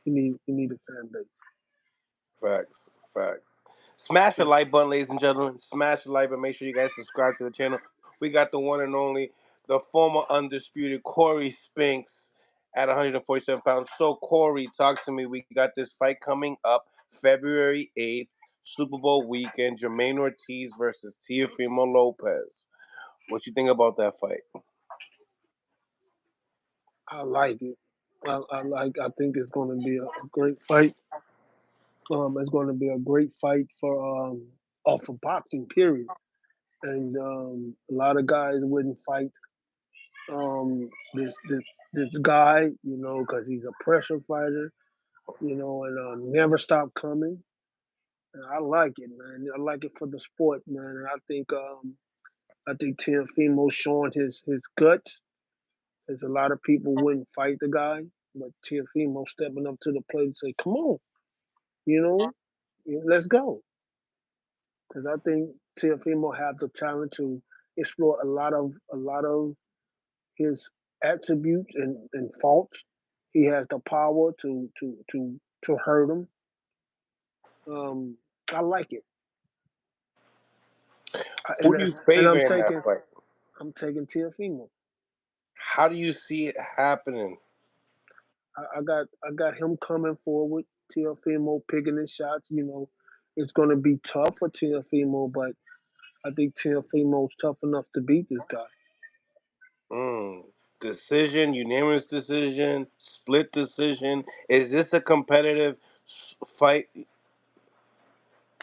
He need a fan base.
Facts. Facts. Smash the like button, ladies and gentlemen. Smash the like button. Make sure you guys subscribe to the channel. We got the one and only, the former undisputed Corey Spinks at 147 pounds. So, Corey, talk to me. We got this fight coming up February 8th, Super Bowl weekend. Jermaine Ortiz versus Teofimo Lopez. What you think about that fight?
I like it. I think it's going to be a great fight. It's going to be a great fight for boxing. Period. And a lot of guys wouldn't fight this guy, because he's a pressure fighter, and never stop coming. And I like it, man. I like it for the sport, man. And I think Teofimo showing his guts. There's a lot of people wouldn't fight the guy, but Teofimo stepping up to the plate and say, "Come on, you know, let's go." Because I think Teofimo have the talent to explore a lot of his attributes and faults. He has the power to hurt him. I like it,
Who
and
do you
and
favor
I'm
in that
taking
fight?
I'm taking Teofimo.
How do you see it happening?
I got him coming forward. Teofimo picking his shots. It's going to be tough for Teofimo, but I think Teofimo's tough enough to beat this guy.
Mm. Decision, unanimous decision, split decision. Is this a competitive fight?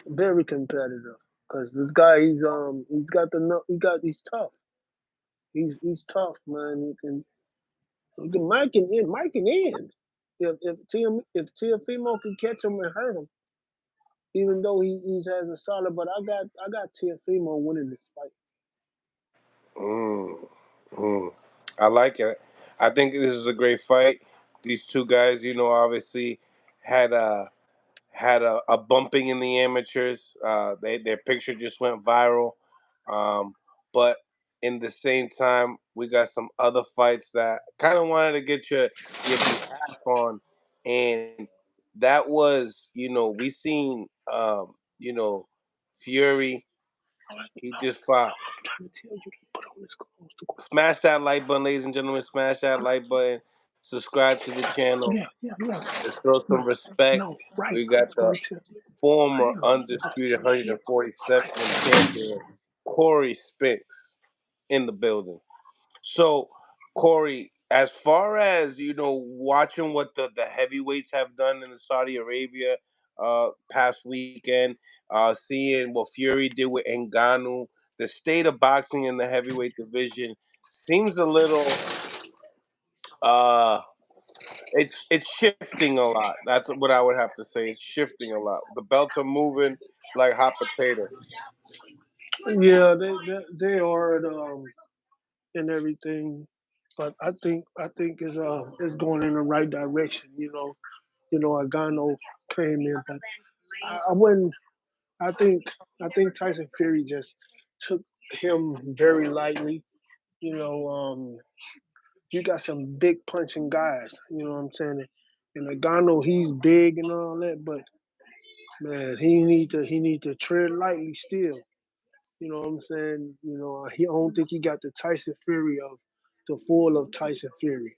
Very competitive because this guy he's got he's tough. He's tough, man. Mike can end. Mike can end. If Teofimo can catch him and hurt him, even though he has a solid, but I got Teofimo winning this fight.
Mm, mm. I like it. I think this is a great fight. These two guys, obviously had a bumping in the amateurs. Their picture just went viral. But in the same time, we got some other fights that kind of wanted to get your behalf on, and that was, we seen, Fury. He just fought.
I'm trying to tell you to put on this clothes to go.
Smash that like button, ladies and gentlemen. Smash that like button. Subscribe to the channel.
Yeah.
Let's show some
No,
respect.
no, right.
We
I
got
was
the
gonna tell you.
former
Damn.
undisputed 147 champion, Corey Spinks, in the building. So, Corey, as far as watching what the heavyweights have done in the Saudi Arabia past weekend, seeing what Fury did with Ngannou, the state of boxing in the heavyweight division seems a little uh it's shifting a lot. That's what I would have to say. It's shifting a lot. The belts are moving like hot potato.
Yeah, they are and everything, but I think it's going in the right direction. Agano came in, but I wouldn't. I think I think Tyson Fury just took him very lightly. You know, you got some big punching guys. You know what I'm saying? And Agano, he's big and all that, but man, he need to tread lightly still. You know what I'm saying? I don't think he got the Tyson Fury of the full of Tyson Fury.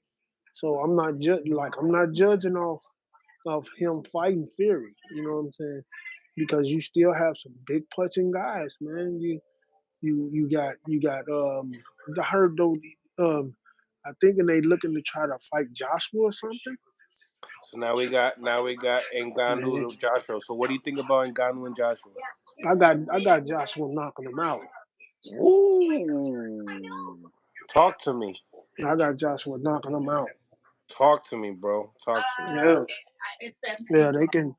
So I'm not judging off of him fighting Fury. You know what I'm saying? Because you still have some big punching guys, man. You got I heard though I think and they looking to try to fight Joshua or something.
So now we got Ngannou
Man,
to Joshua. So what do you think about Ngannou and Joshua?
I got Joshua knocking him out.
Woo! Talk to me.
I got Joshua knocking him out.
Talk to me, bro. Talk to me.
Yeah, yeah, they can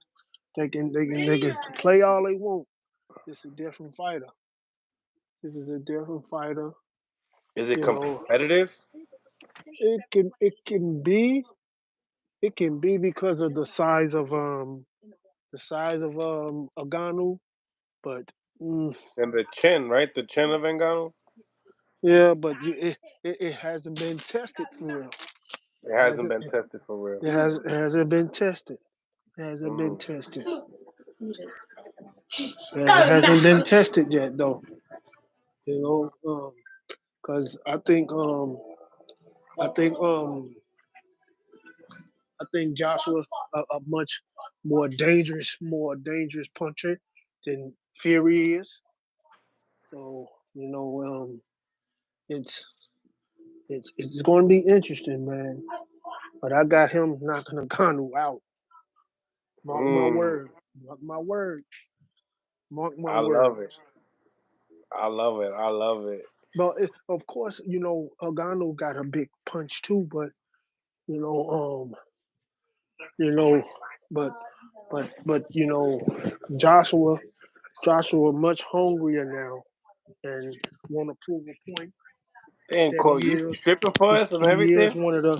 play all they want. It's a different fighter. This is a different fighter.
Is it
You know,
competitive?
it can be because of the size of Aganu, but mm,
And the chin, right? The chin of Ngannou?
yeah, but it hasn't been tested for real.
It
It
hasn't
hasn't
been tested for real.
it hasn't been tested. It hasn't been
Mm.
tested. It hasn't been tested yet though. Because I think I think Joshua a much more dangerous puncher than Fury is. So it's it's going to be interesting, man. But I got him knocking Ngannou out. Mark my
Mm.
word. Mark my word. Mark my
I love it.
words.
I love it. I love it.
But of course, Ngannou got a big punch too. But you know, you know, but Joshua Joshua much hungrier now and want to prove a point
Damn,
that
Corey, you stripping for us and
he is
everything?
one of the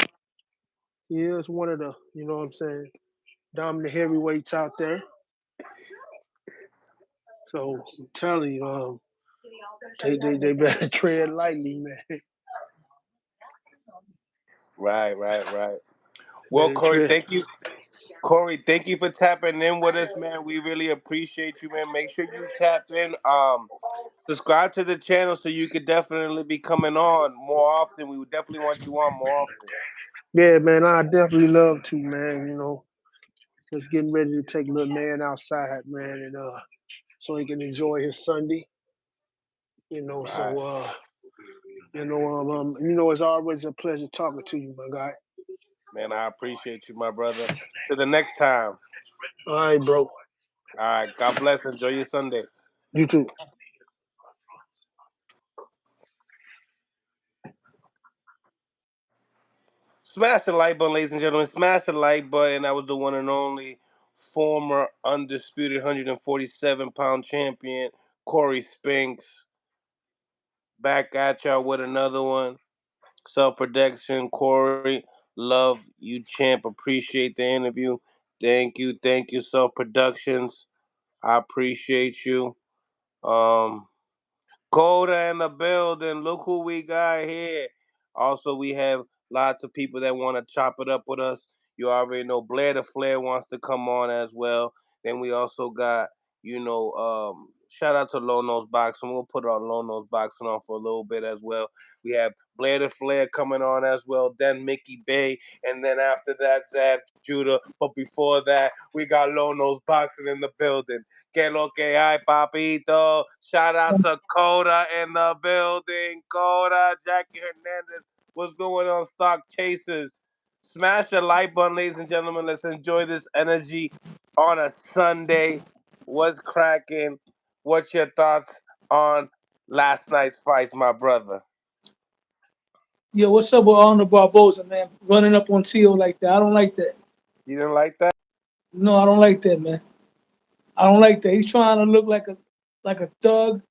dominant heavyweights out there. So I'm telling you, they better tread lightly, man.
Right, right, right. Well,
Better
Corey,
tread.
thank you. Corey, thank you for tapping in with us, man. We really appreciate you, man. Make sure you tap in. Subscribe to the channel so you could definitely be coming on more often. We would definitely want you on more often.
Yeah, man, I definitely love to, man. Just getting ready to take little man outside, man, and so he can enjoy his Sunday.
Right.
It's always a pleasure talking to you, my guy.
Man, I appreciate you, my brother. To the next time.
All right, bro.
All right. God bless. Enjoy your Sunday.
You too.
Smash the like button, ladies and gentlemen. Smash the like button. That was the one and only former undisputed 147-pound champion, Corey Spinks. Back at y'all with another one. Self production, Corey. Love you, champ. Appreciate the interview. Thank you, Self Productions. I appreciate you. Um, Coda in the building. Look who we got here. Also, we have lots of people that want to chop it up with us. You already know Blair the Flair wants to come on as well. Then we also got, shout out to Low Nose Boxing. We'll put our Low Nose Boxing on for a little bit as well. We have Blair the Flair coming on as well. Then Mickey Bay. And then after that, Zab Judah. But before that, we got Low Nose Boxing in the building. Que lo que hay, papito. Shout out to Coda in the building. Coda, Jackie Hernandez. What's going on, Stock Chasers? Smash the like button, ladies and gentlemen. Let's enjoy this energy on a Sunday. What's cracking? What's your thoughts on last night's fights, my brother?
Yo, what's up with Arnold Barboza, man? Running up on Tio like that. I don't like that.
You didn't like that?
No, I don't like that, man. I don't like that. He's trying to look like a thug.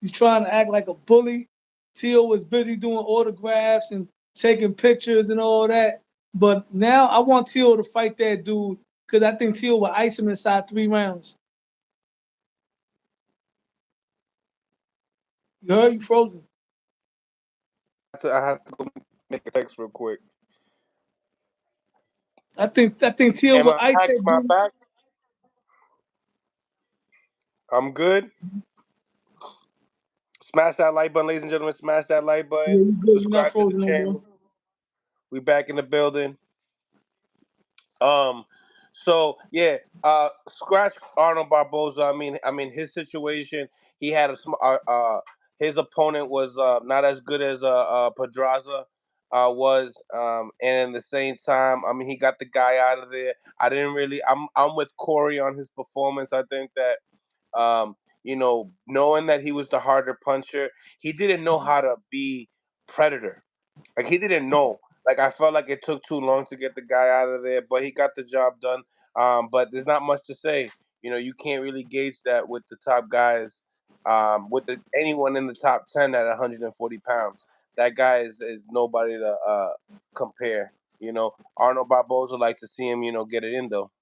He's trying to act like a bully. Tio was busy doing autographs and taking pictures and all that. But now I want Tio to fight that dude because I think Tio will ice him inside 3 rounds. You heard? You frozen.
I have to go make a text real quick.
I think Tio
Am
will
I
ice
back?
that
Am I
dude.
back? I'm good. Smash that like button, ladies and gentlemen. Smash that like
Yeah,
button.
you good. You're not
Subscribe to the
frozen no more.
channel. We back in the building. Um, so yeah, scratch Arnold Barboza. I mean, his situation. He had his opponent was not as good as Pedraza was, and at the same time, I mean, he got the guy out of there. I didn't really. I'm with Corey on his performance. I think that knowing that he was the harder puncher, he didn't know how to be predator. Like he didn't know. Like I felt like it took too long to get the guy out of there, but he got the job done. But there's not much to say. You can't really gauge that with the top guys. Anyone in the top 10 at 140 pounds, that guy is nobody to compare. Arnold Barboza like to see him, get it in though.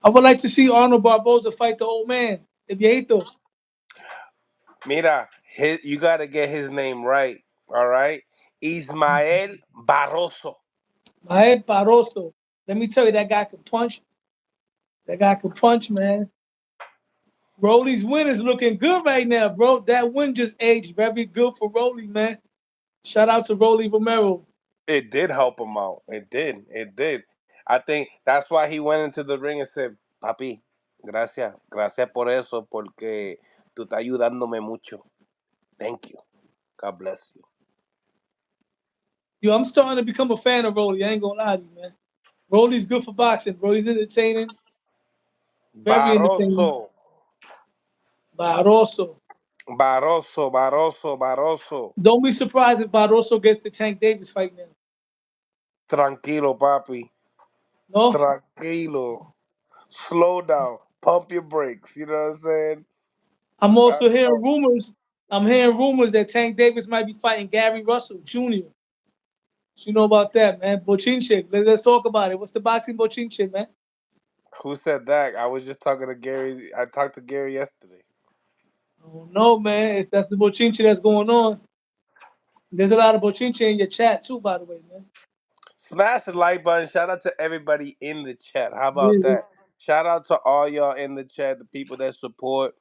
I would like to see Arnold Barboza fight the old man, El Viejito.
Mira, you got to get his name right. All right, Ismail Barroso.
My head Barroso. Let me tell you, that guy can punch. That guy can punch, man. Rolly's win is looking good right now, bro. That win just aged very good for Rolly, man. Shout out to Rolly Romero.
It did help him out. It did. It did. I think that's why he went into the ring and said, "Papi, gracias, gracias por eso, porque tú estás ayudándome mucho. Thank you. God bless you."
Yo, I'm starting to become a fan of Rolly. I ain't gonna lie to you, man. Rolly's good for boxing, bro. He's entertaining, very
Barroso,
entertaining. Barroso.
Barroso, Barroso, Barroso.
Don't be surprised if Barroso gets the Tank Davis fight now.
Tranquilo, papi.
No?
Tranquilo. Slow down. Pump your brakes. You know what I'm saying?
I'm
Uh,
also hearing rumors. I'm hearing rumors that Tank Davis might be fighting Gary Russell Jr. You know about that, man. Bochinche. Let's talk about it. What's the boxing Bochinche, man?
who said that? I was just talking to Gary. I talked to Gary yesterday.
Oh no, man. That's the Bochinche that's going on. There's a lot of Bochinche in your chat too, by the way, man.
Smash the like button. Shout out to everybody in the chat. How about
Yeah.
that? Shout out to all y'all in the chat, the people that support,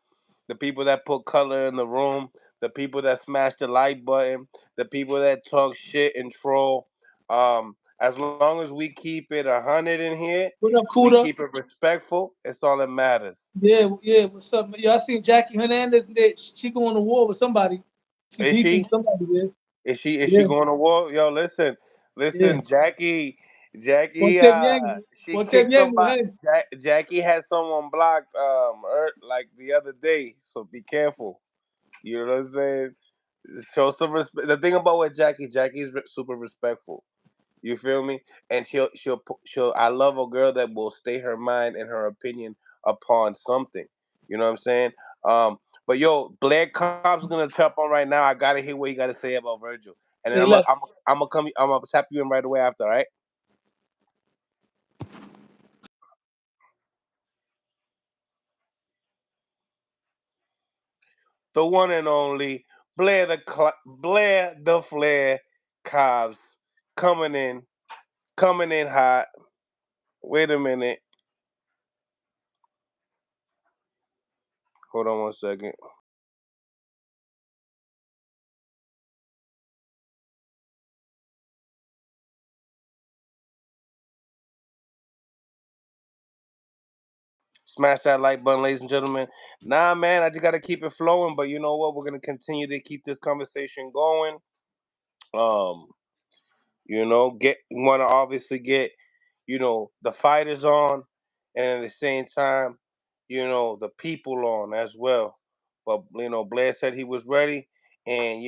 the people that put color in the room, the people that smash the like button, the people that talk shit and troll. As long as we keep it 100 in here,
What up,
we
Kuda?
keep it respectful. It's all that matters.
Yeah, yeah. What's up, man? Yo, I seen Jackie Hernandez. She going to war with somebody. She
Is
beefing
she?
with somebody there.
Is she
Yeah,
going to war? Yo, listen,
yeah.
listen, Jackie,
Ponte bien,
she
ponte
kicked
bien,
somebody.
mujer.
Jackie had someone blocked, like the other day. So be careful. You know what I'm saying? Show some respect. The thing about with Jackie's super respectful. You feel me? And she'll. I love a girl that will stay her mind and her opinion upon something. You know what I'm saying? Um, but yo, Blair Cobb's gonna chop on right now. I gotta hear what he gotta say about Virgil, and then
Say less.
I'm gonna come. I'm gonna tap you in right away after. All right? The one and only Blair the Flair Cobbs coming in, coming in hot. Wait a minute. Hold on 1 second. Smash that like button, ladies and gentlemen. Nah, man, I just gotta keep it flowing. But you know what? We're gonna continue to keep this conversation going. Um, want to obviously get the fighters on, and at the same time, the people on as well. But Blair said he was ready, and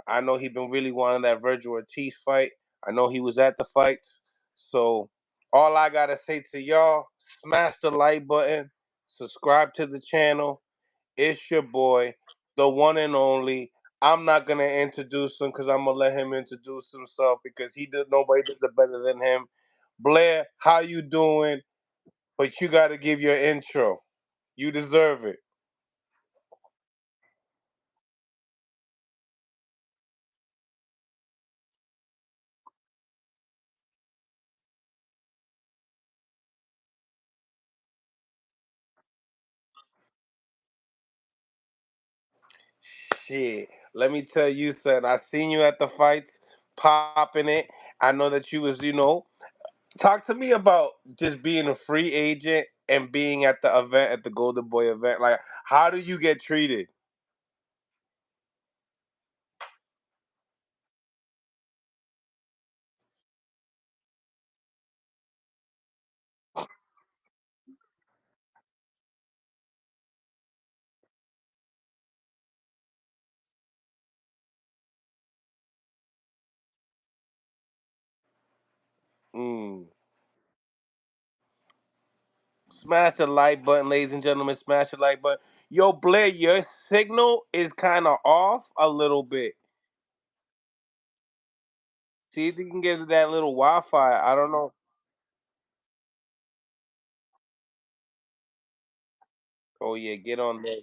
I know he been really wanting that Virgil Ortiz fight. I know he was at the fights, so all I gotta say to y'all: smash the like button, subscribe to the channel. It's your boy, the one and only. I'm not gonna introduce him because I'm gonna let him introduce himself because he did nobody does it better than him. Blair, how you doing? But you gotta give your intro. You deserve it. Shit. Let me tell you, son, I seen you at the fights, popping it. I know that you was, talk to me about just being a free agent and being at the event at the Golden Boy event. Like, how do you get treated? Mm. Smash the like button, ladies and gentlemen. Smash the like button. Yo, Blair, your signal is kind of off a little bit. See if you can get that little Wi-Fi. I don't know. Oh yeah, get on there.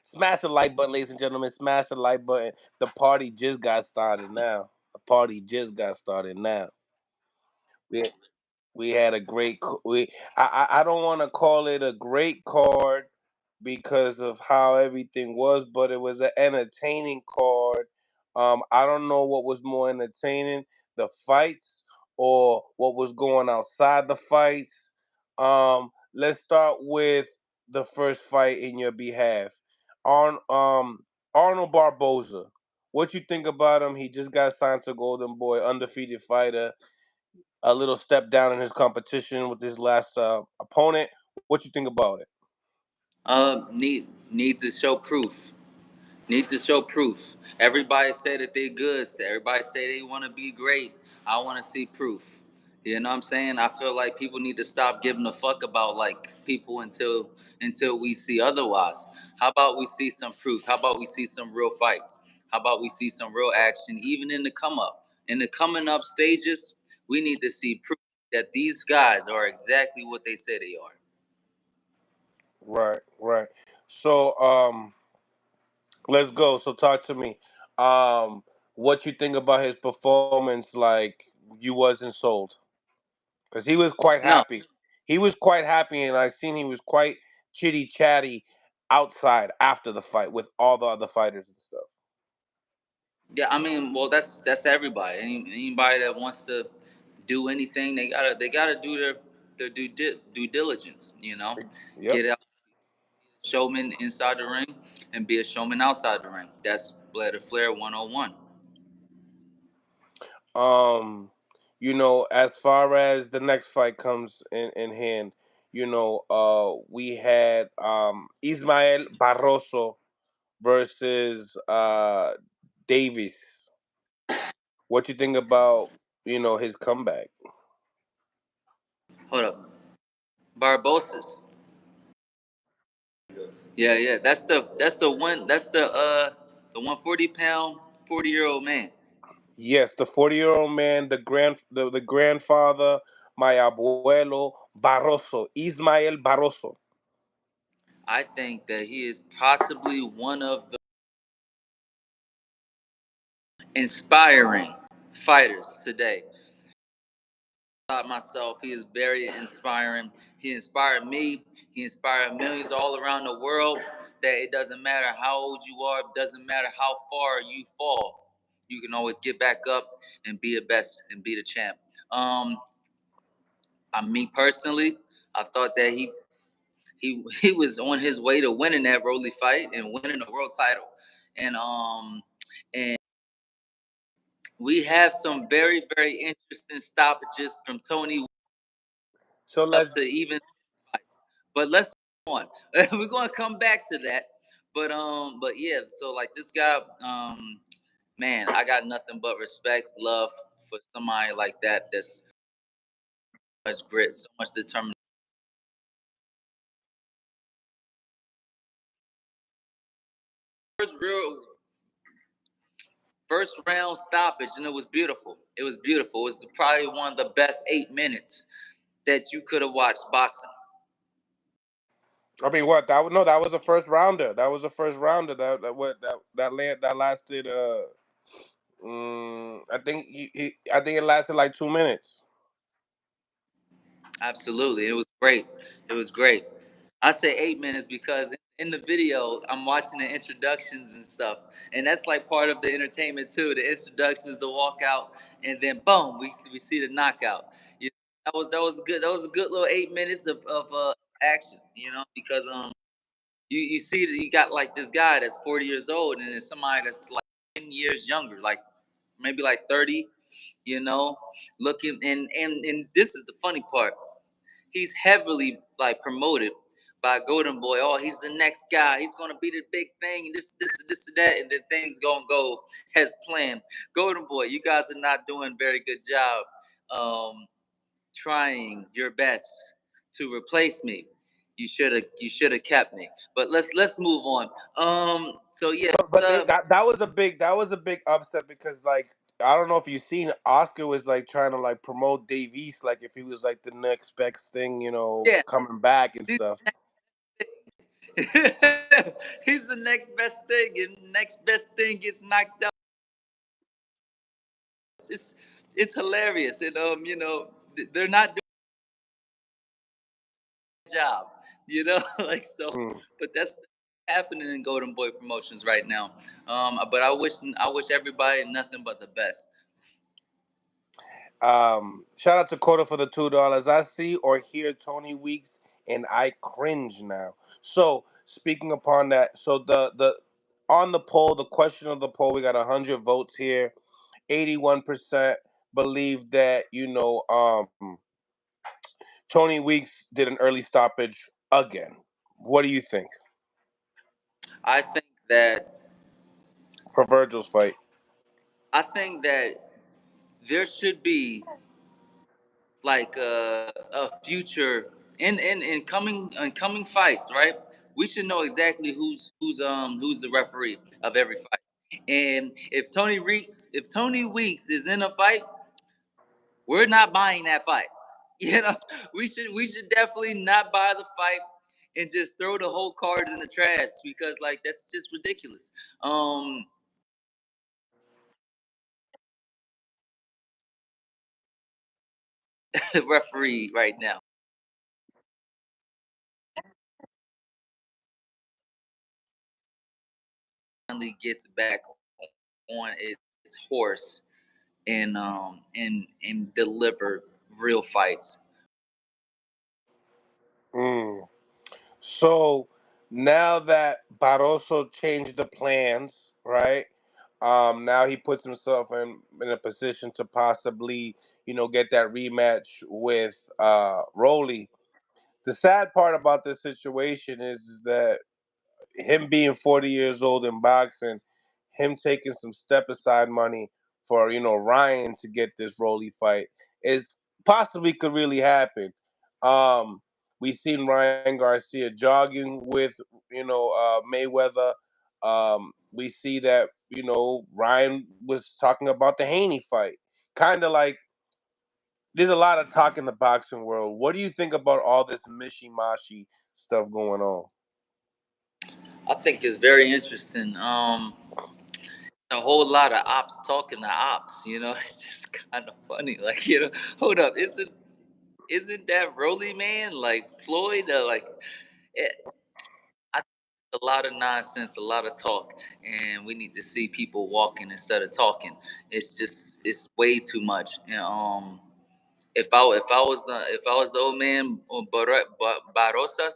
Smash the like button, ladies and gentlemen. Smash the like button. The party just got started now. The party just got started now. We we had a great. I don't want to call it a great card because of how everything was, but it was an entertaining card. I don't know what was more entertaining, the fights or what was going outside the fights. Let's start with the first fight in your behalf. Arnold Barboza. What you think about him? He just got signed to Golden Boy, undefeated fighter. A little step down in his competition with his last opponent. What you think about it?
Need to show proof. Need to show proof. Everybody say that they good. Everybody say they want to be great. I want to see proof. You know what I'm saying? I feel like people need to stop giving a fuck about like people until we see otherwise. How about we see some proof? How about we see some real fights? How about we see some real action even in the come up? In the coming up stages, we need to see proof that these guys are exactly what they say they are.
Right, right. So, let's go. So, talk to me. What you think about his performance? Like you wasn't sold because he was quite
No,
happy. He was quite happy, and I seen he was quite chitty chatty outside after the fight with all the other fighters and stuff.
yeah, I mean, well, that's everybody. Anybody that wants to do anything, they gotta do their due diligence. You know,
Yep.
get out, showman inside the ring, and be a showman outside the ring. That's Blair the Flair 101.
As far as the next fight comes in hand, we had Ismail Barroso versus Davis. What you think about his comeback?
Hold up, Barbosa's. Yeah, yeah. That's the 140-pound 40-year-old man.
Yes, the 40-year-old man, the grandfather, my abuelo Barroso, Ismael Barroso.
I think that he is possibly one of the inspiring fighters today. Myself, he is very inspiring. He inspired me. He inspired millions all around the world. That it doesn't matter how old you are, it doesn't matter how far you fall, you can always get back up and be the best and be the champ. Me personally, I thought that he was on his way to winning that Rolly fight and winning the world title, and we have some very very interesting stoppages from Tony
So
up
let's
to even. But let's move on. We're gonna come back to that. But yeah, so like this guy, man, I got nothing but respect, love for somebody like that. That's so much grit, so much determination. First real first round stoppage, and it was beautiful. It was beautiful. It was probably one of the best 8 minutes that you could have watched boxing.
I mean, what that no, that was a first rounder. That was a first rounder. That lasted. I think it lasted like 2 minutes.
Absolutely, it was great. It was great. I say 8 minutes because in the video I'm watching the introductions and stuff, and that's like part of the entertainment too. The introductions, the walkout, and then boom, we see the knockout. You know, that was good. That was a good little 8 minutes of action. Because you see that you got like this guy that's 40 years old, and then somebody that's like 10 years younger, like maybe like 30. Looking and this is the funny part. He's heavily like promoted by Golden Boy. Oh, he's the next guy. He's gonna be the big thing, and this, and that, and then things gonna go as planned. Golden Boy, you guys are not doing a very good job, trying your best to replace me. You should have kept me. But let's move on. So yeah,
But that was a big upset because like I don't know if you've seen Oscar was like trying to like promote Davies like if he was like the next best thing
yeah.
coming back and stuff.
He's the next best thing, and next best thing gets knocked out. It's it's hilarious, and they're not doing a job, like so.
Mm.
But that's happening in Golden Boy Promotions right now. But I wish everybody nothing but the best.
Shout out to Coda for the $2. I see or hear Tony Weeks and I cringe now. So speaking upon that, so the on the poll, the question of the poll, we got 100 votes here. 81% believe that Tony Weeks did an early stoppage again. What do you think
I think that
for Virgil's fight?
I think that there should be like a future in coming fights, right? We should know exactly who's the referee of every fight. And if Tony Weeks is in a fight, we're not buying that fight. You know, we should definitely not buy the fight and just throw the whole card in the trash because like that's just ridiculous. Um Referee right now finally gets back on its horse and deliver real fights.
Mm. So now that Barroso changed the plans, right? Now he puts himself in a position to possibly, get that rematch with Rolly. The sad part about this situation is that him being 40 years old in boxing, him taking some step aside money for Ryan to get this Rolly fight is possibly could really happen. Um, we've seen Ryan Garcia jogging with Mayweather. We see that Ryan was talking about the Haney fight, kind of like there's a lot of talk in the boxing world. What do you think about all this mishy-mashy stuff going on?
I think it's very interesting. A whole lot of ops talking to ops. It's just kind of funny. Like, hold up, isn't that Rolly man like Floyd? It, I think a lot of nonsense, a lot of talk, and we need to see people walking instead of talking. It's way too much. And if I was the old man,
Barroso.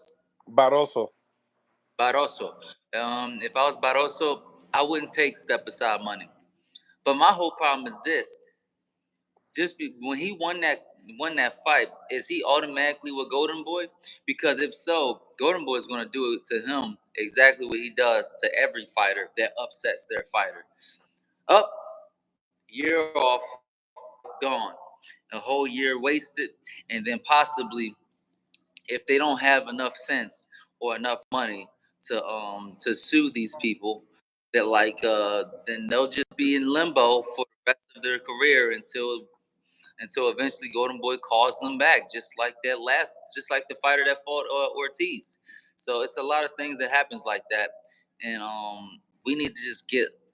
Barroso, if I was Barroso, I wouldn't take step aside money. But my whole problem is this: when he won that fight, is he automatically with Golden Boy? Because if so, Golden Boy is going to do it to him exactly what he does to every fighter that upsets their fighter. Up, year off, gone, a whole year wasted, and then possibly if they don't have enough sense or enough money to sue these people, that then they'll just be in limbo for the rest of their career until eventually Golden Boy calls them back, just like the fighter that fought Ortiz. So it's a lot of things that happens like that, and we need to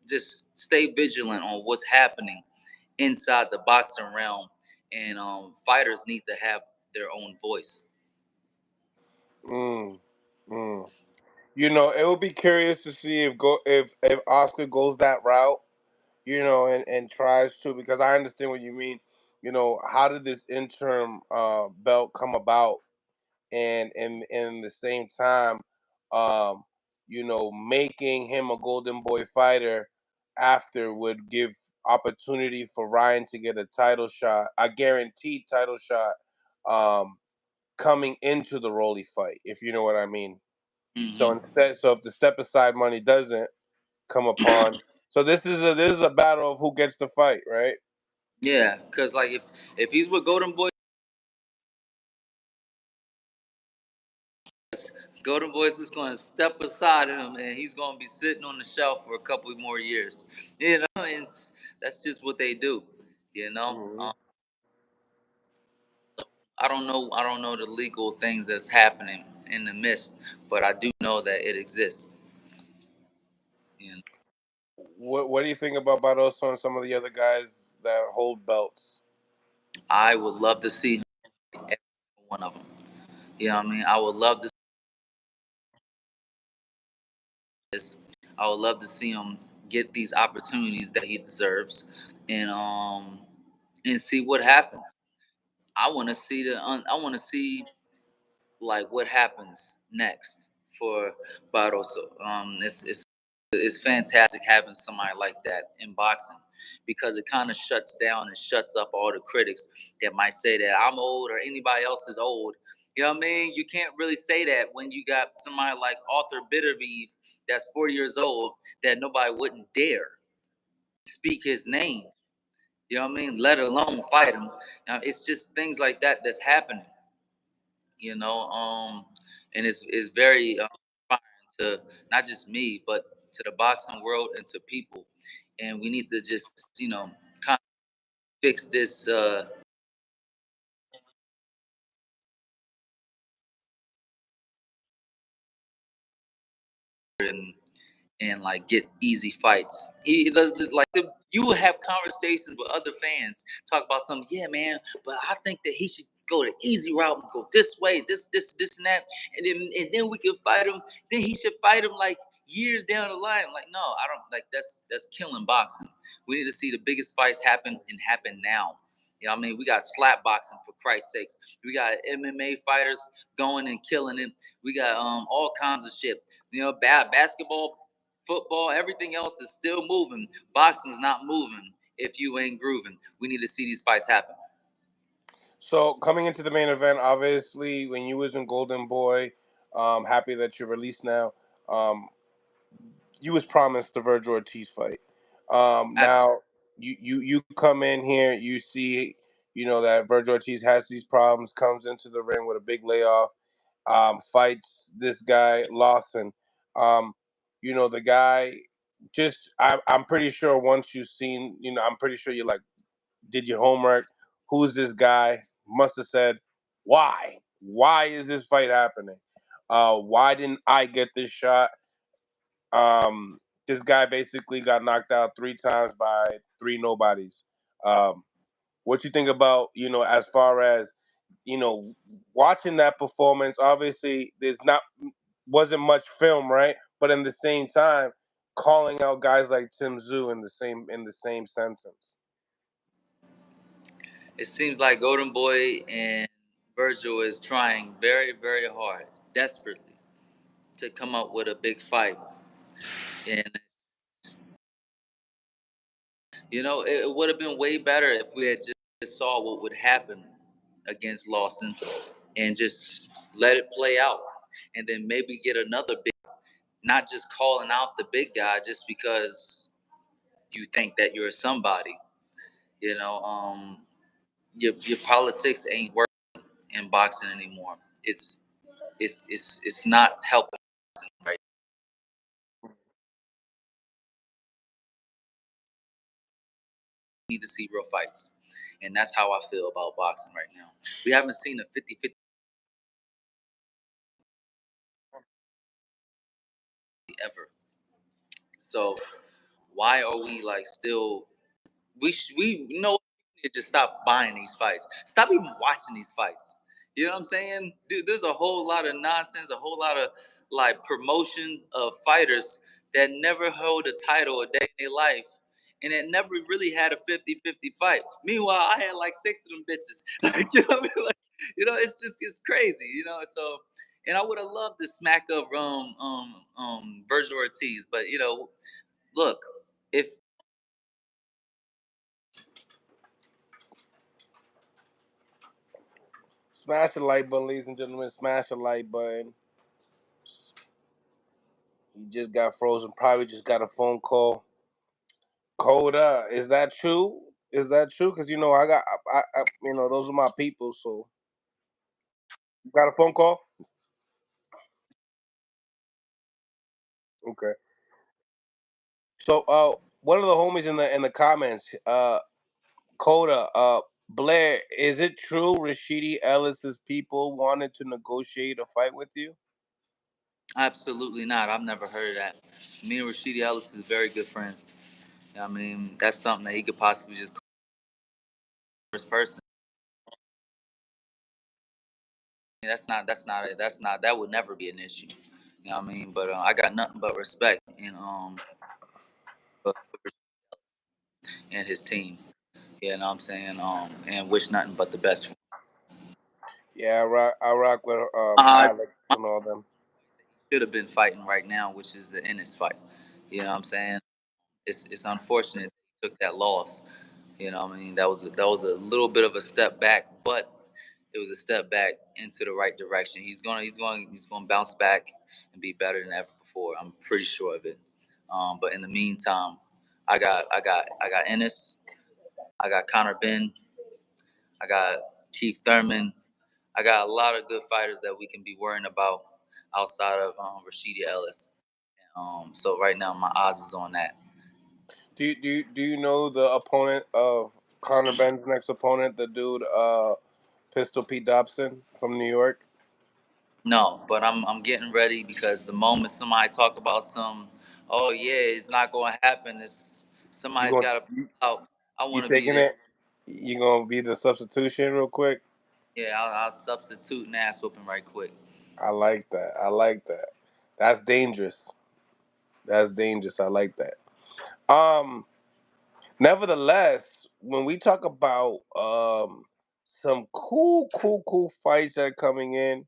just stay vigilant on what's happening inside the boxing realm, and fighters need to have their own voice.
Mm, mm. It would be curious to see if Oscar goes that route, and tries to, because I understand what you mean. How did this interim belt come about, and the same time, um, making him a Golden Boy fighter after would give opportunity for Ryan to get a title shot, a guaranteed title shot, um, coming into the Rolly fight, if you know what I mean. So
Mm-hmm.
instead, so if the step aside money doesn't come upon, so this is a battle of who gets the fight, right?
Yeah, because like if he's with Golden Boy, Golden Boy's just going to step aside him, and he's going to be sitting on the shelf for a couple more years. And that's just what they do. You know,
Hmm.
I don't know the legal things that's happening in the midst, but I do know that it exists. You know,
What do you think about Barroso and some of the other guys that hold belts?
I would love to see every one of them. You know what I mean? I would love to see this. I would love to see him get these opportunities that he deserves, and see what happens. I want to see like what happens next for Barroso. It's fantastic having somebody like that in boxing, because it kind of shuts down and shuts up all the critics that might say that I'm old or anybody else is old. You know what I mean? You can't really say that when you got somebody like Arthur Bittervieve that's 40 years old that nobody wouldn't dare speak his name. You know what I mean? Let alone fight him. Now, it's just things like that that's happening. You know, and it's very inspiring to not just me, but to the boxing world and to people. And we need to just kind of fix this. And like get easy fights. You will have conversations with other fans, talk about something. Yeah, man, but I think that he should go the easy route and go this way, this, and that, and then we can fight him. Then he should fight him like years down the line. Like, no, I don't like that's killing boxing. We need to see the biggest fights happen and happen now. You know what I mean? We got slap boxing, for Christ's sakes. We got MMA fighters going and killing it. We got all kinds of shit. Basketball, football, everything else is still moving. Boxing's not moving if you ain't grooving. We need to see these fights happen.
So coming into the main event, obviously, when you was in Golden Boy, happy that you're released now. Um, you was promised the Virgil Ortiz fight.
Absolutely.
Now you come in here, you see, that Virgil Ortiz has these problems, comes into the ring with a big layoff, fights this guy Lawson. Um, the guy just I'm pretty sure once you've seen, I'm pretty sure you like did your homework. Who's this guy? Must have said, why? Why is this fight happening? Why didn't I get this shot? Um, this guy basically got knocked out 3 times by three nobodies. Um, what you think about, as far as, you know, watching that performance? Obviously, there's not wasn't much film, right? But in the same time, calling out guys like Tim Zoo in the same sentence.
It seems like Golden Boy and Virgil is trying very, very hard, desperately, to come up with a big fight. And it would have been way better if we had just saw what would happen against Lawson and just let it play out, and then maybe get another big. Not just calling out the big guy just because you think that you're somebody. You know, your politics ain't working in boxing anymore. It's not helping right. We need to see real fights, and that's how I feel about boxing right now. We haven't seen a 50-50 ever. So why are we like still? We know we need to just stop buying these fights. Stop even watching these fights. You know what I'm saying? Dude, there's a whole lot of nonsense, a whole lot of like promotions of fighters that never hold a title a day in their life. And it never really had a 50-50 fight. Meanwhile, I had like 6 of them bitches. Like, you know what I mean? Like, it's crazy, So, and I would have loved the smack of Virgil Ortiz, but look, if
Smash the like button, ladies and gentlemen. Smash the like button. He just got frozen. Probably just got a phone call. Coda, is that true? Is that true? Because those are my people. So you got a phone call? Okay. So, one of the homies in the comments, Coda, Blair, is it true Rashidi Ellis's people wanted to negotiate a fight with you?
absolutely not. I've never heard of that. Me and Rashidi Ellis is very good friends. I mean, that's something that he could possibly just call first person. That's not that would never be an issue. You know what I mean? But I got nothing but respect for and his team. You know what I'm saying? And wish nothing but the best for him.
Yeah, I rock with
Uh,
Alex and all them.
should have been fighting right now, which is the Ennis fight. You know what I'm saying? It's unfortunate he took that loss. You know what I mean? That was a little bit of a step back, but it was a step back into the right direction. He's gonna bounce back and be better than ever before. I'm pretty sure of it. But in the meantime, I got Ennis, I got Connor Ben, I got Keith Thurman. I got a lot of good fighters that we can be worrying about outside of Rashidi Ellis. So right now my eyes is on that.
Do you know the opponent of Conor Ben's next opponent, the dude Pistol Pete Dobson from New York?
No, but I'm getting ready because the moment somebody talk about oh yeah, it's not going to happen. It's
You
somebody's
going
got to pull out. I
you
want to be
taking
there.
it? You gonna be the substitution real quick?
Yeah, I'll substitute an ass whooping right quick.
I like that. I like that. That's dangerous. That's dangerous. I like that. Um, Nevertheless, when we talk about some cool fights that are coming in,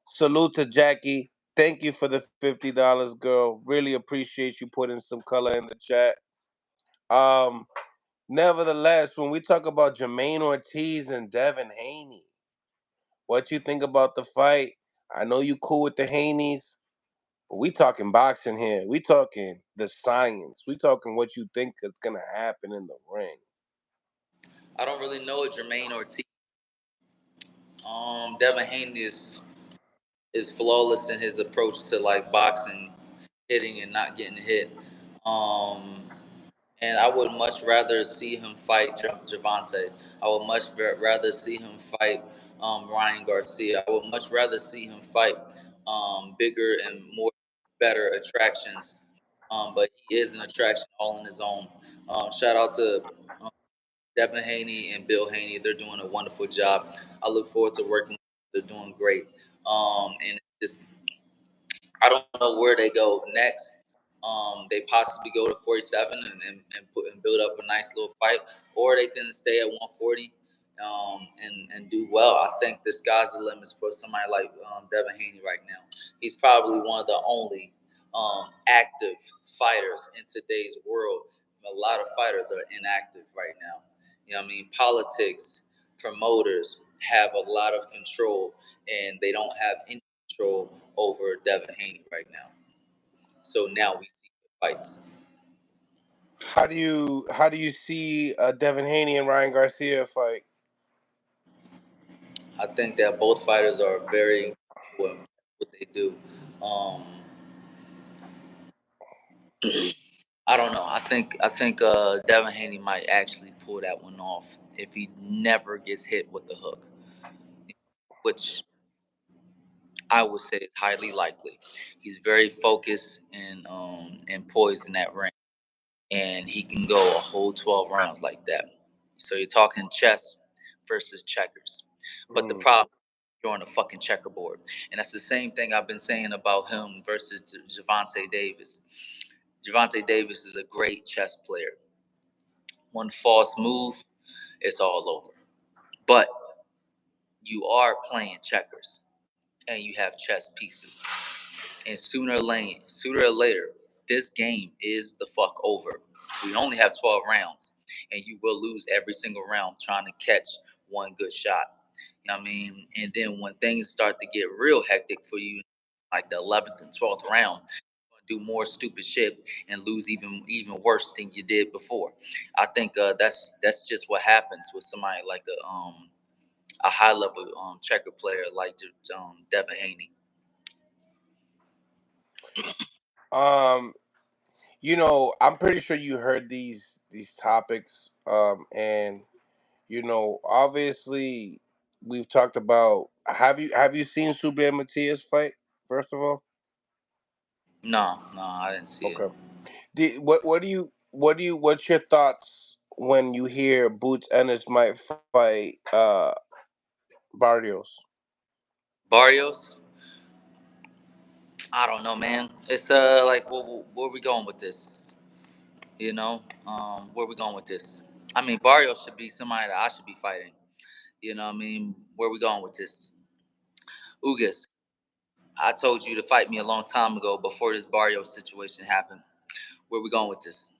salute to Jackie. Thank you for the $50, girl. Really appreciate you putting some color in the chat. Um, Nevertheless, when we talk about Jermaine Ortiz and Devin Haney, what you think about the fight? I know you cool with the Haneys, but we talking boxing here. We talking the science. We talking what you think is gonna happen in the ring.
I don't really know Jermaine Ortiz. Devin Haney is flawless in his approach to like boxing, hitting and not getting hit. Um, and I would much rather see him fight Javante. I would much rather see him fight Ryan Garcia. I would much rather see him fight bigger and more better attractions. But he is an attraction all on his own. Shout out to um, Devin Haney and Bill Haney. They're doing a wonderful job. I look forward to working with them. They're doing great. And it's just I don't know where they go next. They possibly go to 47 and build up a nice little fight, or they can stay at 140 and do well. I think the sky's the limit for somebody like Devin Haney right now. He's probably one of the only active fighters in today's world. A lot of fighters are inactive right now. You know what I mean? Politics, promoters have a lot of control, and they don't have any control over Devin Haney right now. So now we see the fights.
How do you see Devin Haney and Ryan Garcia fight?
I think that both fighters are very good at what they do. Um, I don't know. I think Devin Haney might actually pull that one off if he never gets hit with the hook, which I would say is highly likely. He's very focused and poised in that ring, and he can go a whole 12 rounds like that. So you're talking chess versus checkers. But the problem, you're on a fucking checkerboard. And that's the same thing I've been saying about him versus Javante Davis. Javante Davis is a great chess player. One false move, it's all over. But you are playing checkers and you have chess pieces. And sooner or later, this game is the fuck over. We only have 12 rounds, and you will lose every single round trying to catch one good shot. You know what I mean? And then when things start to get real hectic for you, like the 11th and 12th round, do more stupid shit and lose even worse than you did before. I think that's just what happens with somebody like a high level checker player like Devin Haney.
Um, I'm pretty sure you heard these topics. And obviously we've talked about. Have you seen Subriel Matias fight? First of all,
No, I didn't see it.
okay. What's your thoughts when you hear Boots Ennis might fight Barrios?
Barrios, I don't know, man. It's like where we going with this? You know, where we going with this? I mean, Barrios should be somebody that I should be fighting. You know, what I mean, where we going with this? Ugas, I told you to fight me a long time ago before this Barrios situation happened. Where we going with this?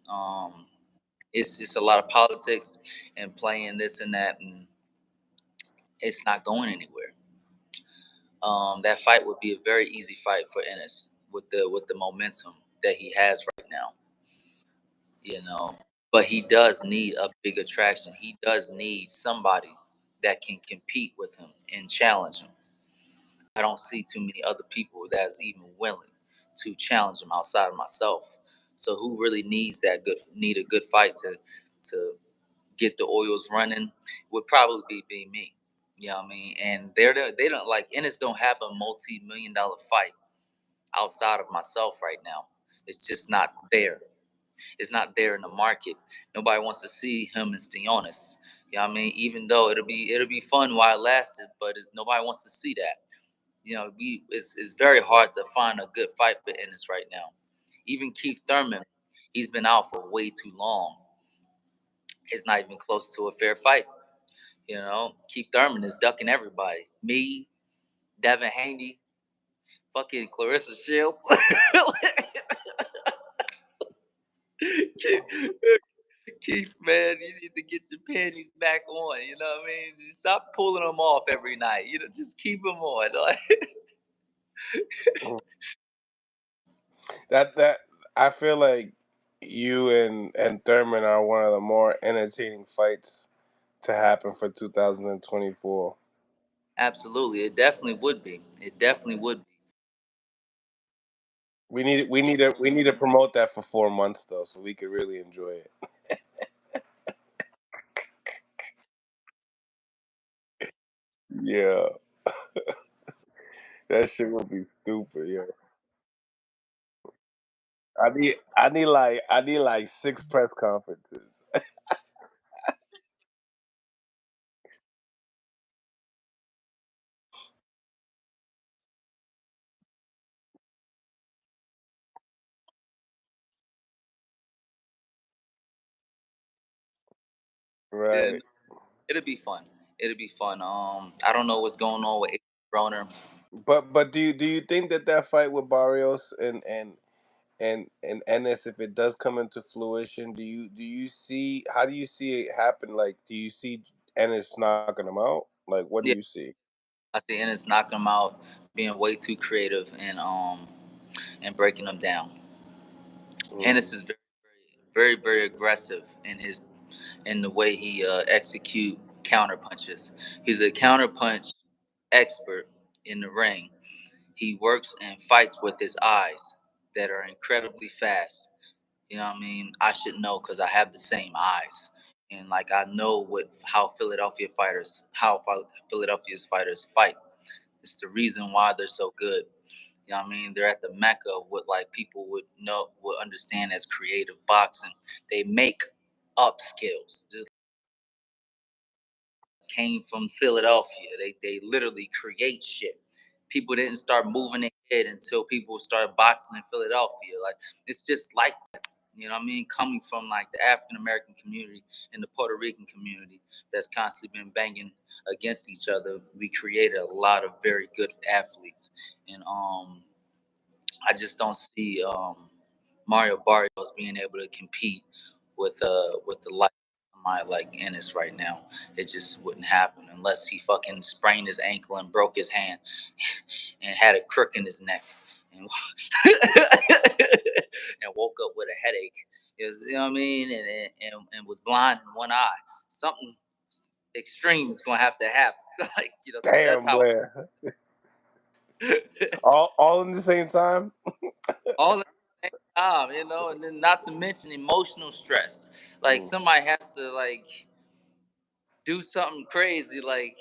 It's a lot of politics and playing this and that, and it's not going anywhere. That fight would be a very easy fight for Ennis with the momentum that he has right now. You know, but he does need a big attraction. He does need somebody that can compete with him and challenge him. I don't see too many other people that's even willing to challenge him outside of myself. So who really need a good fight to get the oils running would probably be me. You know what I mean? And they don't like Ennis don't have a multi-million-dollar fight outside of myself right now. It's just not there. It's not there in the market. Nobody wants to see him and Sionis. You know what I mean? Even though it'll be fun while it lasted, but nobody wants to see that. You know, it's very hard to find a good fight for Ennis right now. Even Keith Thurman, he's been out for way too long. It's not even close to a fair fight. You know, Keith Thurman is ducking everybody. Me, Devin Haney, fucking Clarissa Shields. Keith
Keith, man, you need to get your panties back on. You know what I mean? Just stop pulling them off every night. You know, just keep them on.
That I feel like you and Thurman are one of the more entertaining fights to happen for 2024.
Absolutely, it definitely would be. It definitely would be.
We need to promote that for 4 months though, so we could really enjoy it. Yeah, that shit would be stupid. Yeah, I need like 6 press conferences.
Yeah,
Right.
it'll be fun. It'll be fun. I don't know what's going on with Broner.
But do you think that fight with Barrios and Ennis, if it does come into fruition, do you see, how do you see it happen? Like, do you see Ennis knocking him out? Like, what do
Yeah,
you see?
I see Ennis knocking him out, being way too creative and breaking him down. Ennis
Mm,
is very aggressive in the way he execute counter punches. He's a counter punch expert in the ring. He works and fights with his eyes that are incredibly fast. You know what I mean? I should know because I have the same eyes. And like I know how Philadelphia's fighters fight. It's the reason why they're so good. You know what I mean? They're at the mecca of what like people would understand as creative boxing. They make up skills. Just came from Philadelphia. They literally create shit. People didn't start moving their head until people started boxing in Philadelphia. Like it's just like that. You know what I mean? Coming from like the African American community and the Puerto Rican community that's constantly been banging against each other, we created a lot of very good athletes. And I just don't see Mario Barrios being able to compete with the life of somebody like Ennis right now. It just wouldn't happen unless he fucking sprained his ankle and broke his hand and had a crook in his neck and, and woke up with a headache. You know what I mean? And was blind in one eye. Something extreme is gonna have to happen. Like so that's
damn,
how.
Blair. All in the same time.
All at the same time, and then not to mention emotional stress. Like
Mm,
somebody has to like do something crazy, like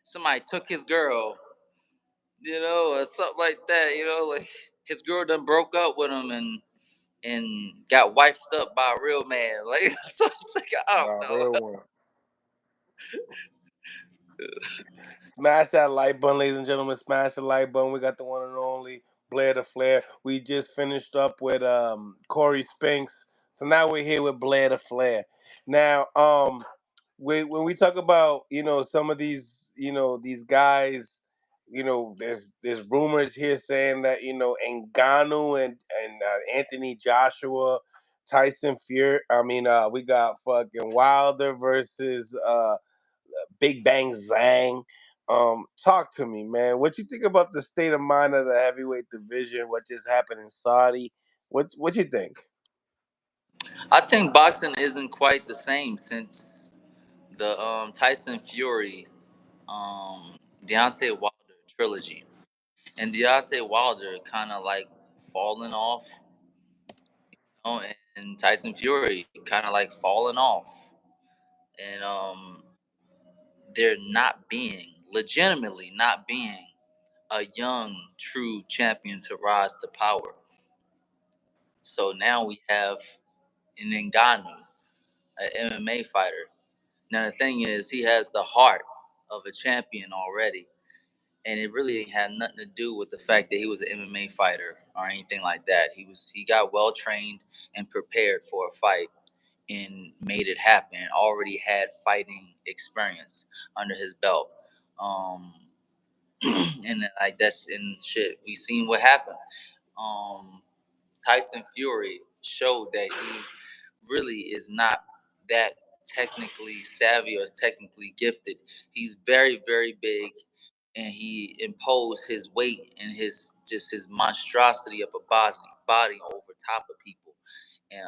somebody took his girl, or something like that, like his girl done broke up with him and got wifed up by a real man. Like so it's like I
nah,
don't
real
know.
one. Smash that like button, ladies and gentlemen. Smash the like button. We got the one and only Blair the Flair. We just finished up with Corey Spinks. So now we're here with Blair the Flair. Now, when we talk about, some of these, these guys, there's rumors here saying that, Ngannou and Anthony Joshua, Tyson Fury. I mean, we got fucking Wilder versus Big Bang Zang. Talk to me, man. What you think about the state of mind of the heavyweight division? What just happened in Saudi? What you think?
I think boxing isn't quite the same since the Tyson Fury, Deontay Wilder trilogy. And Deontay Wilder kind of like falling off, and Tyson Fury kind of like falling off, and they're not being legitimately not being a young true champion to rise to power. So now we have an Ngannou, an MMA fighter. Now the thing is, he has the heart of a champion already, and it really had nothing to do with the fact that he was an MMA fighter or anything like that. He got well trained and prepared for a fight and made it happen. Already had fighting experience under his belt, um, and like that's and shit. We seen what happened. Um, Tyson Fury showed that he really is not
that technically savvy or is technically gifted. He's very, very big, and he imposed his weight and his monstrosity of a body over top of people, and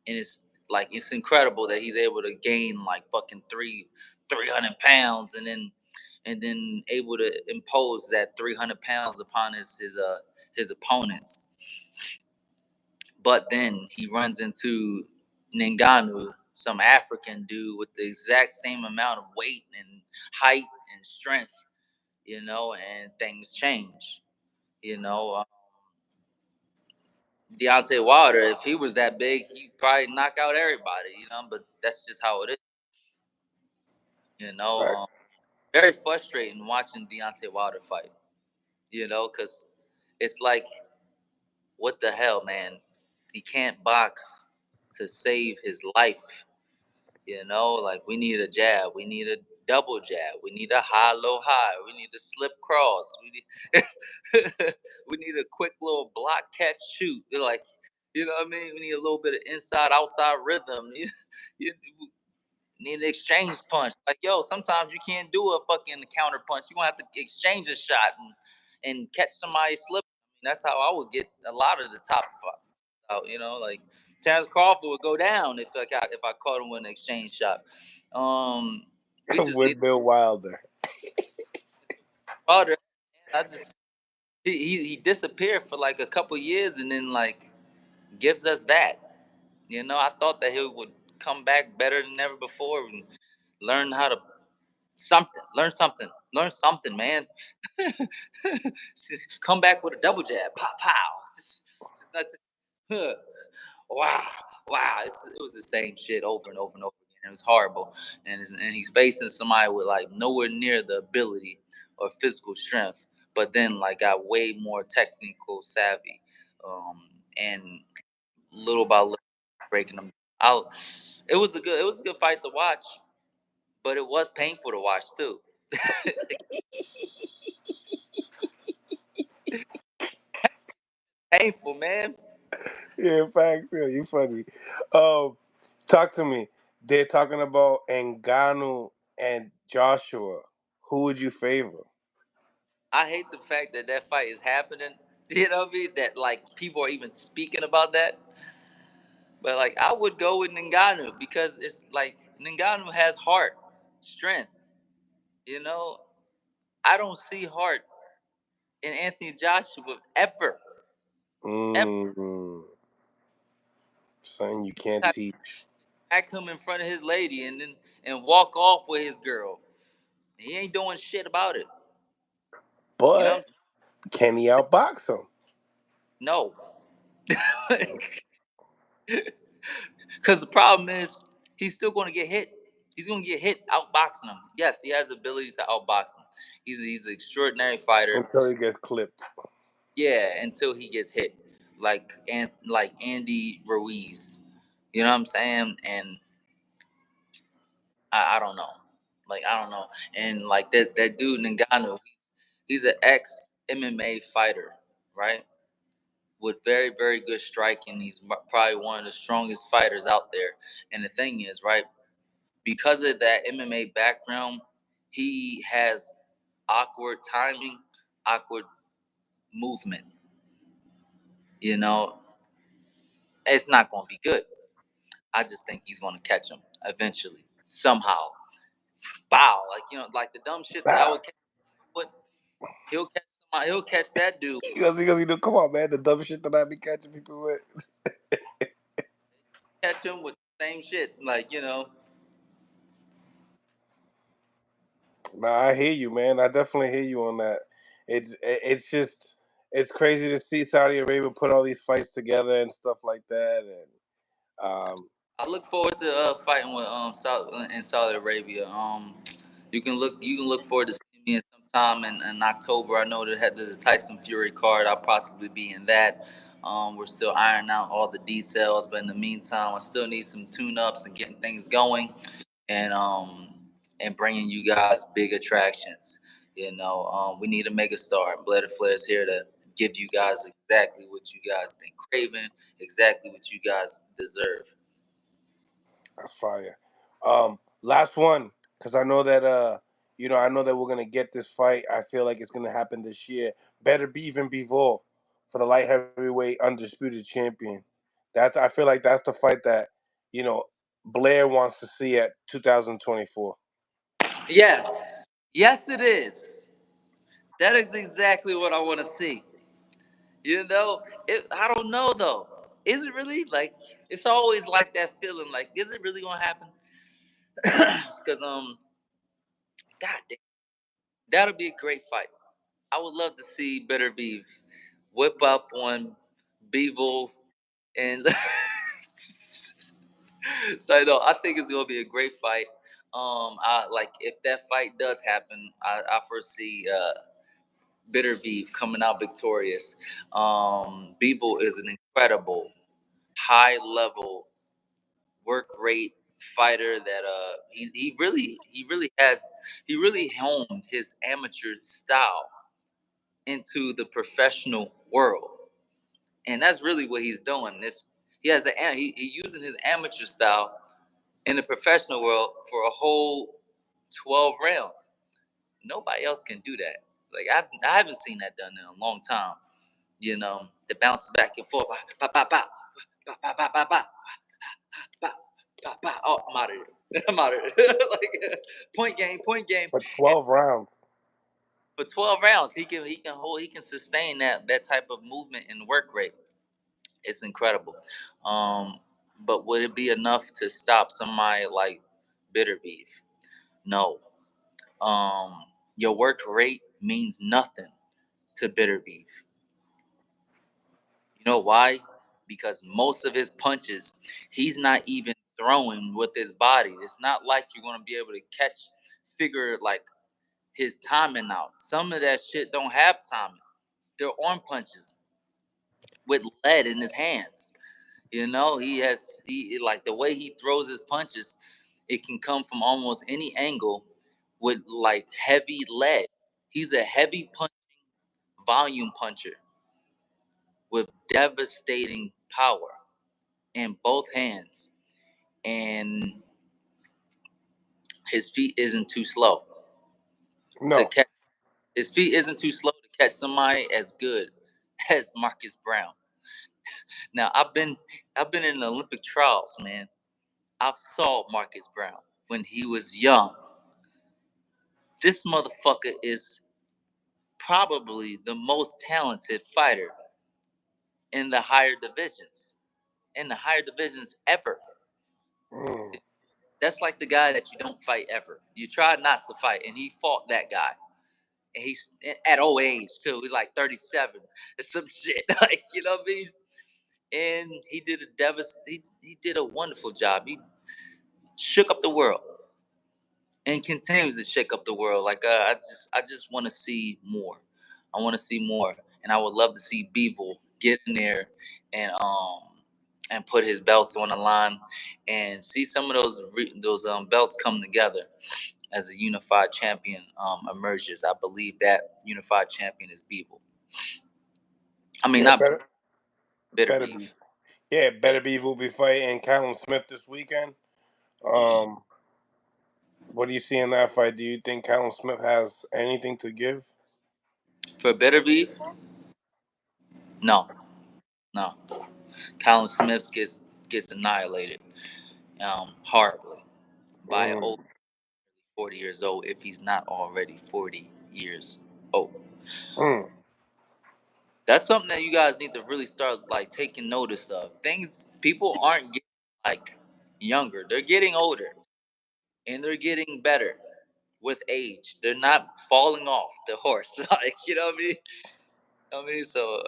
it's like it's incredible that he's able to gain like fucking 300 pounds, and then able to impose that 300 pounds upon his opponents. But then he runs into Ngannou, some African dude with the exact same amount of weight and height and strength, and things change. You know, Deontay Wilder, if he was that big, he'd probably knock out everybody, but that's just how it is.
Right.
Very frustrating watching Deontay Wilder fight, because it's like, what the hell, man? He can't box to save his life. Like we need a jab, we need a double jab, we need a high, low, high, we need a slip cross, we need we need a quick little block catch shoot. Like, you know what I mean? We need a little bit of inside outside rhythm. You need an exchange punch. Like, yo, sometimes you can't do a fucking counter punch. You're gonna have to exchange a shot and catch somebody slip. That's how I would get a lot of the top five out. Like Terrence Crawford would go down if I caught him with an exchange shot. We just need
With Bill Wilder.
Wilder. I just he disappeared for like a couple years and then like gives us that. I thought that he would come back better than ever before and learn how to learn something, man. Just come back with a double jab, pow pow. Just not just huh. Wow, wow. It was the same shit over and over and over again. It was horrible, and he's facing somebody with like nowhere near the ability or physical strength, but then like got way more technical savvy, and little by little breaking them out. It was a good fight to watch, but it was painful to watch too. Painful, man.
Yeah, facts. Yeah, you funny. Um, talk to me. They're talking about Ngannou and Joshua. Who would you favor?
I hate the fact that fight is happening. You know what I mean? That like people are even speaking about that. But like I would go with Ngannou because it's like Ngannou has heart, strength. You know, I don't see heart in Anthony Joshua ever. Ever.
Mm, son, you can't
I
teach.
attack him in front of his lady and walk off with his girl. He ain't doing shit about it. You know?
But can he outbox him?
No. Because the problem is he's still going to get hit. He's going to get hit outboxing him. Yes, he has the ability to outbox him. He's an extraordinary fighter.
Until he gets clipped.
Yeah, until he gets hit, like Andy Ruiz. You know what I'm saying? And I don't know. Like I don't know. And like that dude Ngannou, he's an ex MMA fighter, right? With very, very good striking. He's probably one of the strongest fighters out there. And the thing is, right, because of that MMA background, he has awkward timing, awkward movement. You know, it's not going to be good. I just think he's going to catch him eventually, somehow. Bow, like like the dumb shit that I
Nah.
would catch. With, he'll catch somebody. He'll catch that dude.
He goes, come on, man. The dumb shit that I be catching people with.
Catch him with the same shit. Like
Nah, I hear you, man. I definitely hear you on that. It's just it's crazy to see Saudi Arabia put all these fights together and stuff like that. And
I look forward to fighting with in Saudi Arabia. You can look forward to seeing me in sometime in October. I know there's a Tyson Fury card. I'll possibly be in that. We're still ironing out all the details, but in the meantime, I still need some tune-ups and getting things going, and bringing you guys big attractions. We need a mega star. Blooded Flair is here to give you guys exactly what you guys been craving, exactly what you guys deserve.
That's fire. Last one, because I know that I know that we're gonna get this fight. I feel like it's gonna happen this year. Better be even Bivol for the light heavyweight undisputed champion. I feel like that's the fight that you know Blair wants to see at 2024.
Yes, yes, it is. That is exactly what I want to see. I don't know though. Is it really like? It's always like that feeling. Like, is it really gonna happen? Because God damn, that'll be a great fight. I would love to see Better Beef whip up on Beevil and so no, I think it's gonna be a great fight. I like if that fight does happen, I foresee Bitter Beef coming out victorious. Beeble is an incredible, high level work rate fighter that he really honed his amateur style into the professional world, and that's really what he's doing. He using his amateur style in the professional world for a whole 12 rounds. Nobody else can do that. Like I haven't seen that done in a long time. The bounce back and forth. Ba, ba, ba, ba, ba, ba, ba, ba, ba, ba, ba. Oh, I'm out of here. I'm out of here. Like point game, point game.
For 12 rounds.
For 12 rounds, he can sustain that type of movement and work rate. It's incredible. Um, but would it be enough to stop somebody like Bitter Beef? No. Your work rate means nothing to Bitter Beef. You know why? Because most of his punches, he's not even throwing with his body. It's not like you're gonna be able to figure like his timing out. Some of that shit don't have timing. They're arm punches with lead in his hands. He like the way he throws his punches, it can come from almost any angle with like heavy lead. He's a heavy punching volume puncher with devastating power in both hands, and his feet isn't too slow to
No.
catch. His feet isn't too slow to catch somebody as good as Marcus Brown. Now I've been in the Olympic trials, man. I've saw Marcus Brown when he was young. This motherfucker is probably the most talented fighter in the higher divisions, ever.
Mm.
That's like the guy that you don't fight ever. You try not to fight, and he fought that guy. And he's at old age too. He's like 37 or some shit. Like, you know what I mean? And he did a wonderful job. He shook up the world and continues to shake up the world. Like I just want to see more. I want to see more, and I would love to see Beevil get in there and put his belts on the line and see some of those belts come together as a unified champion emerges. I believe that unified champion is Beevil. I mean,
Yeah,
not Bitter
better be.
Beef.
Yeah,
Yeah.
better be will be fighting Callum Smith this weekend. Um, what do you see in that fight? Do you think Callum Smith has anything to give?
For Bitter Beef, no, no. Colin Smith gets annihilated horribly by an
Mm.
old 40 years old if he's not already 40 years old.
Mm.
That's something that you guys need to really start like taking notice of. People aren't getting like younger; they're getting older, and they're getting better with age. They're not falling off the horse. Like, you know what I mean? So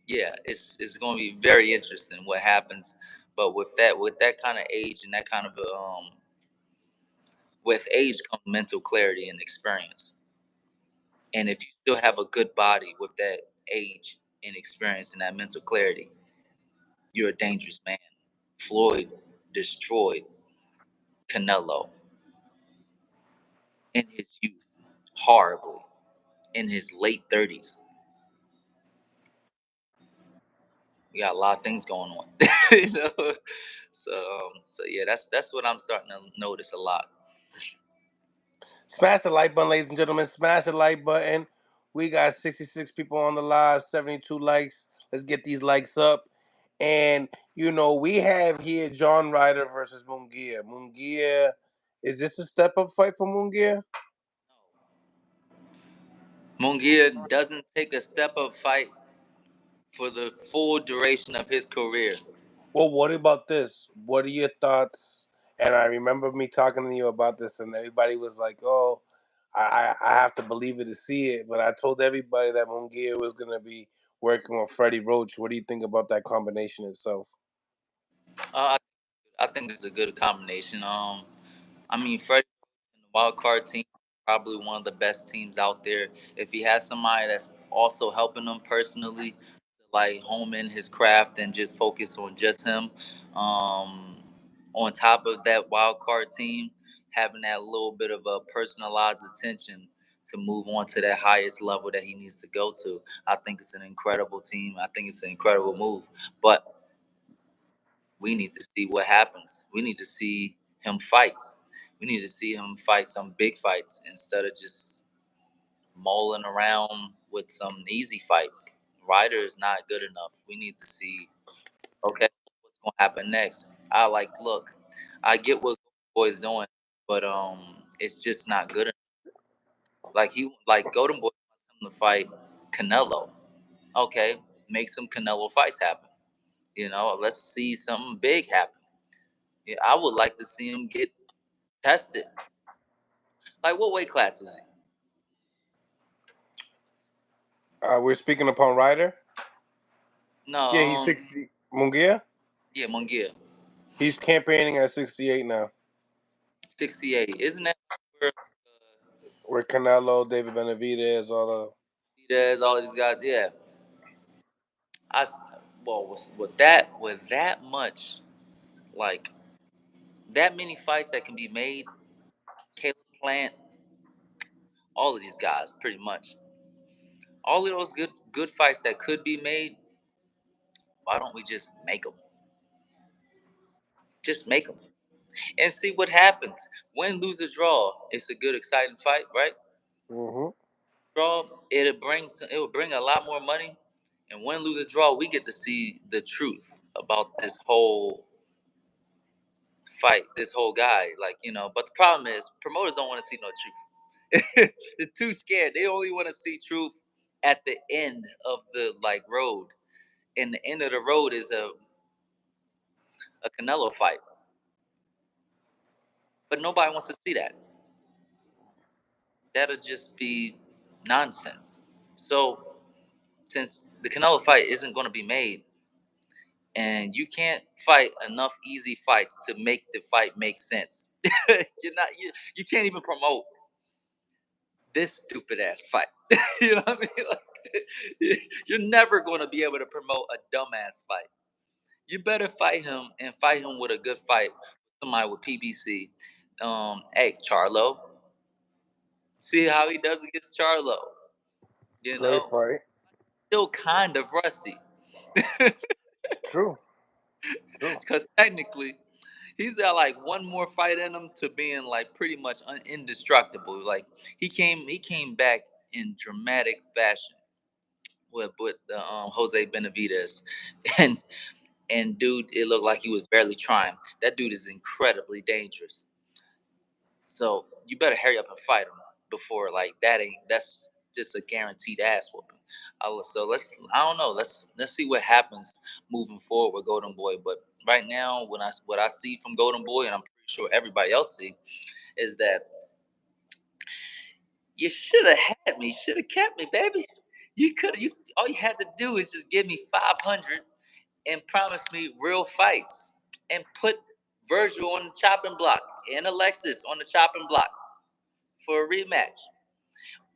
yeah, it's going to be very interesting what happens. But with that kind of age and that kind of with age comes mental clarity and experience. And if you still have a good body with that age and experience and that mental clarity, you're a dangerous man. Floyd destroyed Canelo in his youth horribly in his late 30s. We got a lot of things going on. you know, So yeah, that's what I'm starting to notice a lot.
Smash the like button, ladies and gentlemen. Smash the like button. We got 66 people on the live, 72 likes. Let's get these likes up. And, we have here John Ryder versus Munguia. Munguia, is this a step up fight for Munguia?
Munguia doesn't take a step up fight for the full duration of his career.
Well, what about this? What are your thoughts? And I remember me talking to you about this, and everybody was like, "Oh, I have to believe it to see it." But I told everybody that Munguia was going to be working with Freddie Roach. What do you think about that combination itself?
Uh, I think it's a good combination. I mean, Freddie in the wild card team probably one of the best teams out there. If he has somebody that's also helping him personally, to like home in his craft and just focus on just him, on top of that wild card team, having that little bit of a personalized attention to move on to that highest level that he needs to go to, I think it's an incredible team. I think it's an incredible move, but we need to see what happens. We need to see him fight. We need to see him fight some big fights instead of just mulling around with some easy fights. Ryder is not good enough. We need to see, okay, what's gonna happen next. Look, I get what Boy's doing, but it's just not good enough. Golden Boy wants him to fight Canelo. Okay, make some Canelo fights happen. Let's see something big happen. Yeah, I would like to see him get tested. Like, what weight class is he?
We're speaking upon Ryder.
No,
Yeah, he's 60. Munguia.
yeah, Munguia,
He's campaigning at 68 now.
68. Isn't that where
With Canelo, David Benavidez, all the.
there's all these guys? Yeah, I s- well with that much, like that many fights that can be made. Caleb Plant, all of these guys, pretty much, all of those good fights that could be made. Why don't we just make them? Just make them and see what happens. Win, lose, or draw. It's a good, exciting fight, right?
Mm-hmm.
Draw, it will bring a lot more money, and win, lose, or draw, we get to see the truth about this whole fight, this whole guy. But the problem is promoters don't want to see no truth. They're too scared. They only want to see truth at the end of the road, and the end of the road is a Canelo fight, but nobody wants to see that. That'll just be nonsense. So since the Canelo fight isn't going to be made, and you can't fight enough easy fights to make the fight make sense. You can't even promote this stupid ass fight. You know what I mean? You're never going to be able to promote a dumbass fight. You better fight him and fight him with a good fight. Somebody with PBC. Hey, Charlo. See how he does against Charlo. You
Great
know,
fight.
still kind of rusty.
True. True.
Because technically, he's got like one more fight in him to being like pretty much indestructible. Like he came back in dramatic fashion with Jose Benavidez, and dude, it looked like he was barely trying. That dude is incredibly dangerous. So you better hurry up and fight him before that's just a guaranteed ass whooping. So I don't know, let's see what happens moving forward with Golden Boy. But right now, what I see from Golden Boy, and I'm pretty sure everybody else see, is that you should have had me, should have kept me, baby. You all you had to do is just give me 500 and promise me real fights and put Virgil on the chopping block and Alexis on the chopping block for a rematch.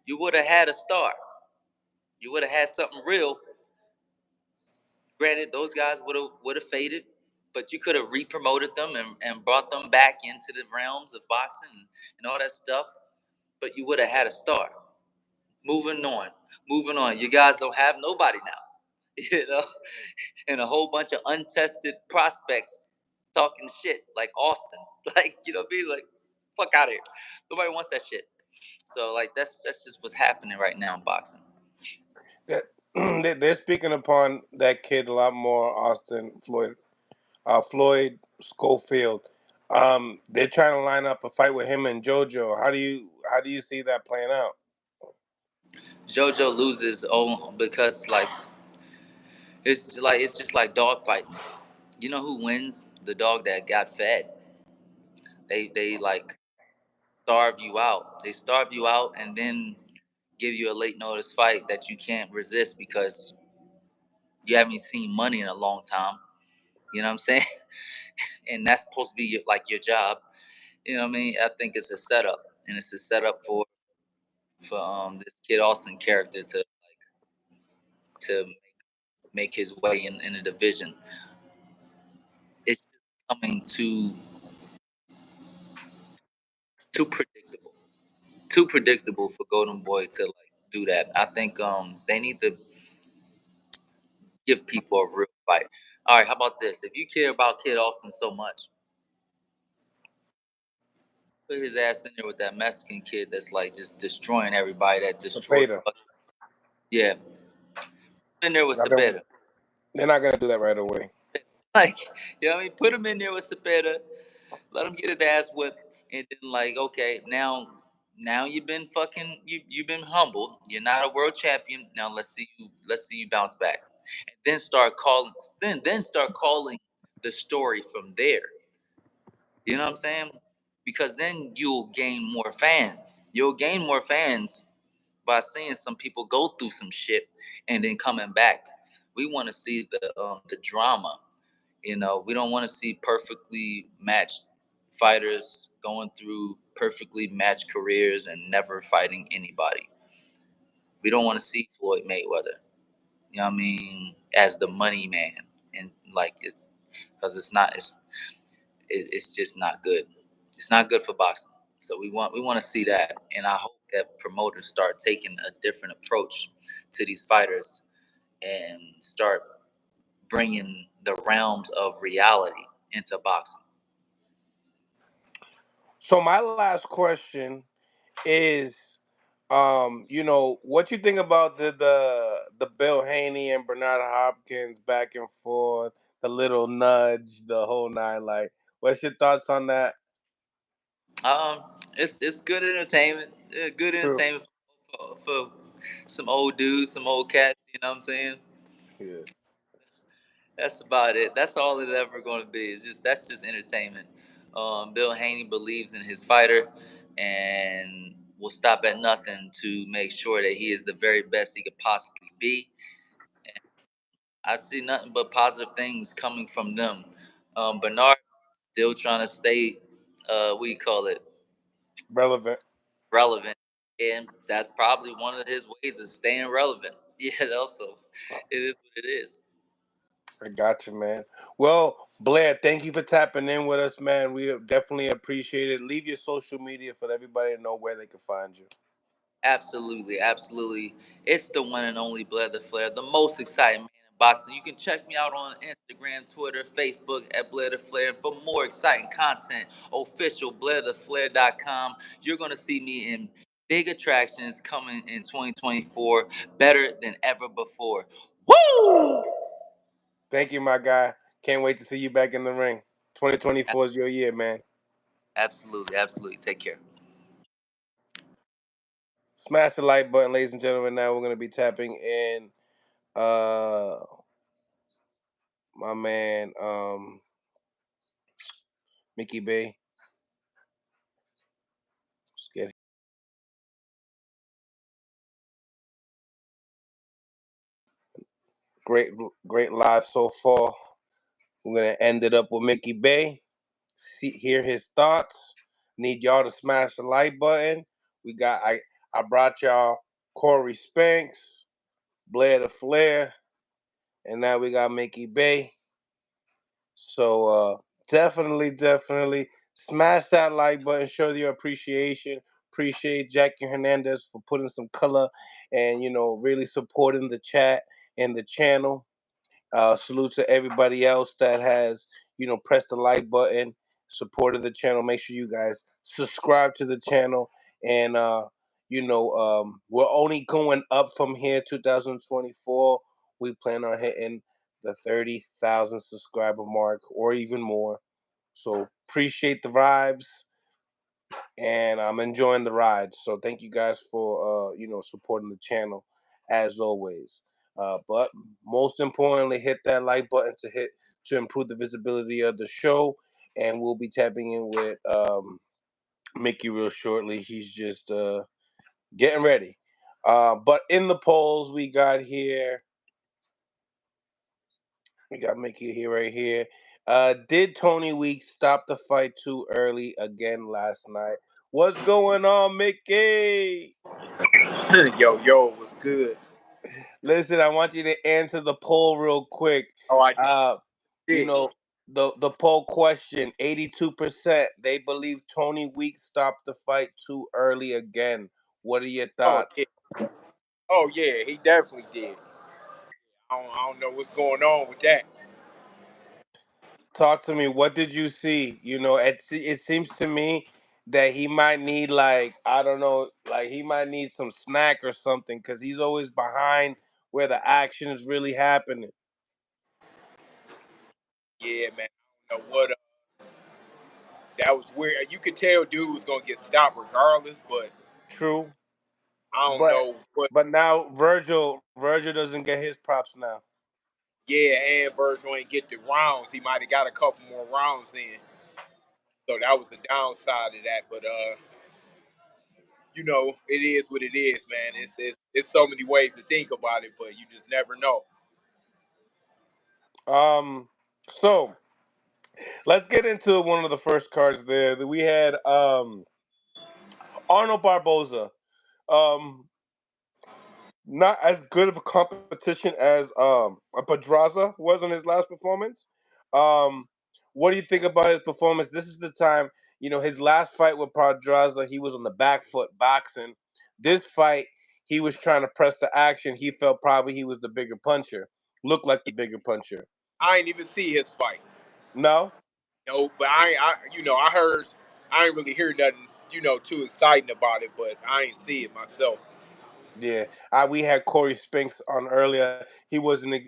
You would have had a star. You would have had something real. Granted, those guys would have faded, but you could have re-promoted them and brought them back into the realms of boxing and all that stuff. But you would have had a star. Moving on, moving on. You guys don't have nobody now, you know, and a whole bunch of untested prospects talking shit like Austin. Like, you know what I mean? Like, fuck out of here. Nobody wants that shit. So like that's just what's happening right now in boxing.
They're speaking upon that kid a lot more, Austin Floyd Schofield. They're trying to line up a fight with him and JoJo. How do you see that playing out?
JoJo loses because like it's just like dog fighting. You know who wins? The dog that got fed. They like starve you out. They starve you out and then give you a late notice fight that you can't resist because you haven't seen money in a long time. You know what I'm saying? And that's supposed to be like your job. You know what I mean? I think it's a setup, and it's a setup for this kid Austin character to make his way in the division. It's just becoming too predictable, too predictable for Golden Boy to like do that. I think they need to give people a real fight. All right, how about this? If you care about Kid Austin so much, put his ass in there with that Mexican kid that's like just destroying everybody. That destroyed.
Cepeda.
Yeah, in there with
Not gonna-
Cepeda.
They're not gonna do that right away.
Like, you know what I mean? Put him in there with Cepeda, let him get his ass whipped, and then like, okay, now you've been humbled. You're not a world champion. Now let's see you bounce back. And then start calling the story from there. You know what I'm saying? Because then you'll gain more fans. You'll gain more fans by seeing some people go through some shit and then coming back. We want to see the drama. You know, we don't want to see perfectly matched fighters going through perfectly matched careers and never fighting anybody. We don't want to see Floyd Mayweather, you know what I mean, as the money man. And like it's because it's just not good. It's not good for boxing. So we want to see that, and I hope that promoters start taking a different approach to these fighters and start bringing the realms of reality into boxing.
So my last question is, what you think about the Bill Haney and Bernard Hopkins back and forth, the little nudge, the whole nine. Like, what's your thoughts on that?
Um, it's good entertainment. Good
True.
entertainment for some old dudes, some old cats. You know what I'm saying?
Yeah.
That's about it. That's all it's ever going to be. That's just entertainment. Bill Haney believes in his fighter, and will stop at nothing to make sure that he is the very best he could possibly be. I see nothing but positive things coming from them. Bernard still trying to stay, what do you call it,
Relevant.
relevant, and that's probably one of his ways of staying relevant. Yeah, also, it is what it is.
I got you, man. Well, Blair, thank you for tapping in with us, man. We definitely appreciate it. Leave your social media for everybody to know where they can find you.
Absolutely, absolutely. It's the one and only Blair the Flair, the most exciting man in boxing. You can check me out on Instagram, Twitter, Facebook at Blair the Flair. For more exciting content, official BlairTheFlair.com. You're going to see me in big attractions coming in 2024, better than ever before. Woo!
Thank you, my guy. Can't wait to see you back in the ring. 2024 is your year, man.
Absolutely, absolutely. Take care.
Smash the like button, ladies and gentlemen. Now we're gonna be tapping in uh my man Mickey Bay. Let's get great great live so far. We're gonna end it up with Mickey Bay. Hear his thoughts. Need y'all to smash the like button. I brought y'all Corey Spanks, Blair the Flair, and now we got Mickey Bay. So definitely smash that like button, show your appreciation. Appreciate Jackie Hernandez for putting some color and really supporting the chat and the channel. Salute to everybody else that has, pressed the like button, supported the channel. Make sure you guys subscribe to the channel. And, we're only going up from here, 2024. We plan on hitting the 30,000 subscriber mark or even more. So appreciate the vibes, and I'm enjoying the ride. So thank you guys for supporting the channel as always. But most importantly, hit that like button to improve the visibility of the show, and we'll be tapping in with Mickey real shortly. He's just getting ready. But in the polls we got here, we got Mickey here right here. Did Tony Weeks stop the fight too early again last night? What's going on, Mickey?
Yo, what's good?
Listen, I want you to answer the poll real quick.
Oh, I
Uh, you
did.
know, the poll question: 82% they believe Tony Weeks stopped the fight too early again. What are your
Oh
thoughts?
yeah. Oh yeah, he definitely did. I don't know what's going on with that.
Talk to me. What did you see? It seems to me that he might need, like, I don't know, like he might need some snack or something because he's always behind where the action is really happening.
Yeah, man. I don't know what. That was weird. You could tell dude was gonna get stopped regardless, but
True,
I don't
but
know what.
now Virgil doesn't get his props now.
Yeah, and Virgil ain't get the rounds. He might have got a couple more rounds in, so that was the downside of that. But it is what it is, man. It's so many ways to think about it, but you just never know.
So let's get into one of the first cards there. We had Arnold Barboza. Um, Not as good of a competition as a Pedraza was in his last performance. Um, what do you think about his performance? This is the time, his last fight with Pedraza, he was on the back foot boxing. This fight, he was trying to press the action. He felt probably he was the bigger puncher, looked like the bigger puncher.
I ain't even see his fight.
No?
But I heard, I ain't really hear nothing, too exciting about it, but I ain't see it myself.
Yeah, we had Corey Spinks on earlier. He wasn't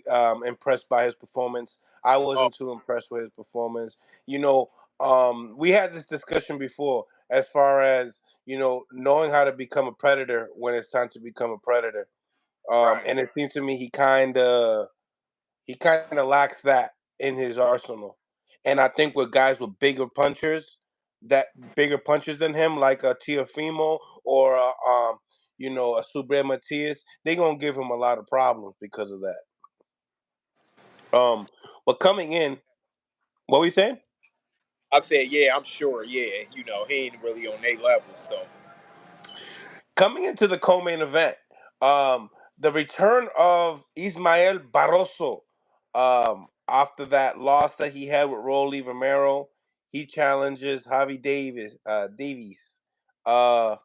impressed by his performance. I
Oh,
wasn't too impressed with his performance. We had this discussion before as far as knowing how to become a predator when it's time to become a predator.
right.
And it seemed to me he kind of lacks that in his arsenal. And I think with guys with bigger punches than him, like a Tiafimo or a Subre Matias, they gonna give him a lot of problems because of that. But coming in, what were you saying?
I said, yeah, I'm sure. Yeah, he ain't really on their level. So,
Coming into the co-main event, the return of Ismail Barroso. After that loss that he had with Rolly Romero, he challenges Javi Davies. Uh,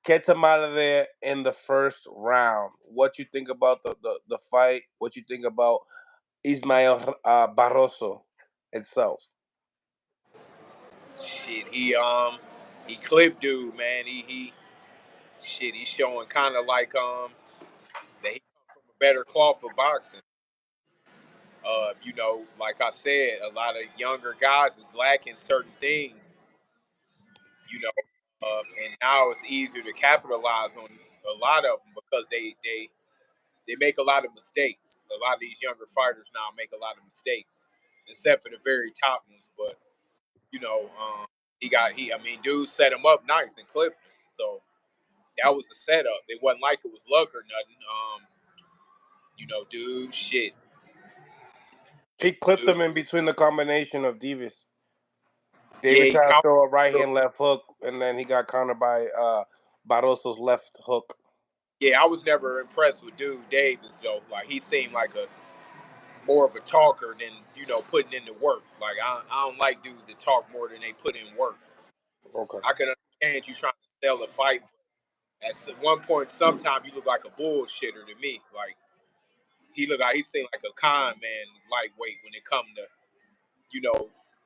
gets him out of there in the first round. What you think about the fight? What you think about Ismail Barroso itself?
shit, he clipped dude, man. He's showing kind of like that he come from a better cloth for boxing. Like I said, a lot of younger guys is lacking certain things. And now it's easier to capitalize on a lot of them because they make a lot of mistakes. A lot of these younger fighters now make a lot of mistakes, except for the very top ones. But you know, um, dude set him up nice and clipped him. So that was the setup. It wasn't like it was luck or nothing. Dude, shit,
He clipped
dude.
him in between the combination of Davis.
Yeah,
Davis
he
tried to
counted.
throw a right hand left hook, and then he got countered by Barroso's left hook.
Yeah, I was never impressed with Dude Davis though. Like he seemed like a more of a talker than putting in the work. Like I don't like dudes that talk more than they put in work.
Okay.
I can understand you trying to sell a fight. At one point, sometimes you look like a bullshitter to me. Like
he seemed like a con man, lightweight when it come to,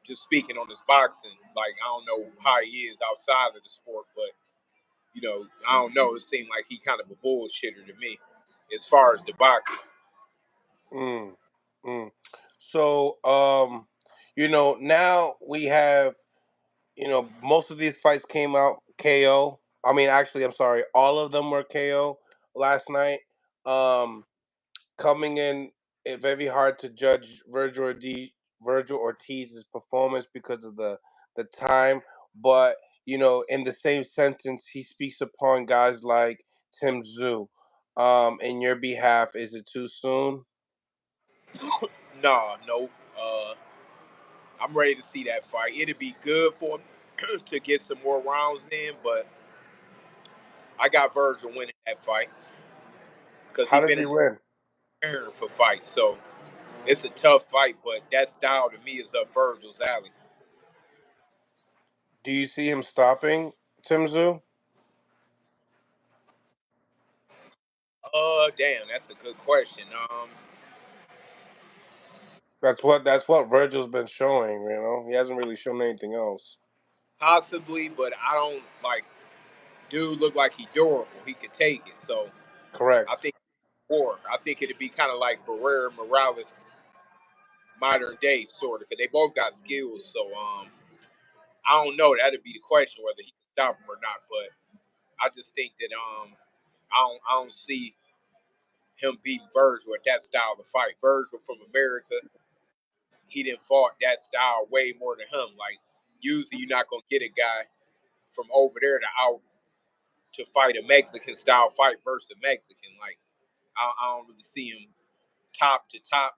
just speaking on his boxing. Like, I don't know how he is outside of the sport, but I don't know. It seemed like he kind of a bullshitter to me, as far as the boxing.
Mm, mm. So, now we have, most of these fights came out KO. I mean, actually, I'm sorry, all of them were KO last night. Um, Coming in, very hard to judge Virgil Ortiz's performance because of the time, but in the same sentence, he speaks upon guys like Tim Tszyu. In your behalf, is it too soon?
No. I'm ready to see that fight. It'd be good for him to get some more rounds in, but I got Virgil winning that fight because
How
he's
does
been
he
in
win?
preparing for fights. So it's a tough fight, but that style to me is up Virgil's alley.
Do you see him stopping Tim Tszyu?
Damn, that's a good question.
That's what Virgil's been showing. He hasn't really shown anything else.
Possibly, but I don't like. Dude, look like he durable. He could take it. So I
Correct.
think I think it'd be kind of like Barrera Morales, modern day sort of, because they both got skills. So I don't know. That'd be the question whether he can stop him or not. But I just think that I don't see him beating Virgil at that style of fight. Virgil from America, he didn't fought that style way more than him. Like, usually you're not gonna get a guy from over there to fight a Mexican style fight versus a Mexican. Like, I don't really see him top to top.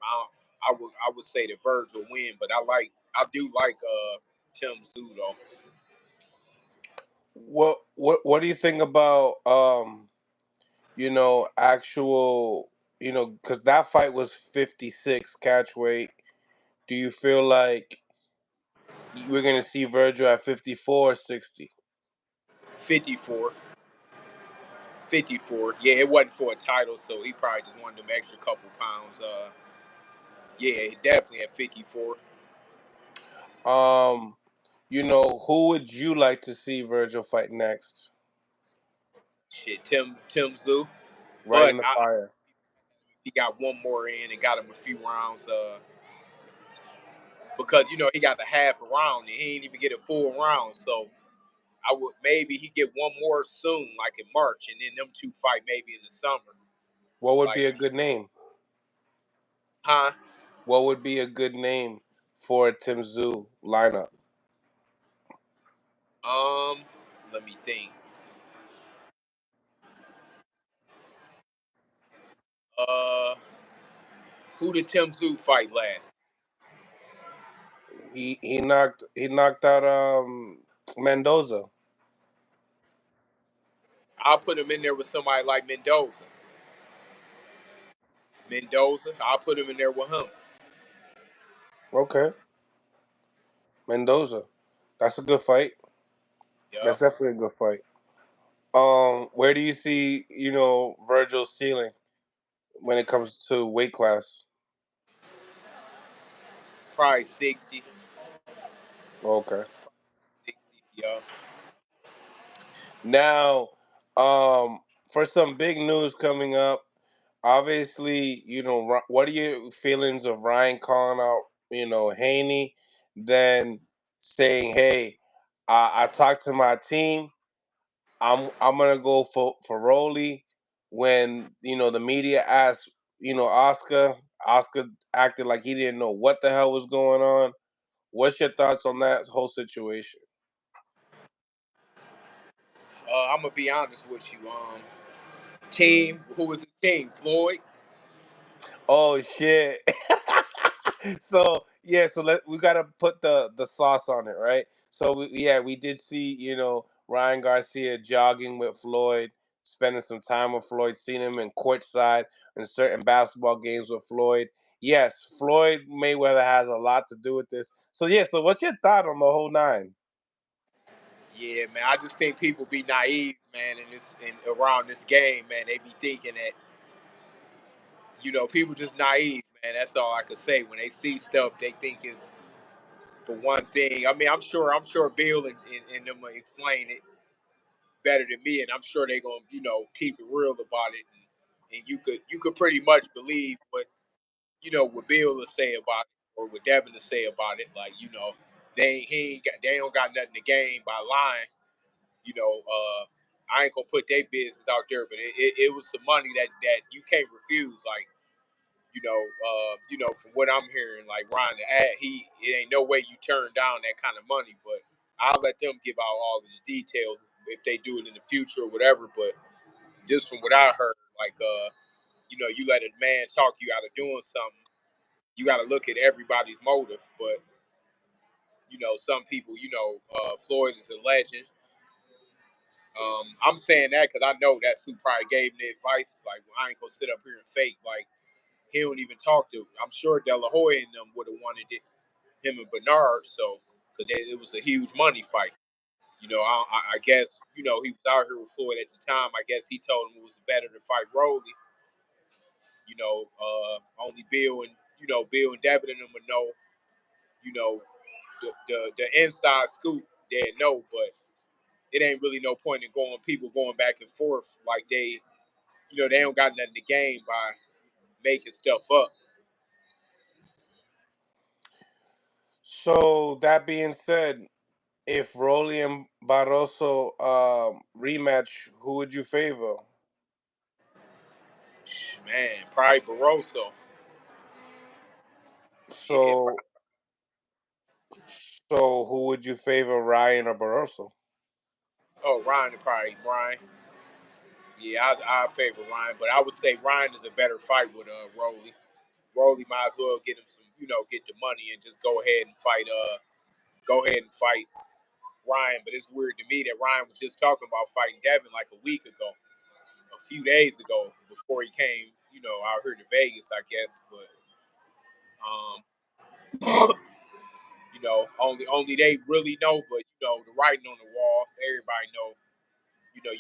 I would say that Virgil win, but I do like Tim Tszyu though.
What do you think about actual, because that fight was 56 catch weight. Do you feel like we're gonna see Virgil at 54 or 60?
54. 54. Yeah, it wasn't for a title, so he probably just wanted them extra couple pounds. Yeah, definitely at 54.
Um, who would you like to see Virgil fight next?
Shit, Tim Tszyu.
Right
But
in the fire.
if he got one more in and got him a few rounds, because he got a half a round and he didn't even get a full round. So I would maybe he get one more soon, like in March, and then them two fight maybe in the summer.
What would
Like,
be a good name?
huh?
What would be a good name for a Tim Tszyu lineup?
Um, Let me think. Uh, who did Tim Tszyu fight last?
He knocked out Mendoza.
I'll put him in there with somebody like Mendoza. I'll put him in there with him.
Okay, Mendoza. That's a good fight.
Yeah,
That's definitely a good fight. Where do you see, Virgil's ceiling when it comes to weight class?
probably 60.
Okay.
60. Yeah.
Now, for some big news coming up, obviously, what are your feelings of Ryan calling out, Haney, then saying, "Hey, I talked to my team. I'm gonna go for Rolly." When the media asked, Oscar acted like he didn't know what the hell was going on. What's your thoughts on that whole situation?
I'm gonna be honest with you. Team, who was his team? Floyd.
Oh shit. So yeah, so we gotta put the sauce on it, right? So we did see, Ryan Garcia jogging with Floyd, spending some time with Floyd, seen him in courtside in certain basketball games with Floyd. Yes, Floyd Mayweather has a lot to do with this. So yeah, so what's your thought on the whole nine?
Yeah, man. I just think people be naive, man, in around this game, man. They be thinking that people just naive, man. That's all I could say. When they see stuff, they think it's for one thing. I mean, I'm sure Bill and them will explain it better than me, and I'm sure they're gonna, keep it real about it. And you could pretty much believe what Bill will say about it, or what Devin will say about it. Like, they don't got nothing to gain by lying. You know, I ain't gonna put their business out there, but it was some money that you can't refuse. Like, from what I'm hearing, like Ron the ad, it ain't no way you turn down that kind of money. But I'll let them give out all the details if they do it in the future or whatever. But just from what I heard, like, you let a man talk you out of doing something, you got to look at everybody's motive. But some people, Floyd is a legend. I'm saying that because I know that's who probably gave me the advice. Like, I ain't gonna sit up here and fake like he don't even talk to. I'm sure De La Hoya and them would have wanted it, him and Bernard. So, because it was a huge money fight. I guess he was out here with Floyd at the time. I guess he told him it was better to fight Rolly. Only Bill and Devin and them would know. You know, the inside scoop they know, but it ain't really no point in people going back and forth like they don't got nothing to gain by making stuff up.
So that being said, if Rolly and Barroso rematch, who would you favor?
Man, probably Barroso. Yeah,
So so who would you favor, Ryan or Barroso?
oh, Ryan probably Ryan. Yeah, I favor Ryan, but I would say Ryan is a better fight with Rolly. Rolly might as well get him some, get the money and just go ahead and fight Ryan. But it's weird to me that Ryan was just talking about fighting Devin like a week ago, a few days ago, before he came, out here to Vegas, I guess. But um, only they really know. But the writing on the wall, so everybody know.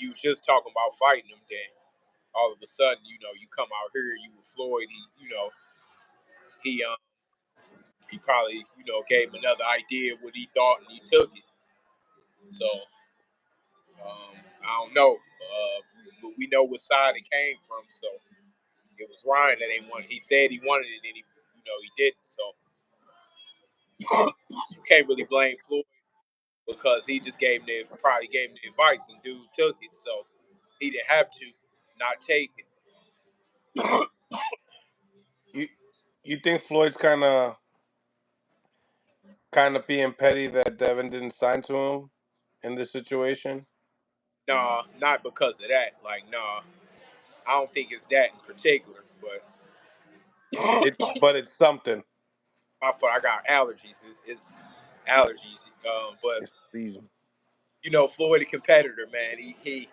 You was just talking about fighting him, then all of a sudden, you come out here, you with Floyd. He probably gave him another idea of what he thought, and he took it. So I don't know, but we know what side it came from. So it was Ryan that they wanted. He said he wanted it, and he didn't. So you can't really blame Floyd because he just probably gave him the advice, and dude took it. So he didn't have to not take it.
You you think Floyd's kind of being petty that Devin didn't sign to him in this situation?
Nah, not because of that. Like, nah, I don't think it's that in particular. But
It's something.
my fault, I got allergies. It's allergies. But
It's season.
Floyd a competitor, man. He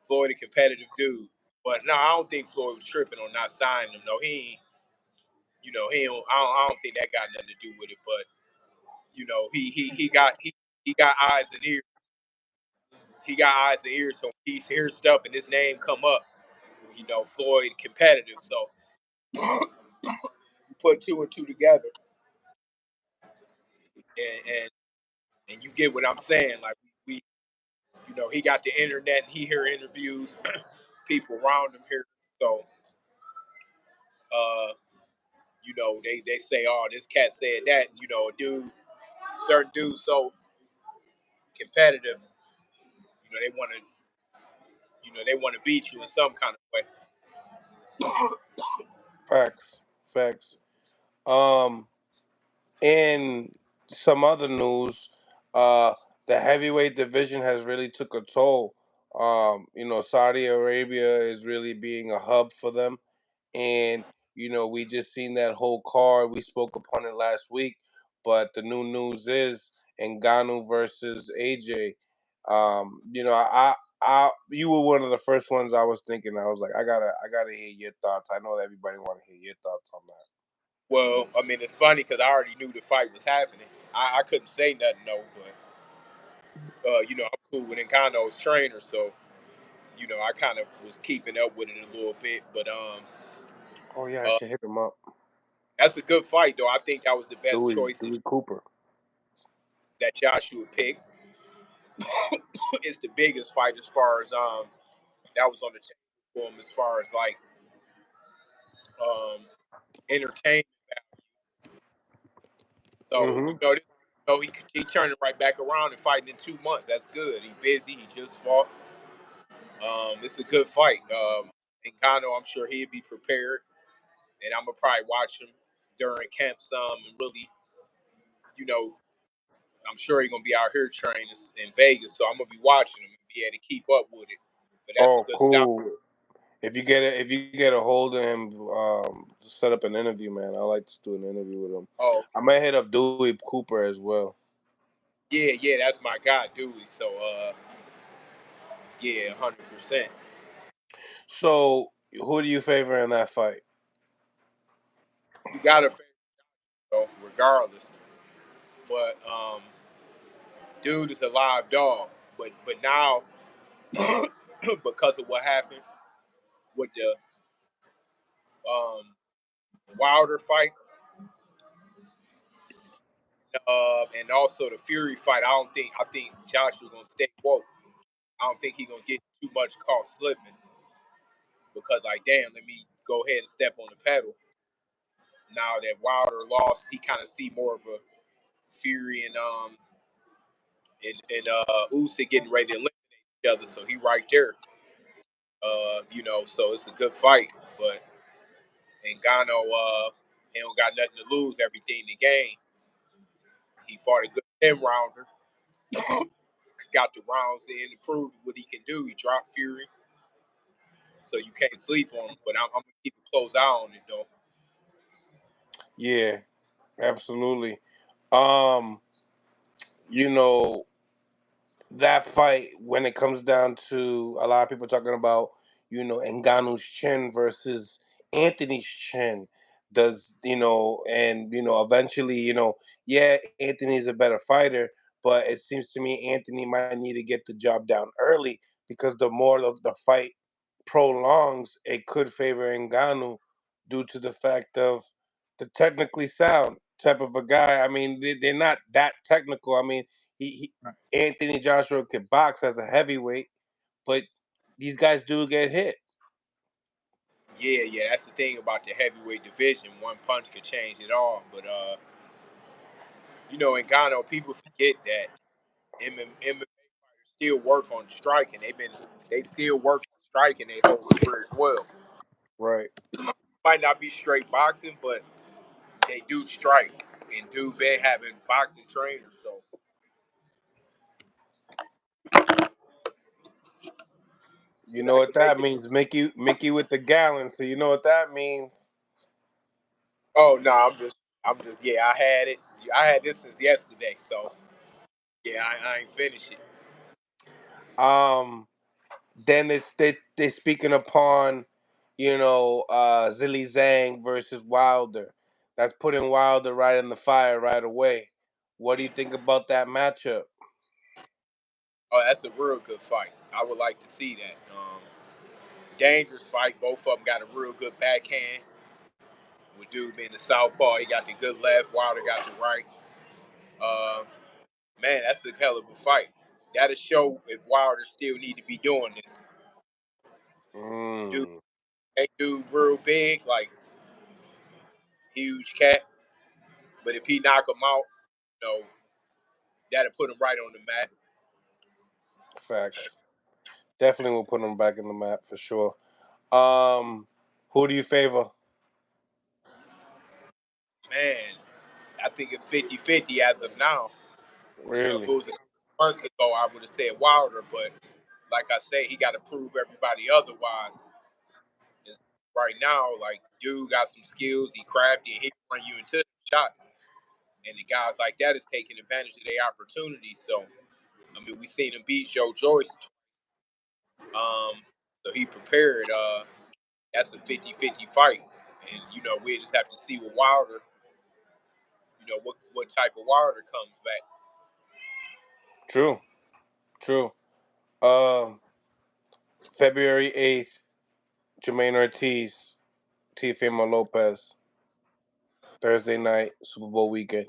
Floyd a competitive dude. But no, I don't think Floyd was tripping on not signing him. No, he ain't. He don't. I don't think that got nothing to do with it. But he got eyes and ears. He got eyes and ears, so he hears stuff and his name come up. Floyd competitive. So you put two and two together, and you get what I'm saying. Like we he got the internet and he hear interviews, people around him here. So uh, they say, oh, this cat said that. Certain dudes so competitive. They want to, they want to beat you in some kind of way.
Facts. Facts. Um, in some other news, uh, the heavyweight division has really took a toll. Saudi Arabia is really being a hub for them, and we just seen that whole card. We spoke upon it last week, but the new news is Ngannou versus AJ. You were one of the first ones I was thinking. I was like, I gotta hear your thoughts. I know that everybody want to hear your thoughts on that.
Well, I mean, it's funny because I already knew the fight was happening. I couldn't say nothing, no, but I'm cool with Ngannou's trainer, so I kind of was keeping up with it a little bit. But
Oh yeah, I
Uh,
should hit him up.
that's a good fight, though. I think that was the best
Dewey
choice
Cooper.
that Joshua picked. It's the biggest fight as far as that was on the table for him as far as like entertainment. So
Mm-hmm.
he turned it right back around and fighting in 2 months. That's good. He busy. He just fought. It's a good fight. Ngannou, I'm sure he'd be prepared, and I'm gonna probably watch him during camp some and really, you know, I'm sure he's gonna be out here training in Vegas, so I'm gonna be watching him and be able to keep up with it. But that's a
Oh,
good stop.
cool. If you get a hold of him, set up an interview, man. I like to do an interview with him.
Oh,
I might hit up Dewey Cooper as well.
yeah, that's my guy, Dewey. So, yeah, 100%.
So, who do you favor in that fight?
You got to regardless. But dude is a live dog. But now because of what happened with the um, Wilder fight and also the Fury fight, I think Joshua gonna stay woke. I don't think he's gonna get too much caught slipping because like damn, let me go ahead and step on the pedal. Now that Wilder lost, he kind of see more of a Fury and Usyk getting ready to eliminate each other, so he right there. So it's a good fight, but Ngannou, he don't got nothing to lose, everything to gain. He fought a good 10 rounder, got the rounds in to prove what he can do. He dropped Fury, so you can't sleep on him. But I'm gonna keep a close eye on it though.
Yeah, absolutely. Um, you know, that fight when it comes down to a lot of people talking about Ngannou's chin versus Anthony's chin. Does and eventually yeah, Anthony's a better fighter, but it seems to me Anthony might need to get the job down early because the more of the fight prolongs, it could favor Ngannou due to the fact of the technically sound type of a guy. I mean, they're not that technical. I mean, he Anthony Joshua could box as a heavyweight, but these guys do get hit.
Yeah, that's the thing about the heavyweight division. One punch could change it all. But in Ghana, people forget that MMA fighters still work on striking. They still work on striking their whole career as well.
Right.
Might not be straight boxing, but they do strike and do been having boxing trainers.
You
So
know
that
what
could make
that
it.
means, Mickey with the gallon. So you know what that means.
Oh no, I'm just yeah. I had it. I had this since yesterday. So yeah, I ain't finished it.
Then they speaking upon, Zilly Zhang versus Wilder. That's putting Wilder right in the fire right away. What do you think about that matchup?
Oh, that's a real good fight. I would like to see that. Dangerous fight. Both of them got a real good backhand. With dude being the southpaw, he got the good left. Wilder got the right. Uh, man, that's a hell of a fight. That'll show if Wilder still need to be doing this. Dude,
Mm,
that dude real big, like huge cat. But if he knock him out, you know, that'll put him right on the map.
facts. Definitely will put them back in the map for sure. Um, who do you favor?
Man, I think it's 50-50 as of now. If
Really?
it was a couple months ago, I would have said Wilder, but like I say, he got to prove everybody otherwise. And right now, like, dude got some skills, he crafty, and he can run you into shots. And the guys like that is taking advantage of their opportunities. So, I mean, we seen him beat Joe Joyce. So he prepared. That's a 50-50 fight. And, we just have to see what Wilder, what type of Wilder comes back.
True. True. Um, February 8th, Jermaine Ortiz Teofimo Lopez, Thursday night, Super Bowl weekend.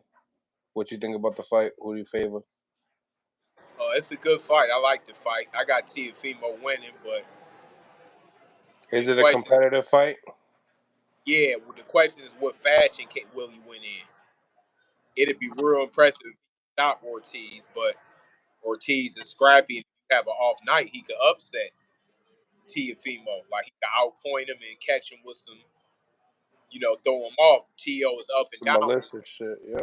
What you think about the fight? Who do you favor?
It's a good fight. I like the fight. I got Teofimo winning, but the
Is it a
question,
competitive fight?
yeah, well, the question is what fashion will he win in? It'd be real impressive if he stopped Ortiz, but Ortiz is scrappy. If you have an off night, he could upset Teofimo. Like he could outpoint him and catch him with some, throw him off. T.O. is up and down.
Malicious shit. Yeah.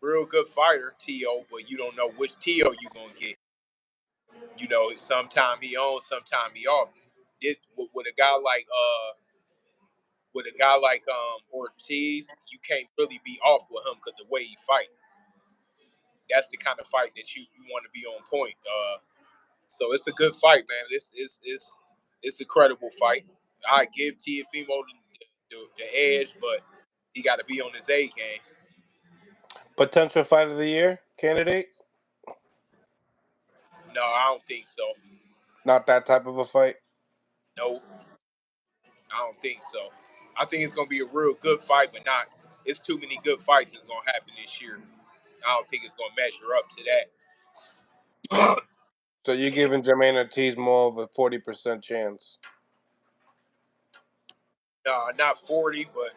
Real good fighter, T.O., but you don't know which T.O. you gonna get. Sometime he on, sometime he off. This, with a guy like Ortiz, you can't really be off with him because the way he fight. That's the kind of fight that you want to be on point. So it's a good fight, man. It's a credible fight. I give Teofimo the edge, but he got to be on his A game.
Potential fight of the year candidate?
No, I don't think so.
Not that type of a fight.
No, I don't think so. I think it's gonna be a real good fight, but not. It's too many good fights that's gonna happen this year. I don't think it's gonna measure up to that.
So you're giving Jermaine Ortiz more of a 40% chance.
No, not 40, but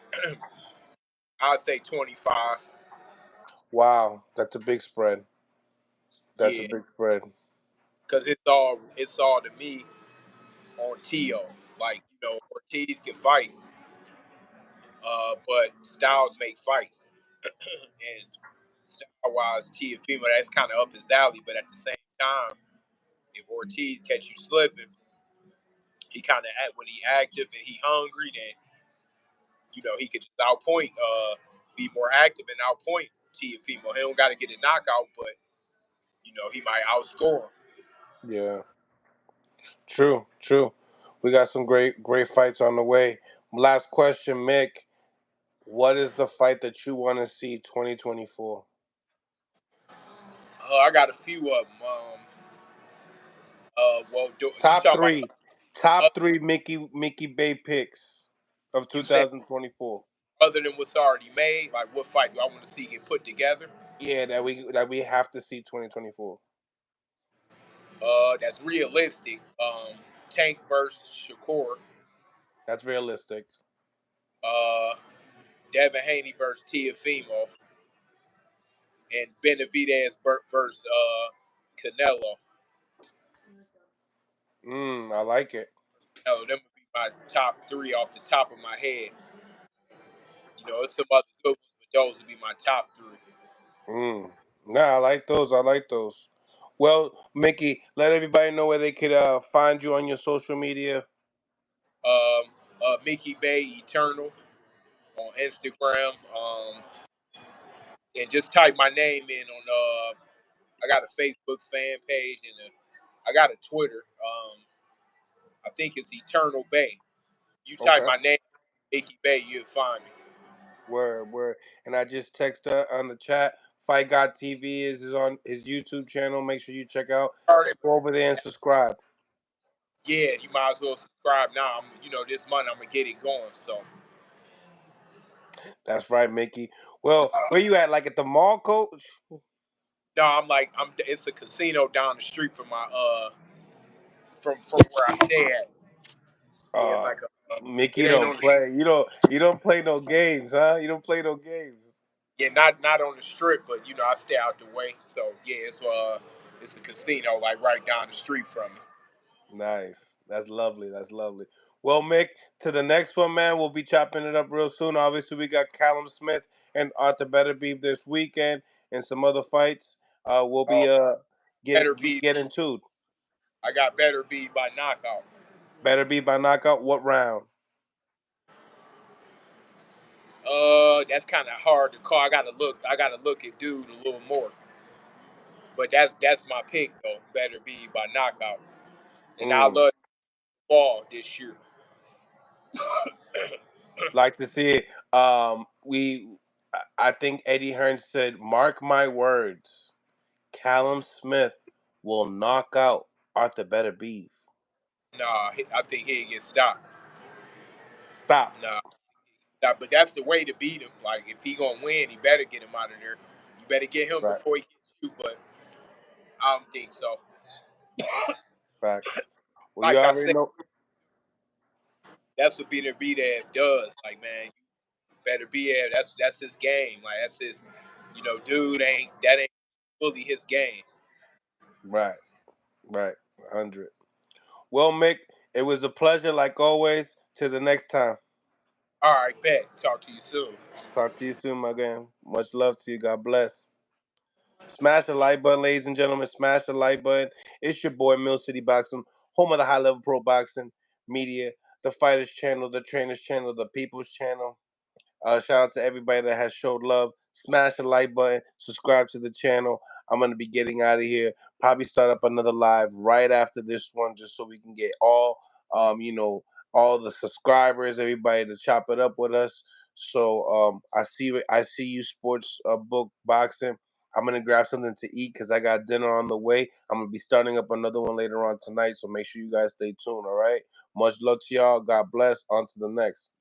I'd say 25.
Wow, that's a big spread. That's a
Yeah,
big spread.
because it's all to me on Tio. Like Ortiz can fight, but styles make fights, and style-wise, Teofimo that's kind of up his alley. But at the same time, if Ortiz catch you slipping, he kind of act when he active and he hungry, then he could just outpoint, be more active and outpoint Teofimo. He don't got to get a knockout, but he might outscore him.
Yeah, true, true. We got some great fights on the way. Last question, Mick. What is the fight that you want to see 2024?
I got a few of them. Well, you
Top
talking about
three, top
other,
three Mickey Bay picks of
you said
2024.
other than what's already made? Like what fight do I want to see get put together?
Yeah, that we have to see 2024.
That's realistic. Tank versus Shakur.
That's realistic.
Uh, Devin Haney versus Teofimo, and Benavidez versus Canelo.
I like it.
No, them would be my top three off the top of my head. It's some other good ones, but those would be my top three.
Nah, I like those. I like those. Well, Mickey, let everybody know where they could find you on your social media.
Mickey Bay Eternal on Instagram. And just type my name in on. I got a Facebook fan page and I got a Twitter. I think it's Eternal Bay. You type
Okay.
my name, Mickey Bay, you'll find me.
Word. And I just texted on the chat. Fight God TV is on his YouTube channel. Make sure you check out. Go over there and subscribe.
Yeah, you might as well subscribe now. This month I'm gonna get it going. So
That's right, Mickey. Well, where you at? Like at the mall, coach?
no, I'm. It's a casino down the street from my from where I stay at. Yeah, it's
Uh,
like a.
Mickey,
It
you
ain't
don't
on the.
play. You don't play no games, huh? You don't play no games.
Yeah, not on the strip, but I stay out the way. So yeah, it's a casino like right down the street from me.
Nice. That's lovely. That's lovely. Well, Mick, to the next one, man. We'll be chopping it up real soon. Obviously, we got Callum Smith and Arthur Betterbeef this weekend, and some other fights. We'll be
Better be.
getting to.
I got better be by knockout.
Better be by knockout. What round?
That's kind of hard to call. I gotta look. I gotta look at dude a little more. But that's my pick though. Better be by knockout. And I
Mm,
love ball this year.
like to see it. I think Eddie Hearn said, "Mark my words, Callum Smith will knock out Arthur Betterbeef."
Nah, I think he'll get stopped.
Stop.
Nah, but that's the way to beat him. Like, if he gonna win, he better get him out of there. You better get him
Right.
before he gets you, but I don't think so.
Facts. Well, you
Like I
already
said,
know.
that's what Benavidez does. Like, man, you better be there. That's his game. Like, that's his, dude ain't fully his game.
Right. Right. 100. Well, Mick, it was a pleasure, like always. Till the next time.
All right, bet. Talk to you soon.
Talk to you soon, my man. Much love to you. God bless. Smash the like button, ladies and gentlemen. Smash the like button. It's your boy, Millcityboxing, home of the high level pro boxing media, the fighters channel, the trainers channel, the people's channel. Shout out to everybody that has showed love. Smash the like button. Subscribe to the channel. I'm gonna be getting out of here. Probably start up another live right after this one, just so we can get um, you know, all the subscribers, everybody to chop it up with us. So I see you, sports book boxing. I'm gonna grab something to eat because I got dinner on the way. I'm gonna be starting up another one later on tonight. So make sure you guys stay tuned. All right. Much love to y'all. God bless. On to the next.